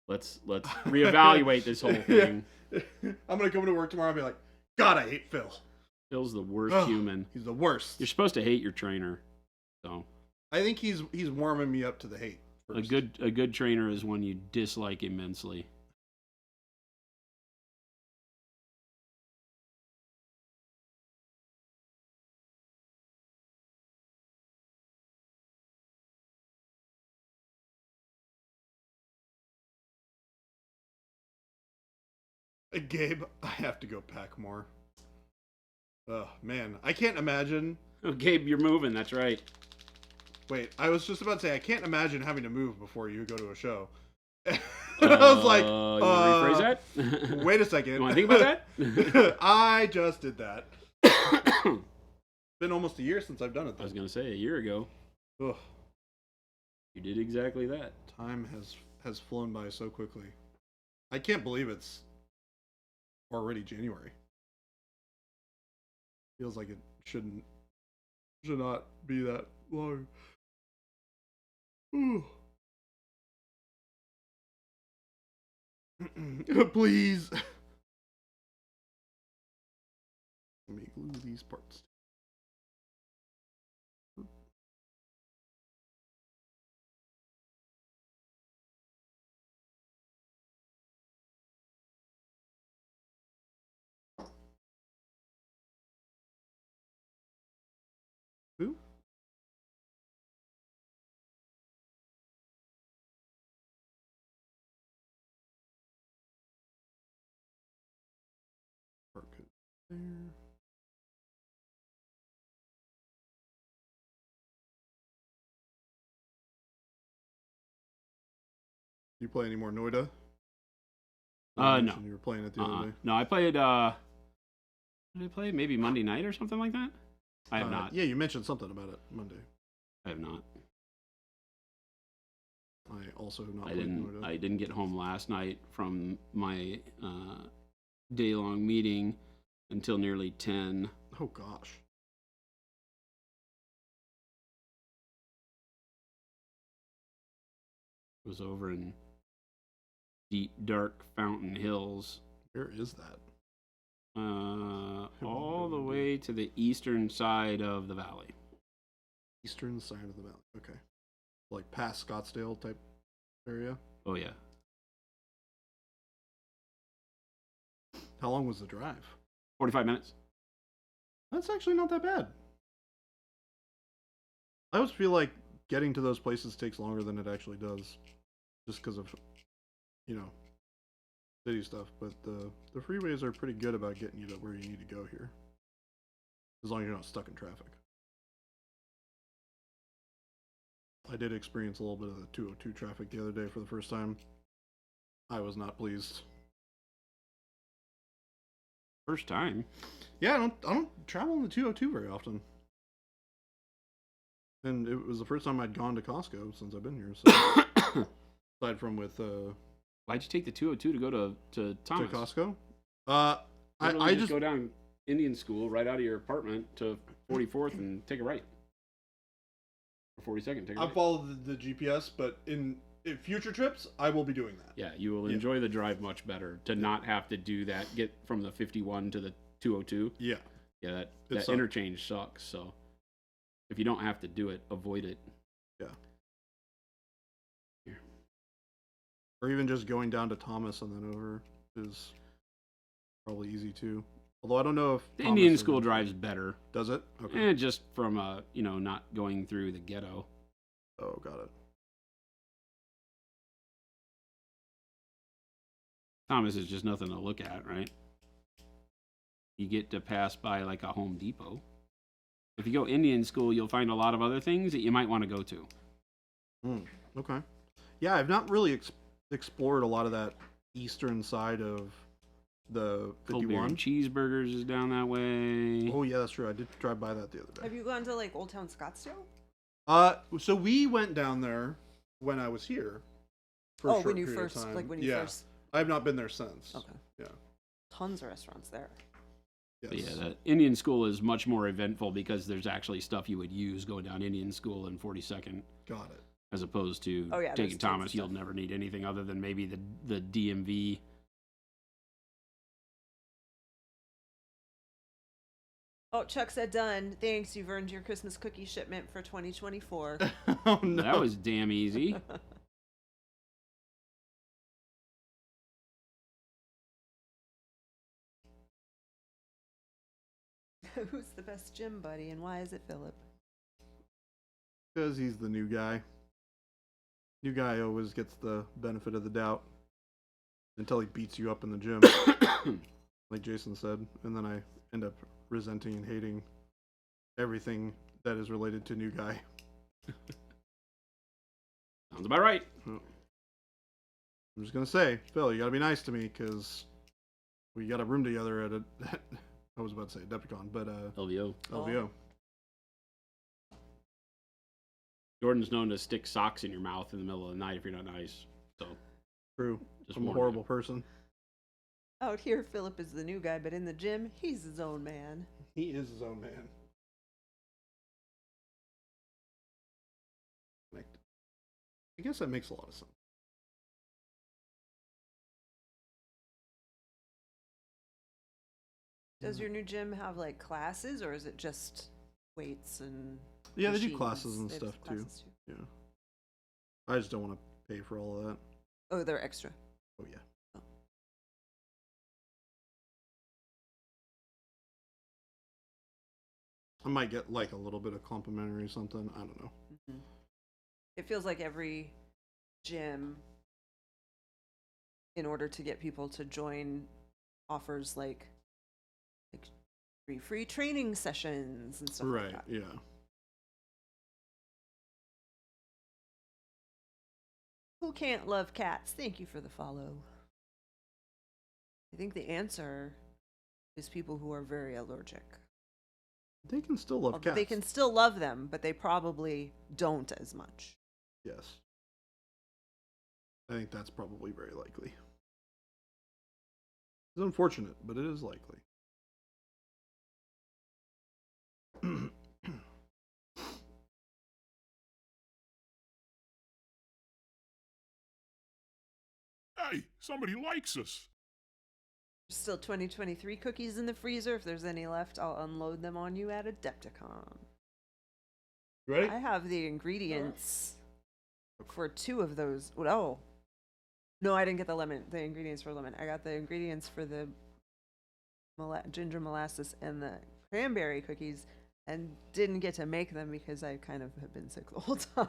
S3: let's reevaluate this whole thing.
S1: I'm going to come to work tomorrow and be like, God, I hate Phil.
S3: Phil's the worst
S1: Ugh,
S3: human.
S1: He's the worst.
S3: You're supposed to hate your trainer. So
S1: I think he's warming me up to the hate. First.
S3: a good trainer is one you dislike immensely.
S1: Gabe, I have to go pack more. Oh, man. I can't imagine.
S3: Oh, Gabe, you're moving. That's right.
S1: Wait, I was just about to say, I can't imagine having to move before you go to a show. And I was like,
S3: you wanna rephrase that?
S1: Wait a second.
S3: You want to think about that?
S1: I just did that. It's been almost a year since I've done it,
S3: I
S1: though.
S3: was going to say, a year ago,
S1: Ugh,
S3: you did exactly that.
S1: time has flown by so quickly. I can't believe it's already January. Feels like it should not be that long. Ooh. Please. Let me glue these parts. Who? Part code there. You play any more Noida? You
S3: No.
S1: mentioned you were playing it the other day.
S3: No, I played, what did I play? Maybe Monday night or something like that? I have not.
S1: Yeah, you mentioned something about it Monday.
S3: I have not.
S1: I also have not
S3: I
S1: played
S3: didn't.
S1: Noida.
S3: I didn't get home last night from my day-long meeting until nearly 10.
S1: Oh gosh.
S3: It was over in deep, dark Fountain Hills,
S1: Where is that?
S3: all the way to the eastern side of the valley.
S1: Eastern side of the valley. Okay. Like past Scottsdale type area.
S3: Oh yeah,
S1: How long was the drive?
S3: 45 minutes.
S1: That's actually not that bad. I always feel like getting to those places takes longer than it actually does, just because of, you know, city stuff. But the freeways are pretty good about getting you to where you need to go here, as long as you're not stuck in traffic. I did experience a little bit of the 202 traffic the other day for the first time. I was not pleased.
S3: First time.
S1: Yeah, I don't travel in the 202 very often. And it was the first time I'd gone to Costco since I've been here. So aside from with
S3: Why'd you take the 202 to go to Thomas?
S1: to Costco,
S3: Literally
S1: I
S3: just
S1: just
S3: go down Indian School right out of your apartment to 44th and take a right. Or 42nd, take a
S1: I
S3: right.
S1: follow the GPS, but in future trips I will be doing that.
S3: Yeah, you will enjoy the drive much better to not have to do that. Get from the 51 to the 202.
S1: Yeah,
S3: Yeah, that
S1: sucks.
S3: interchange sucks. So if you don't have to do it, avoid it.
S1: Yeah.
S3: Here.
S1: Or even just going down to Thomas and then over is probably easy too. Although I don't know if
S3: The
S1: Thomas
S3: Indian
S1: is-
S3: School drives better.
S1: does it. Okay.
S3: And just from not going through the ghetto.
S1: Oh, got it.
S3: Thomas is just nothing to look at, right? You get to pass by like a Home Depot. If you go Indian School, you'll find a lot of other things that you might want to go to.
S1: Okay. Yeah, I've not really explored a lot of that eastern side of the
S3: Cold beer
S1: 51.
S3: and cheeseburgers is down that way.
S1: Oh yeah, that's true. I did drive by that the other
S4: Have
S1: day.
S4: you gone to like Old Town Scottsdale?
S1: So we went down there when I was here. For a
S4: Oh,
S1: short
S4: when you
S1: period of
S4: first,
S1: time.
S4: like when you
S1: Yeah.
S4: first.
S1: I have not been there since.
S4: Okay.
S1: Yeah.
S4: Tons of restaurants there.
S1: Yes.
S3: But yeah, the Indian School is much more eventful because there's actually stuff you would use going down Indian School and 42nd,
S1: Got it.
S3: as opposed to
S4: Oh, yeah,
S3: taking
S4: there's tons of
S3: Thomas. You'll
S4: stuff.
S3: never need anything other than maybe the DMV.
S4: Oh, Chuck said done. Thanks. You've earned your Christmas cookie shipment for 2024.
S1: Oh no.
S3: That was damn easy.
S4: Who's the best gym buddy and why is it Philip?
S1: Because he's the new guy. New guy always gets the benefit of the doubt until he beats you up in the gym, like Jason said, and then I end up resenting and hating everything that is related to new guy.
S3: Sounds about right.
S1: I'm just gonna say, Phil, you gotta be nice to me because we got a room together at a. I was about to say Decepticon, but
S3: LVO.
S1: LVO.
S3: Jordan's known to stick socks in your mouth in the middle of the night if you're not nice. So
S1: True.
S3: just
S1: I'm a
S3: warning you.
S1: horrible person.
S4: Out here, Philip is the new guy, but in the gym, he's his own man.
S1: He is his own man. I guess that makes a lot of sense.
S4: Does your new gym have like classes or is it just weights and
S1: Yeah, they do
S4: machines?
S1: classes and
S4: They have
S1: stuff too.
S4: classes
S1: Yeah. I just don't want to pay for all of that.
S4: Oh, they're extra.
S1: Oh yeah. I might get like a little bit of complimentary something. I don't know.
S4: Mhm. It feels like every gym, in order to get people to join, offers like free training sessions and stuff
S1: Right.
S4: like that.
S1: Yeah.
S4: Who can't love cats? Thank you for the follow. I think the answer is people who are very allergic.
S1: They can still love
S4: Although
S1: cats.
S4: they can still love them, but they probably don't as much.
S1: Yes. I think that's probably very likely. It's unfortunate, but it is likely.
S6: Hey, somebody likes us.
S4: Still 2023 cookies in the freezer. If there's any left, I'll unload them on you at Adepticon.
S1: Ready?
S4: I have the ingredients for 2 of those. Oh. No, I didn't get the ingredients for lemon. I got the ingredients for the ginger molasses and the cranberry cookies, and didn't get to make them because I kind of have been sick the whole time.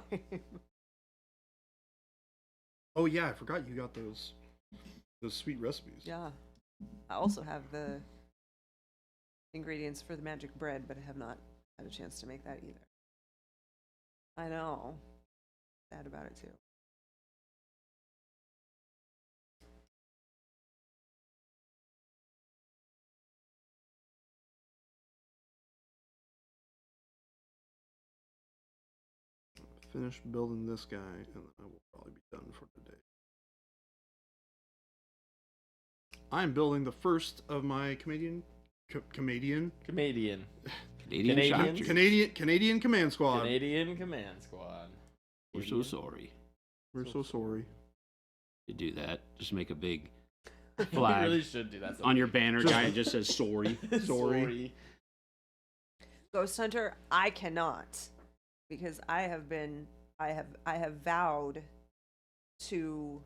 S1: Oh yeah, I forgot you got those sweet recipes.
S4: Yeah. I also have the ingredients for the magic bread, but I have not had a chance to make that either. I know. Sad about it too.
S1: Finish building this guy, and then I will probably be done for today. I'm building the first of my Canadian
S7: Canadians.
S3: Canadian shot.
S1: Canadian command squad.
S7: Canadian Command Squad.
S3: We're so sorry
S1: We're so sorry.
S3: to do that. Just make a big
S7: You
S3: flag
S7: really should do that.
S3: on your banner guy. It just says sorry.
S1: Sorry.
S4: Ghost Hunter, I cannot, because I have vowed to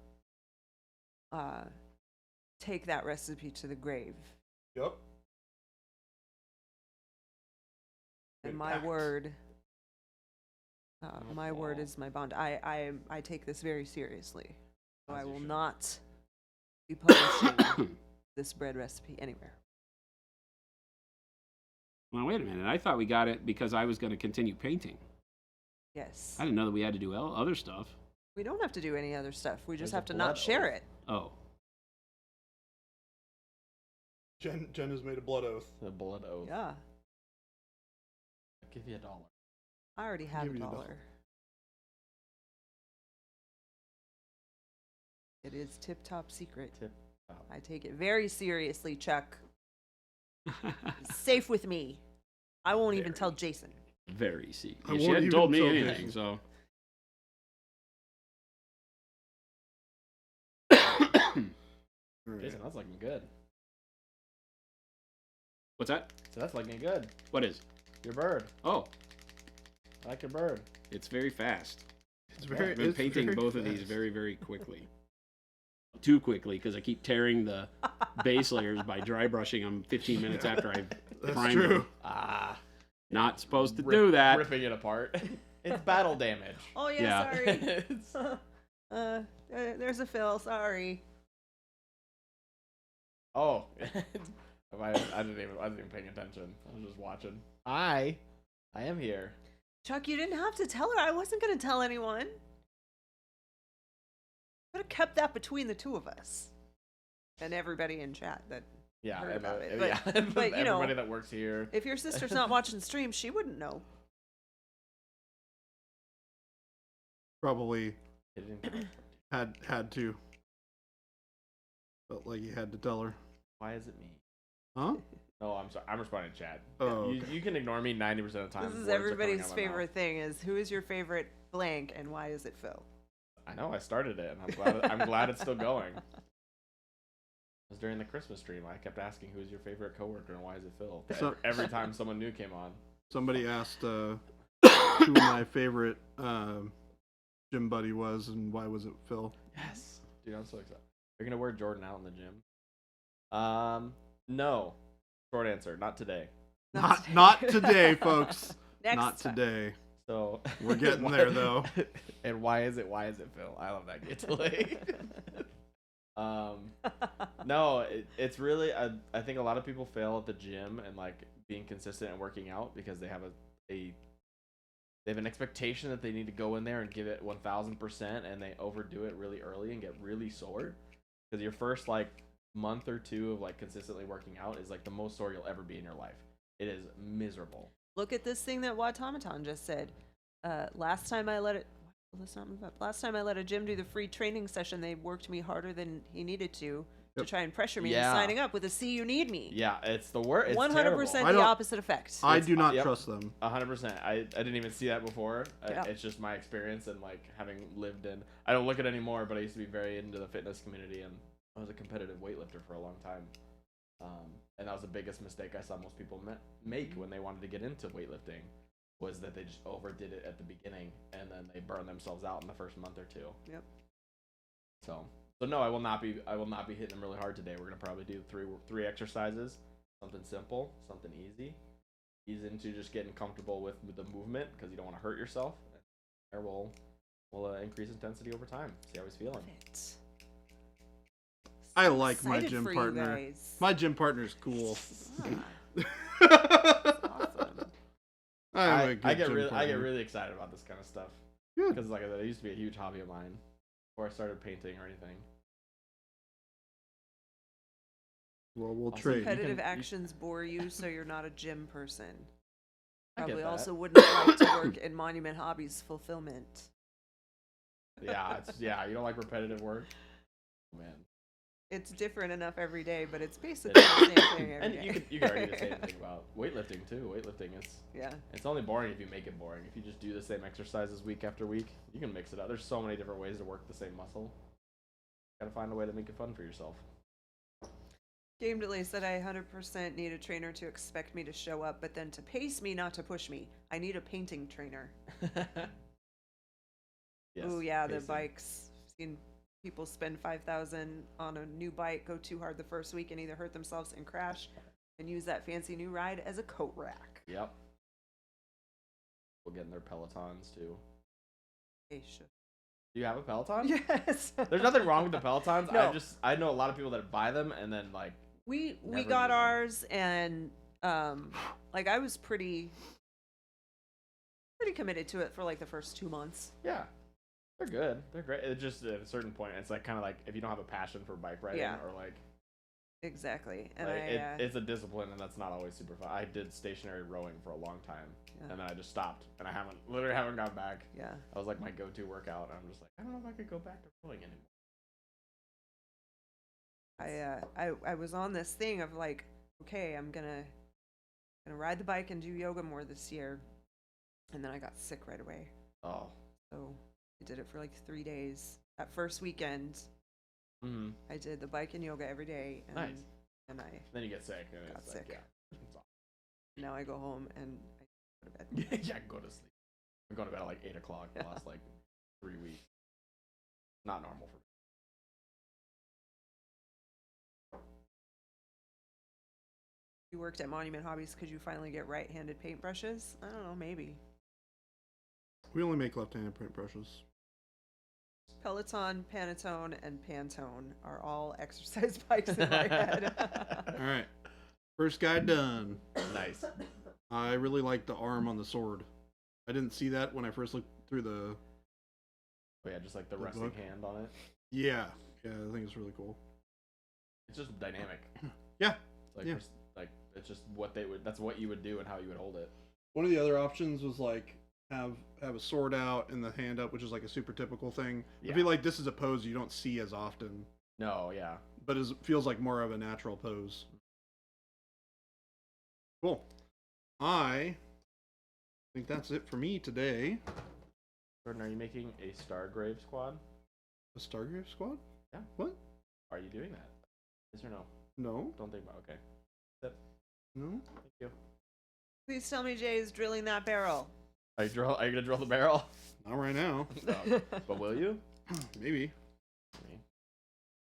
S4: take that recipe to the grave.
S1: Yep.
S4: And
S1: Good
S4: my
S1: act.
S4: word, my word
S7: Wow.
S4: is my bond. I take this very seriously. So
S7: As
S4: I
S7: you
S4: will
S7: should.
S4: not be publishing this bread recipe anywhere.
S3: Well, wait a minute. I thought we got it because I was going to continue painting.
S4: Yes.
S3: I didn't know that we had to do other stuff.
S4: We don't have to do any other stuff. We just
S7: There's a
S4: have to not
S7: blood
S4: share
S7: oath.
S4: it.
S3: Oh,
S1: Jen has made a blood oath.
S7: The blood oath.
S4: Yeah.
S7: I'll give you $1.
S4: I already have
S1: Give
S4: a
S1: you a
S4: dollar.
S1: dollar.
S4: It is tip top secret.
S7: Tip top.
S4: I take it very seriously, Chuck. It's safe with me. I won't even tell Jason.
S3: very secret.
S1: I
S3: She
S1: won't
S3: hadn't
S1: even
S3: told me
S1: tell
S3: anything,
S1: Jason.
S3: so.
S1: All right.
S7: Jason, that's looking good.
S3: What's that?
S7: So that's looking good.
S3: What is?
S7: Your bird.
S3: Oh,
S7: I like your bird.
S3: it's very fast.
S1: It's very.
S3: I've been
S1: it's
S3: painting
S1: very
S3: both of these
S1: fast.
S3: very, very quickly. Too quickly, because I keep tearing the base layers by dry brushing them 15 minutes after I've
S1: That's
S3: primed
S1: true.
S3: them.
S7: Ah.
S3: Not supposed to do that.
S7: Ripping it apart. It's battle damage.
S4: Oh yeah,
S3: Yeah.
S4: sorry.
S7: It's-
S4: There's a fill. Sorry.
S7: Oh. I wasn't even paying attention. I was just watching. I am here.
S4: Chuck, you didn't have to tell her. I wasn't gonna tell anyone. Could have kept that between the two of us and everybody in chat. That
S7: Yeah,
S4: Heard about it,
S7: yeah.
S4: but, you know,
S7: everybody that works here.
S4: if your sister's not watching stream, she wouldn't know.
S1: Probably
S7: It didn't-
S1: had to. Felt like you had to tell her.
S7: Why is it me?
S1: Huh?
S7: No, I'm sorry. I'm responding to chat.
S1: Oh,
S7: You,
S1: okay.
S7: you can ignore me 90% of the time.
S4: This is
S7: words are coming
S4: everybody's
S7: out of my
S4: favorite
S7: mouth.
S4: thing: is who is your favorite blank and why is it Phil?
S7: I know. I started it, and I'm glad it's still going. It was during the Christmas stream. I kept asking, "Who's your favorite coworker and why is it Phil?"
S1: So-
S7: Every time someone new came on.
S1: Somebody asked who my favorite gym buddy was and why was it Phil?
S7: Yes, dude, I'm so excited. You're gonna wear Jordan out in the gym? No. Short answer, not today.
S1: Not today, folks.
S4: Next
S1: Not
S4: time.
S1: today.
S7: So
S1: We're getting there, though.
S7: And why is it Phil? I love that get delay. No, it's really I think a lot of people fail at the gym and like being consistent and working out because they have they have an expectation that they need to go in there and give it 1000% and they overdo it really early and get really sore because your first like month or two of like consistently working out is like the most sore you'll ever be in your life. It is miserable.
S4: Look at this thing that Watamaton just said. Last time I let it. Will this not move up? Last time I let a gym do the free training session, they worked me harder than he needed to try and pressure me into
S7: Yeah.
S4: signing up with a "See, you need me."
S7: Yeah, it's the worst.
S4: 100%
S1: I
S4: the
S1: don't-
S4: opposite effect.
S1: I do not
S7: yep.
S1: trust them.
S7: 100%. I didn't even see that before.
S4: Yeah.
S7: It's just my experience and like having lived in. I don't look at it anymore, but I used to be very into the fitness community and I was a competitive weightlifter for a long time. And that was the biggest mistake I saw most people make when they wanted to get into weightlifting, was that they just overdid it at the beginning and then they burn themselves out in the first month or two.
S4: Yep.
S7: So no, I will not be hitting them really hard today. We're gonna probably do three exercises, something simple, something easy. Ease into just getting comfortable with the movement because you don't want to hurt yourself. There we'll increase intensity over time. See how he's feeling.
S1: I like my
S4: Excited
S1: gym
S4: for you
S1: partner.
S4: guys.
S1: My gym partner's cool.
S4: Awesome.
S1: I'm a good
S7: I get
S1: gym partner.
S7: really excited about this kind of stuff.
S1: Good.
S7: Because like I said, it used to be a huge hobby of mine before I started painting or anything.
S1: Well, we'll
S7: Also,
S1: trade.
S4: Competitive
S7: you-
S4: actions bore you, so you're not a gym person.
S7: I get
S4: Probably
S7: that.
S4: also wouldn't like to work in Monument Hobbies fulfillment.
S7: Yeah, you don't like repetitive work, man.
S4: It's different enough every day, but it's basically the same thing every
S7: And
S4: day.
S7: you can argue the same thing about weightlifting too. Weightlifting is
S4: Yeah.
S7: it's only boring if you make it boring. If you just do the same exercises week after week, you can mix it up. There's so many different ways to work the same muscle. Gotta find a way to make it fun for yourself.
S4: Game Delay said I 100% need a trainer to expect me to show up, but then to pace me, not to push me. I need a painting trainer.
S7: Yes,
S4: Oh yeah, the
S7: pacing.
S4: bikes. Seen people spend $5,000 on a new bike, go too hard the first week, and either hurt themselves and crash, and use that fancy new ride as a coat rack.
S7: Yep. We'll get in their Pelotons too.
S4: They should.
S7: Do you have a Peloton?
S4: Yes.
S7: There's nothing wrong with the Pelotons.
S4: No.
S7: I know a lot of people that buy them and then like
S4: We
S7: Never
S4: got
S7: use them.
S4: ours, and like I was pretty committed to it for like the first 2 months.
S7: yeah, they're good. They're great. It's just at a certain point, it's like kind of like if you don't have a passion for bike riding
S4: Yeah.
S7: or like,
S4: Exactly, and
S7: like,
S4: I
S7: it's a discipline and that's not always super fun. I did stationary rowing for a long time
S4: Yeah.
S7: and then I just stopped and I literally haven't gone back.
S4: yeah.
S7: That was like my go-to workout. And I'm just like, I don't know if I could go back to rowing anymore.
S4: I was on this thing of like, okay, I'm gonna ride the bike and do yoga more this year, and then I got sick right away.
S7: Oh.
S4: So I did it for like 3 days. That first weekend,
S7: Mm-hmm.
S4: I did the bike and yoga every day, and
S7: Nice.
S4: and I
S7: Then you get sick. And
S4: Got
S7: it's
S4: sick.
S7: Like, yeah. It's
S4: now I go home and I go to bed.
S7: awesome. Yeah, go to sleep. I'm going to bed at like 8 o'clock the last like 3 weeks. Not normal for me.
S4: You worked at Monument Hobbies. Could you finally get right-handed paintbrushes? I don't know, maybe.
S1: We only make left-handed paintbrushes.
S4: Peloton, Panatone, and Pantone are all exercise bikes in my head.
S1: All right. First guy done.
S7: Nice.
S1: I really like the arm on the sword. I didn't see that when I first looked through the...
S7: Oh yeah, just like the
S1: The
S7: resting
S1: book?
S7: hand on it.
S1: Yeah. Yeah, I think it's really cool.
S7: It's just dynamic.
S1: Yeah.
S7: It's like,
S1: Yeah.
S7: like it's just what they would. That's what you would do and how you would hold it.
S1: One of the other options was like have a sword out and the hand up, which is like a super typical thing.
S7: Yeah.
S1: I feel like this is a pose you don't see as often,
S7: No, yeah.
S1: but it feels like more of a natural pose. Cool. I think that's it for me today.
S7: Jordan, are you making a Stargrave squad?
S1: The Stargrave Squad?
S7: Yeah.
S1: What?
S7: Are you doing that? Yes or no?
S1: No.
S7: Don't think about. Okay.
S1: No.
S7: Thank you.
S4: Please tell me Jay is drilling that barrel.
S7: Are you gonna drill the barrel?
S1: Not right now.
S7: No. But will you?
S1: Maybe.
S7: I mean,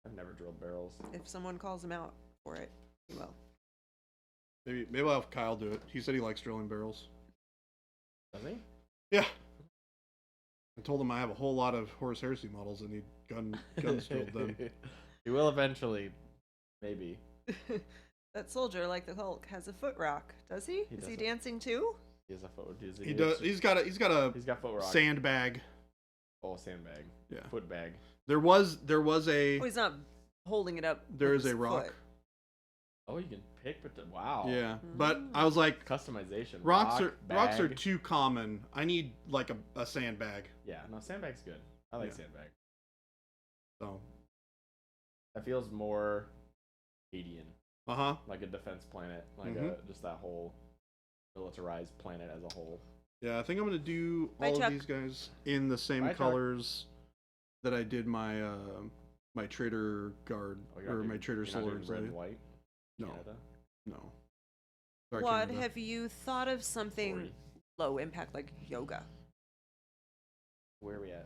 S7: I've never drilled barrels.
S4: If someone calls him out for it, he will.
S1: Maybe I'll have Kyle do it. He said he likes drilling barrels.
S7: Does he?
S1: Yeah. I told him I have a whole lot of Horus Heresy models that need guns drilled then.
S7: He will eventually. Maybe.
S4: That soldier, like the Hulk, has a foot rock. Does he? Is he
S7: doesn't.
S4: dancing too?
S7: He has a foot.
S1: He does. He's got a
S7: He's got foot rock.
S1: sandbag.
S7: Oh, sandbag.
S1: Yeah.
S7: Foot bag.
S1: There was a
S4: Oh, he's not holding it up.
S1: there
S4: with
S1: is a
S4: his
S1: rock.
S4: foot.
S7: Oh, you can pick, but wow.
S1: Yeah, but I was like,
S7: Customization.
S1: rocks
S7: Rock,
S1: are
S7: bag.
S1: too common. I need like a sandbag.
S7: Yeah, no, sandbag's good. I like
S1: Yeah.
S7: sandbag.
S1: So,
S7: That feels more Canadian,
S1: uh-huh.
S7: like a defense planet, like just that whole militarized planet as a whole.
S1: Yeah, I think I'm gonna do
S4: Bye,
S1: all of
S4: Chuck.
S1: these guys in the same
S7: Bye, Chuck.
S1: colors that I did my my trader guard
S7: Oh, you're not
S1: or
S7: doing-
S1: my trader
S7: you're not
S1: solar
S7: doing red and
S1: Insight.
S7: white.
S1: No,
S7: Canada?
S1: no. Sorry,
S4: What
S1: Canada.
S4: have you thought of something
S7: 40.
S4: low impact like yoga?
S7: Where are we at?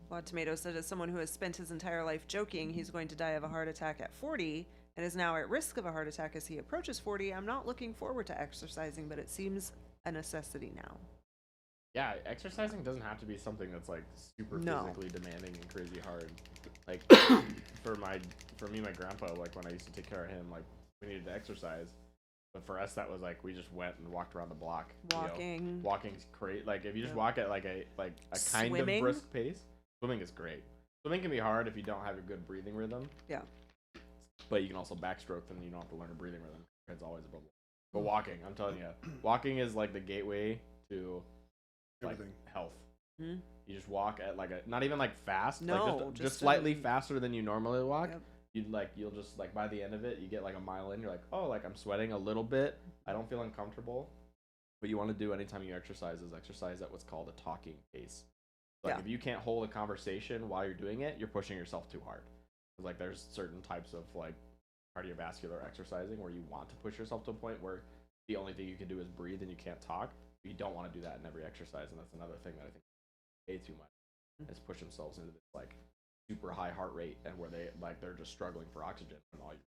S4: Wad Tomato said, as someone who has spent his entire life joking he's going to die of a heart attack at 40 and is now at risk of a heart attack as he approaches 40, I'm not looking forward to exercising, but it seems a necessity now.
S7: Yeah, exercising doesn't have to be something that's like super
S4: No.
S7: physically demanding and crazy hard. Like for me, my grandpa, like when I used to take care of him, like we needed to exercise. But for us, that was like we just went and walked around the block.
S4: Walking.
S7: Walking's great. Like if you just
S4: Yeah.
S7: walk at like a kind
S4: Swimming?
S7: of brisk pace, swimming is great. Swimming can be hard if you don't have a good breathing rhythm.
S4: Yeah.
S7: But you can also backstroke, then you don't have to learn a breathing rhythm. It's always a problem. But walking, I'm telling you, walking is like the gateway to like
S1: Everything.
S7: health.
S4: Hmm?
S7: You just walk at like a not even like fast,
S4: No,
S7: like just
S4: just
S7: slightly faster than you normally walk.
S4: Yep.
S7: You'll just like by the end of it, you get like a mile in, you're like, oh, like I'm sweating a little bit. I don't feel uncomfortable. What you want to do anytime you exercise is exercise at what's called a talking pace. Like
S4: Yeah.
S7: if you can't hold a conversation while you're doing it, you're pushing yourself too hard. 'Cause, like there's certain types of like cardiovascular exercising where you want to push yourself to a point where the only thing you can do is breathe and you can't talk. But you don't want to do that in every exercise, and that's another thing that I think way too much is push themselves into this like super high heart rate and where they're just struggling for oxygen and all you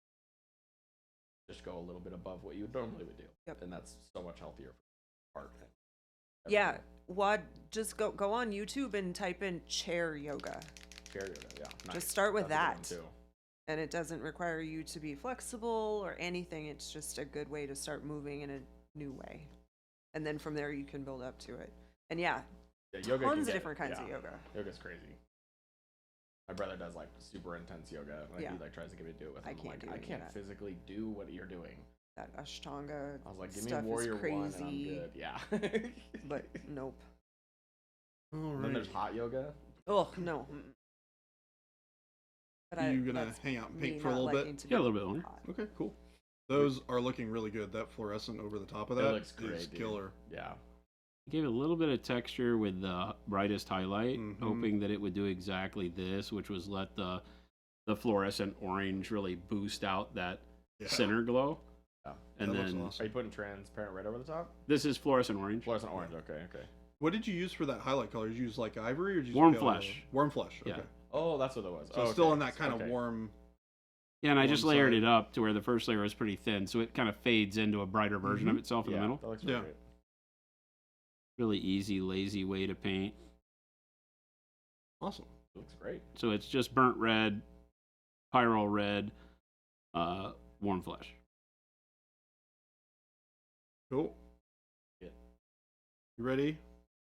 S7: just go a little bit above what you normally would do.
S4: Yep.
S7: And that's so much healthier for heart. and
S4: Yeah.
S7: everything.
S4: Wad, just go on YouTube and type in chair yoga.
S7: Chair yoga, yeah. Nice.
S4: Just start with
S7: That's a good
S4: that.
S7: one, too.
S4: And it doesn't require you to be flexible or anything. It's just a good way to start moving in a new way. And then from there, you can build up to it. And yeah,
S7: Yeah, yoga can
S4: tons of
S7: get-
S4: different kinds of
S7: yeah,
S4: yoga.
S7: Yoga's crazy. My brother does like super intense yoga. And
S4: Yeah.
S7: He like tries to get me to do it with him.
S4: I
S7: I'm
S4: can't
S7: like,
S4: do
S7: I
S4: any of
S7: can't
S4: that.
S7: physically do what you're doing.
S4: That Ashtanga
S7: I was like, give me
S4: stuff
S7: Warrior
S4: is
S7: 1 and I'm
S4: crazy.
S7: good. Yeah.
S4: But nope.
S1: All
S7: And then there's
S1: right.
S7: hot yoga.
S4: Oh, no. Mm-mm. But
S1: Are you gonna
S4: that's
S1: hang out and
S4: me
S1: paint for a
S4: not
S1: little bit?
S4: liking to
S3: Yeah, a
S4: be
S3: little bit longer.
S4: hot.
S1: Okay, cool. Those are looking really good. That fluorescent over the top of
S7: It
S1: that
S7: looks great,
S1: is
S7: dude.
S1: killer.
S7: Yeah.
S3: Gave it a little bit of texture with the brightest highlight,
S1: Mhm.
S3: hoping that it would do exactly this, which was let the fluorescent orange really boost out that
S1: Yeah.
S3: center glow.
S7: Yeah.
S3: And
S1: That looks
S3: then
S1: awesome.
S7: Are you putting transparent red over the top?
S3: this is fluorescent orange.
S7: Fluorescent orange. Okay. Okay.
S1: What did you use for that highlight color? Did you use like ivory or did you use
S3: Warm
S1: pale
S3: flesh.
S1: yellow? Warm flesh. Okay.
S3: Yeah.
S7: Oh, that's what it was.
S1: So
S7: oh,
S1: it's still
S7: okay.
S1: in that kind
S7: Okay.
S1: of warm.
S3: Yeah, and I just layered
S1: side.
S3: it up to where the first layer was pretty thin, so it kind of fades into a brighter version of itself in
S7: Yeah,
S3: the middle.
S7: that looks really
S1: Yeah.
S7: great.
S3: Really easy, lazy way to paint.
S1: Awesome.
S7: It looks great.
S3: So it's just burnt red, pyro red, warm flesh.
S1: Cool.
S7: Yeah.
S1: You ready,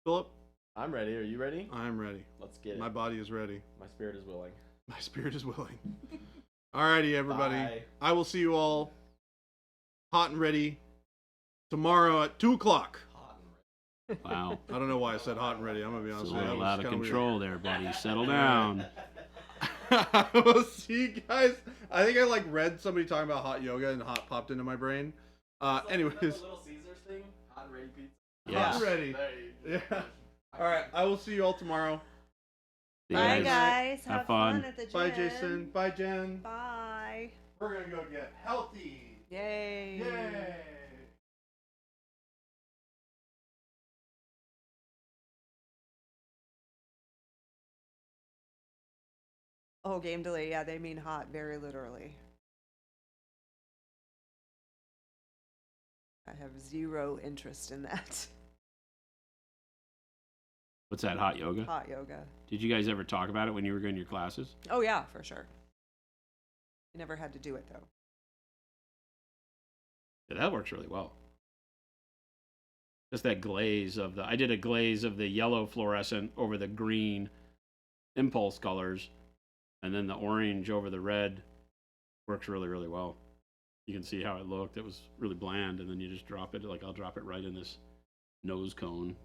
S1: Philip?
S7: I'm ready. Are you ready?
S1: I'm ready.
S7: Let's get it.
S1: My body is ready.
S7: My spirit is willing.
S1: My spirit is willing. Alrighty, everybody.
S7: Bye.
S1: I will see you all hot and ready tomorrow at 2 o'clock.
S7: Hot and ready.
S3: Wow.
S1: I don't know why I said hot and ready. I'm gonna be
S3: It's a
S1: honest with you. That
S3: little
S1: was
S3: out of
S1: kinda weird.
S3: control there, buddy. Settle down.
S1: I will see you guys. I think I like read somebody talking about hot yoga and hot popped into my brain. Anyways,
S7: Little Caesars thing. Hot and ready pizza.
S3: Yes.
S1: hot and ready. Yeah. All right. I will see you all tomorrow.
S3: See you
S4: Bye,
S3: guys.
S4: guys.
S3: Have
S4: Have
S3: fun.
S4: at the gym.
S1: Bye, Jason. Bye, Jen.
S4: Bye.
S1: We're gonna go get healthy.
S4: Yay.
S1: Yay.
S4: Oh, game delay. Yeah, they mean hot, very literally. I have zero interest in that.
S3: What's that, hot yoga?
S4: Hot yoga.
S3: Did you guys ever talk about it when you were in your classes?
S4: Oh, yeah, for sure. I never had to do it, though.
S3: Yeah, that works really well. Just that glaze of the, I did a glaze of the yellow fluorescent over the green impulse colors, and then the orange over the red works really, really well. You can see how it looked. It was really bland, and then you just drop it. Like I'll drop it right in this nose cone.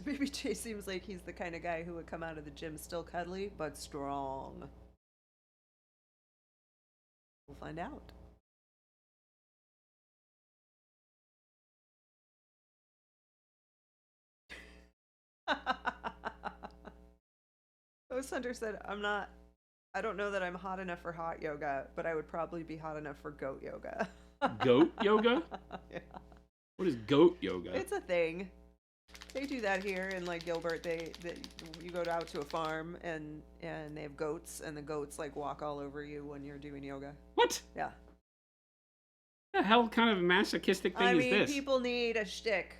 S4: Maybe Jay seems like he's the kind of guy who would come out of the gym still cuddly, but strong. We'll find out. Ghost Hunter said, I don't know that I'm hot enough for hot yoga, but I would probably be hot enough for goat yoga.
S3: Goat yoga?
S4: Yeah.
S3: What is goat yoga?
S4: It's a thing. They do that here in like Gilbert. You go out to a farm and they have goats, and the goats like walk all over you when you're doing yoga.
S3: What?
S4: Yeah.
S3: The hell kind of masochistic thing
S4: I
S3: is
S4: mean,
S3: this?
S4: people need a shtick.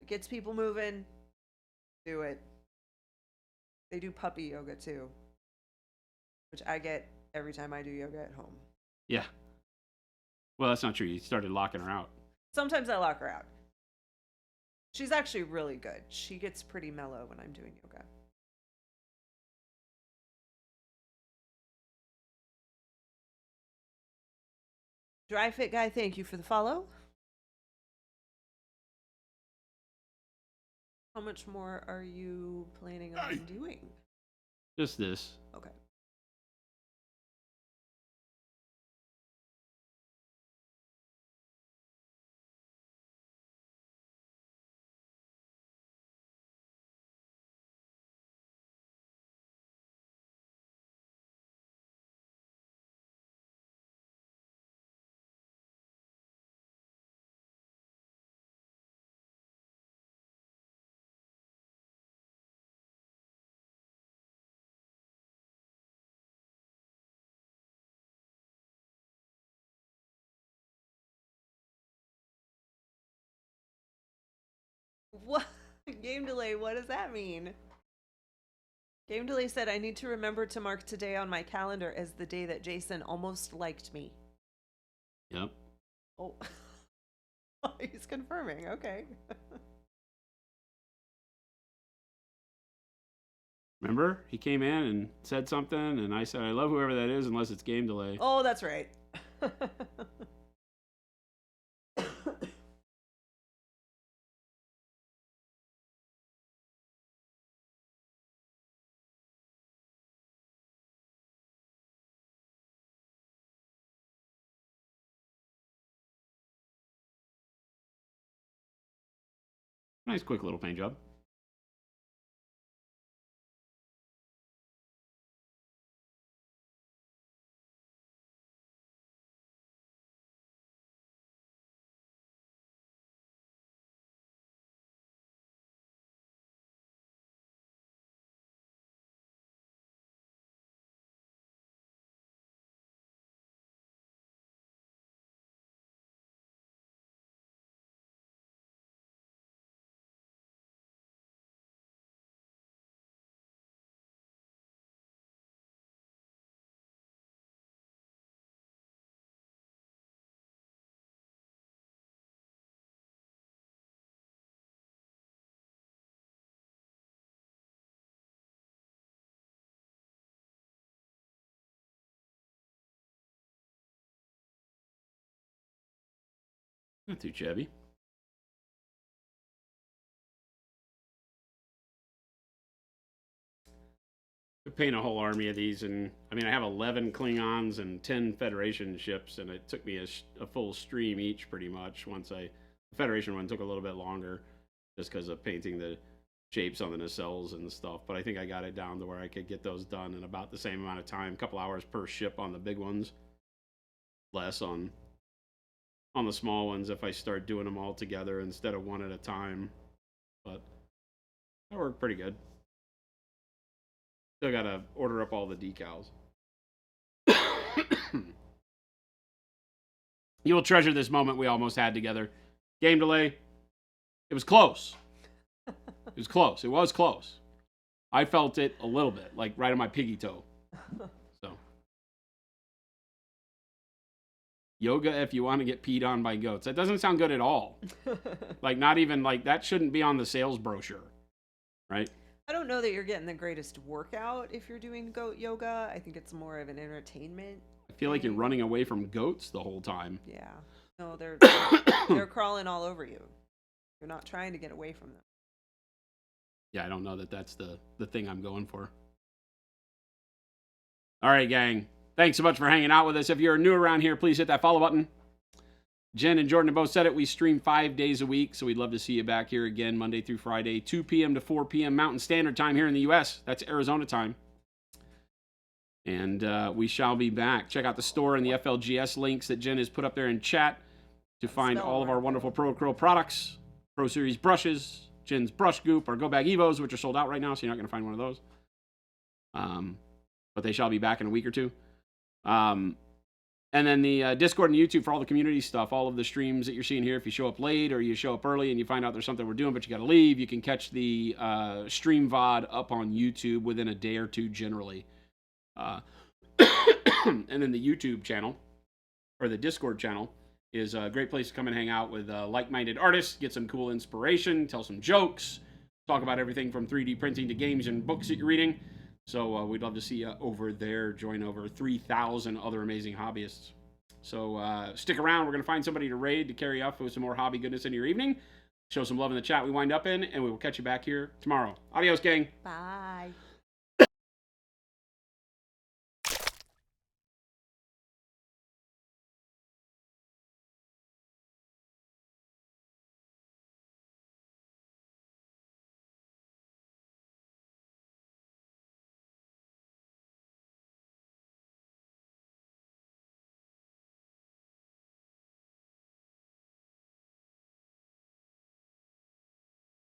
S4: It gets people moving. Do it. They do puppy yoga too, which I get every time I do yoga at home.
S3: Yeah. Well, that's not true. You started locking her out.
S4: Sometimes I lock her out. She's actually really good. She gets pretty mellow when I'm doing yoga. Dry Fit Guy, thank you for the follow. How much more are you planning on doing?
S3: Just this.
S4: Okay. What? Game delay, what does that mean? Game delay said, I need to remember to mark today on my calendar as the day that Jason almost liked me.
S3: Yep.
S4: Oh. He's confirming, okay.
S3: Remember? He came in and said something, and I said, I love whoever that is unless it's game delay.
S4: Oh, that's right.
S3: Nice quick little paint job. Not too shabby. Could paint a whole army of these, and I mean, I have 11 Klingons and 10 Federation ships, and it took me a full stream each, pretty much. The Federation one took a little bit longer, just because of painting the shapes on the nacelles and stuff. But I think I got it down to where I could get those done in about the same amount of time, a couple hours per ship on the big ones, less on the small ones if I start doing them all together instead of one at a time. But that worked pretty good. Still gotta order up all the decals. You will treasure this moment we almost had together. Game delay. It was close. It was close. It was close. I felt it a little bit, like right on my piggy toe. So. Yoga if you want to get peed on by goats. That doesn't sound good at all. Like, not even, like, that shouldn't be on the sales brochure. Right?
S4: I don't know that you're getting the greatest workout if you're doing goat yoga. I think it's more of an entertainment.
S3: I feel like you're running away from goats the whole time.
S4: Yeah. No, they're they're crawling all over you. You're not trying to get away from them.
S3: Yeah, I don't know that that's the thing I'm going for. All right, gang. Thanks so much for hanging out with us. If you're new around here, please hit that follow button. Jen and Jordan have both said it. We stream 5 days a week, so we'd love to see you back here again Monday through Friday, 2 p.m. to 4 p.m. Mountain Standard Time here in the U.S. That's Arizona time. And we shall be back. Check out the store and the FLGS links that Jen has put up there in chat to find all of our wonderful Pro Acryl products, Pro Series brushes, Jen's Brush Goop, our Go Bag Evos, which are sold out right now, so you're not going to find one of those. But they shall be back in a week or two. And then the Discord and YouTube for all the community stuff, all of the streams that you're seeing here. If you show up late or you show up early and you find out there's something we're doing but you got to leave, you can catch the stream VOD up on YouTube within a day or two generally. And then the YouTube channel, or the Discord channel, is a great place to come and hang out with like-minded artists, get some cool inspiration, tell some jokes, talk about everything from 3D printing to games and books that you're reading. So we'd love to see you over there. Join over 3,000 other amazing hobbyists. So stick around. We're going to find somebody to raid to carry off with some more hobby goodness in your evening. Show some love in the chat we wind up in, and we will catch you back here tomorrow. Adios, gang.
S4: Bye.